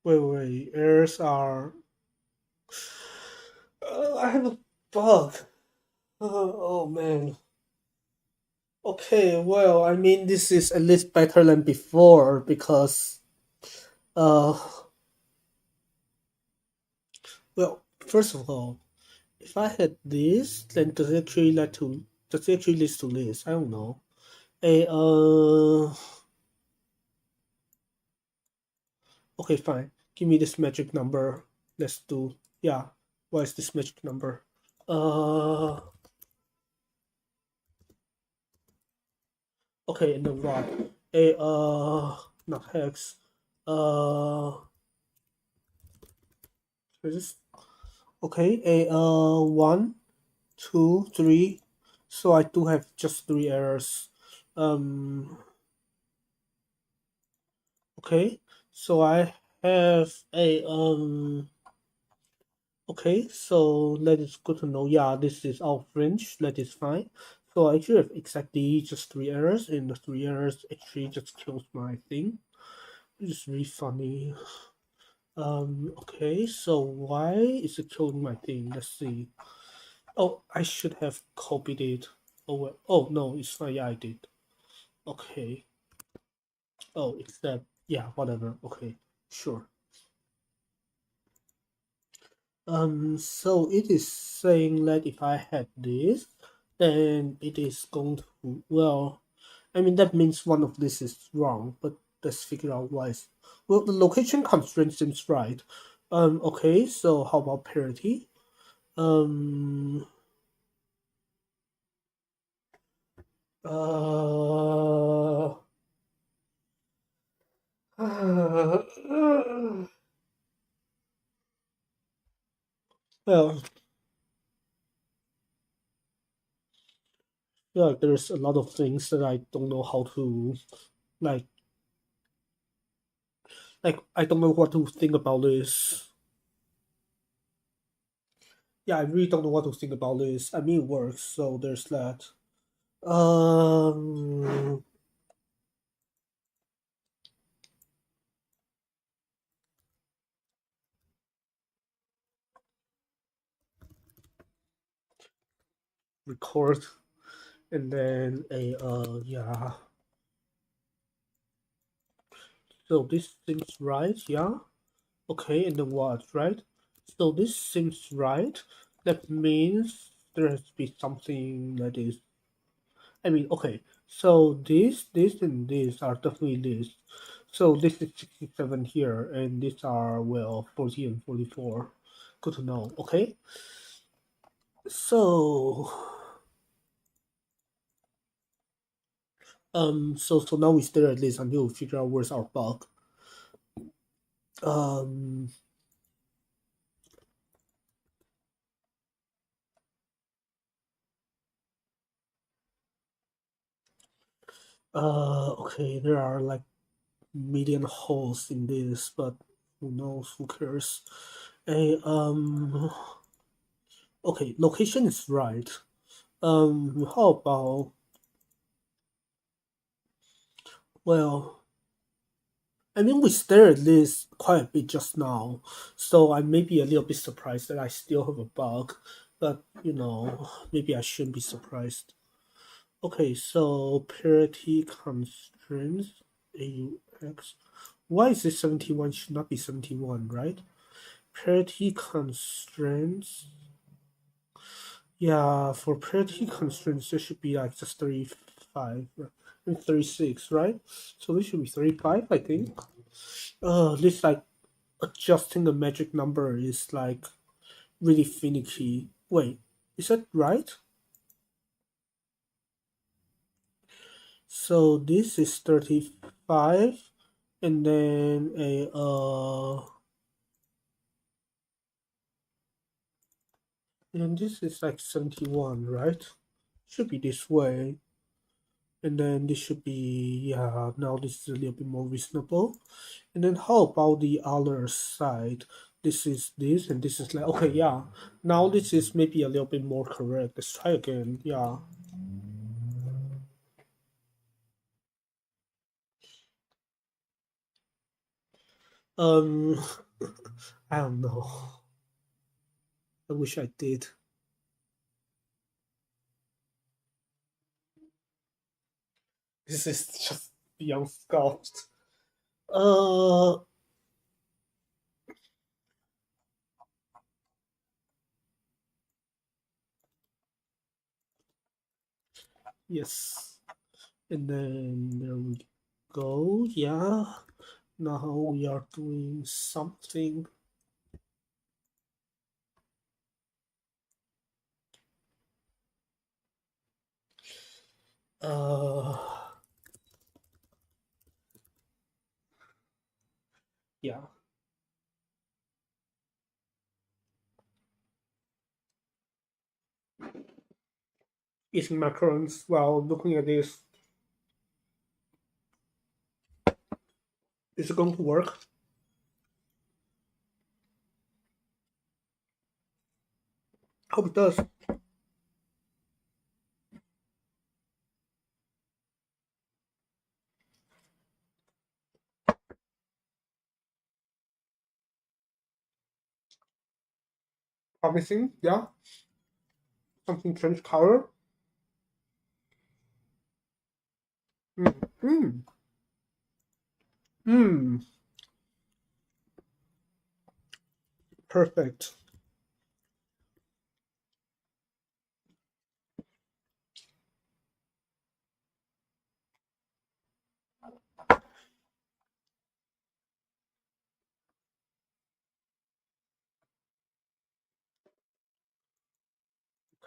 A: Wait. Errors are. I have a bug. Oh man. Okay, well, I mean, this is at least better than before because, uh, well, first of all, if I had this, then does it actually lead to this? I don't know. A okay, fine. Give me this magic number. Let's do yeah. What is this magic number? Uh, okay, and then what? A not hex. Uh, is this okay? A 1, 2, 3. So I do have just 3 errors. Um, okay. So I have a okay, so that is good to know. Yeah, this is out of range. That is fine. So I actually have exactly just 3 errors, and the 3 errors actually just kills my thing. It's really funny. Okay, so why is it killing my thing? Let's see. Oh, I should have copied it. Oh, oh no, it's not. Yeah, I did. Okay. Oh, except yeah, whatever. Okay, sure. So it is saying that if I had this, then it is going to, well, I mean, that means one of this is wrong, but let's figure out why. Well, the location constraint seems right. Okay, so how about parity? Um, uh, well, feel like there's a lot of things that I don't know how to like I don't know what to think about this. Yeah, I really don't know what to think about this. I mean, it works, so there's that. Um, record, and then a yeah. So this seems right, yeah. Okay, and then what, right? So this seems right. That means there has to be something that is. I mean, okay. So this, and this are definitely this. So this is 67 here, and these are, well, 40 and 44. Good to know. Okay. So so now we stare at this until we figure out where's our bug. Um okay, there are like million holes in this, but who knows, who cares? A okay, location is right. How about, well, I mean, we stared at this quite a bit just now, so I may be a little bit surprised that I still have a bug, but maybe I shouldn't be surprised. Okay, so parity constraints AUX. Why is this 71? Should not be 71, right? Parity constraints. Yeah, for parity constraints, there should be like just 35 and 36, right? So this should be 35, I think. This like adjusting the magic number is like really finicky. Wait, is that right? So this is 35, and then and this is like 71, right? Should be this way. And then this should be, yeah, now this is a little bit more reasonable. And then how about the other side? This is this, and this is like, okay, yeah. Now this is maybe a little bit more correct. Let's try again. Yeah. Um, I don't know. I wish I did. This is just beyond scoffed. Uh, yes. And then there we go. Yeah. Now we are doing something. Uh, yeah. Eating macarons while looking at this. Is it going to work? Hope it does. Promising, yeah. Something change color. Mm. Mm. Mm. Perfect.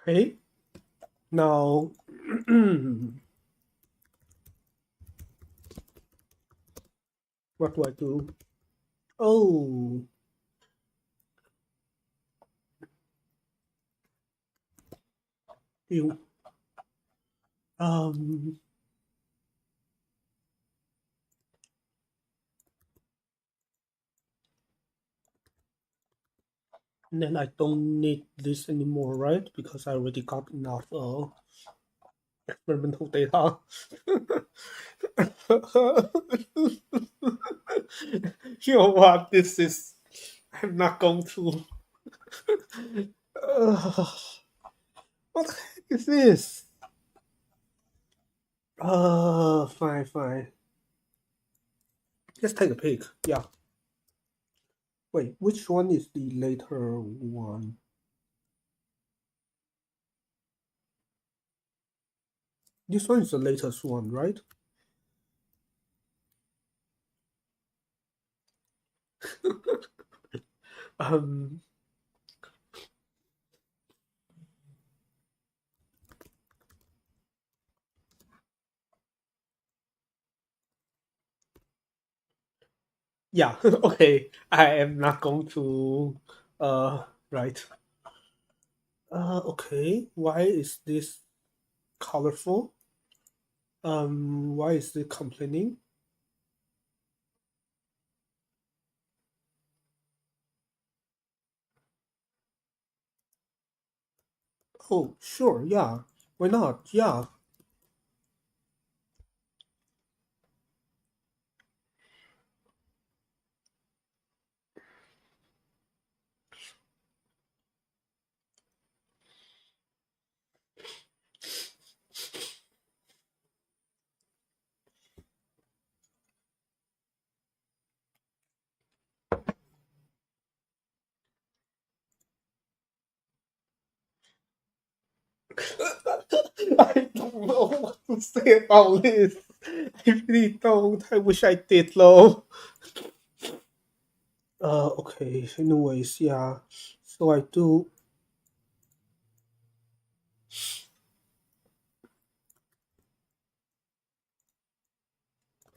A: Okay. Now, what do I do? Oh, you. Um, and then I don't need this anymore, right? Because I already got enough experimental data. You know what? This is. I'm not going to. Uh, what the heck is this? Fine, fine. Let's take a pic. Yeah. Wait, which one is the later one? This one is the latest one, right? Um, yeah, okay. I am not going to right. Okay. Why is this colorful? Why is it complaining? Oh, sure, yeah. Why not? Yeah. I don't know what to say about this. I really don't. I wish I did though. Okay. Anyways, yeah. So I do.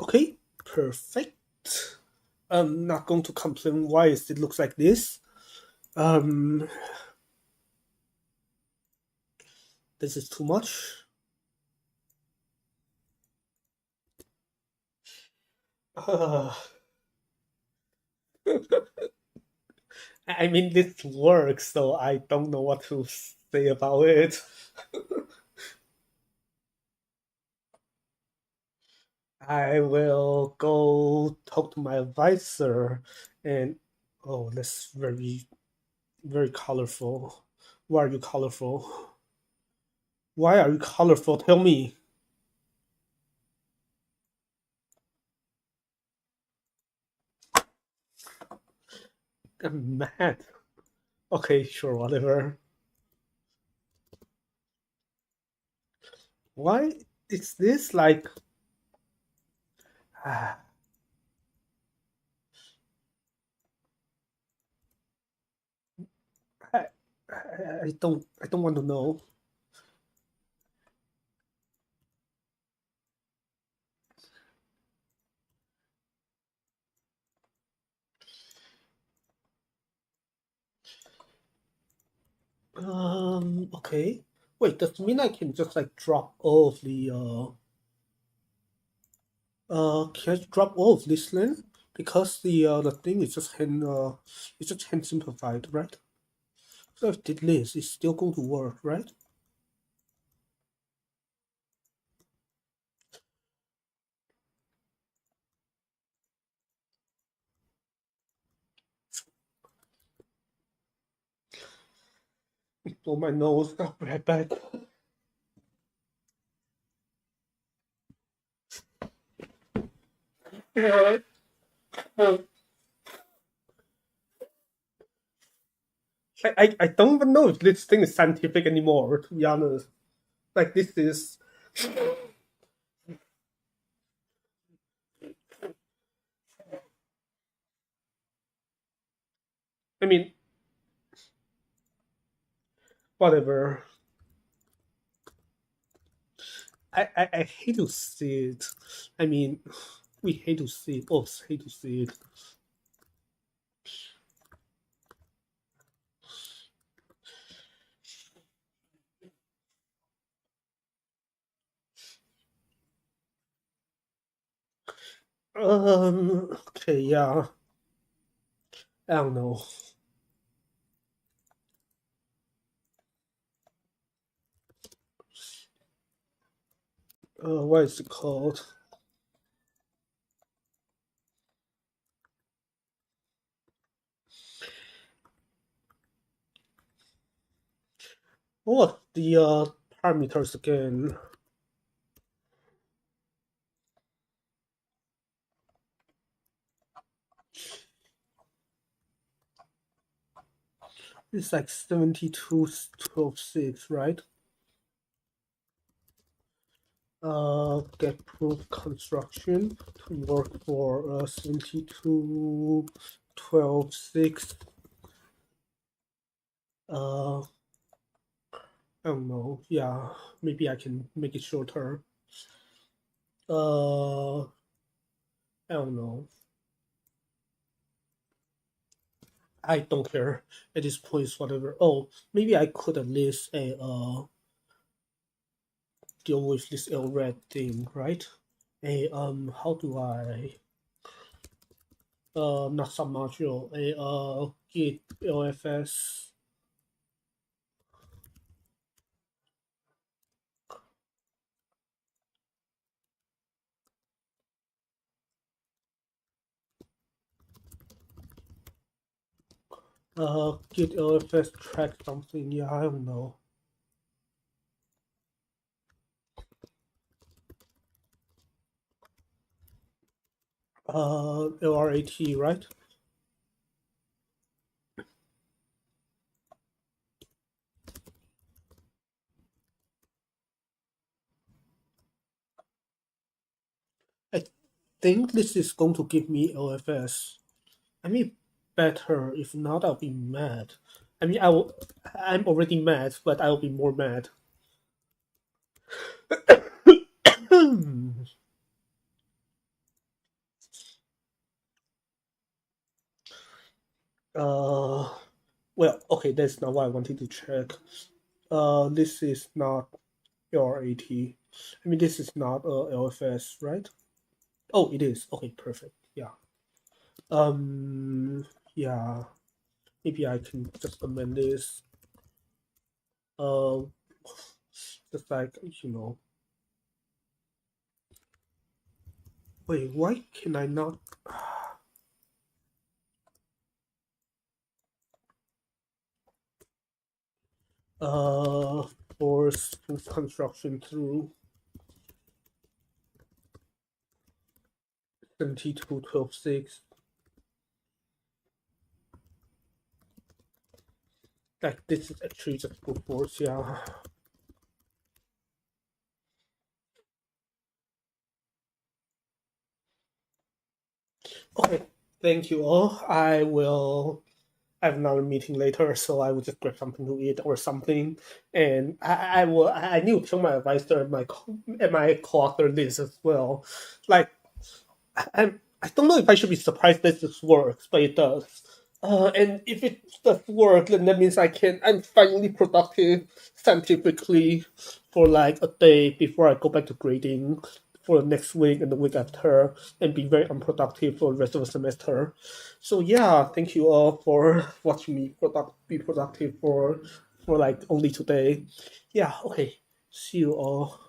A: Okay. Perfect. I'm not going to complain. Why is it looks like this? Um, this is too much. Uh, I mean, this works, so I don't know what to say about it. I will go talk to my advisor and oh, that's very, very colorful. Why are you colorful? Why are you colorful? Tell me. I'm mad. Okay, sure, whatever. Why is this like. I, I, I don't want to know. Okay. Wait, does it mean I can just like drop all of the can I drop all of this then? Because the thing is just it's just hand simplified, right? So if did this, it's still going to work, right? Oh my nose, I'll be right back. Yeah. I don't even know if this thing is scientific anymore, to be honest. Like this is I mean, whatever. I hate to see it. I mean, we hate to see it. Both hate to see it. Okay, yeah. I don't know. What is it called? What the parameters again? It's like 72.12.6, right? Get proof construction to work for 72.12.6. I don't know. Yeah, maybe I can make it shorter. I don't know. I don't care at this point. Whatever. Oh, maybe I could at least deal with this LRED thing, right? How do I not submodule git LFS git LFS track something. Yeah, I don't know. LRAT, right? I think this is going to give me LFS. I mean, better. If not, I'll be mad. I mean, I'm already mad, but I'll be more mad. uh, well, okay, that's not what I wanted to check. This is not LRAT. I mean, this is not LFS, right? Oh, it is. Okay, perfect. Yeah. Um, yeah. Maybe I can just amend this. Uh, just like Wait, why can I not? Uh, force construction through 72.12.6. Like this is actually just brute force, yeah. Okay, thank you all. I have another meeting later, so I will just grab something to eat or something, and I need to tell my advisor and my co-author this as well. Like I don't know if I should be surprised that this works, but it does. And if it does work, then that means I'm finally productive scientifically for like a day before I go back to grading for the next week and the week after, and be very unproductive for the rest of the semester. So yeah, thank you all for watching me be productive for like only today. Yeah, okay. See you all.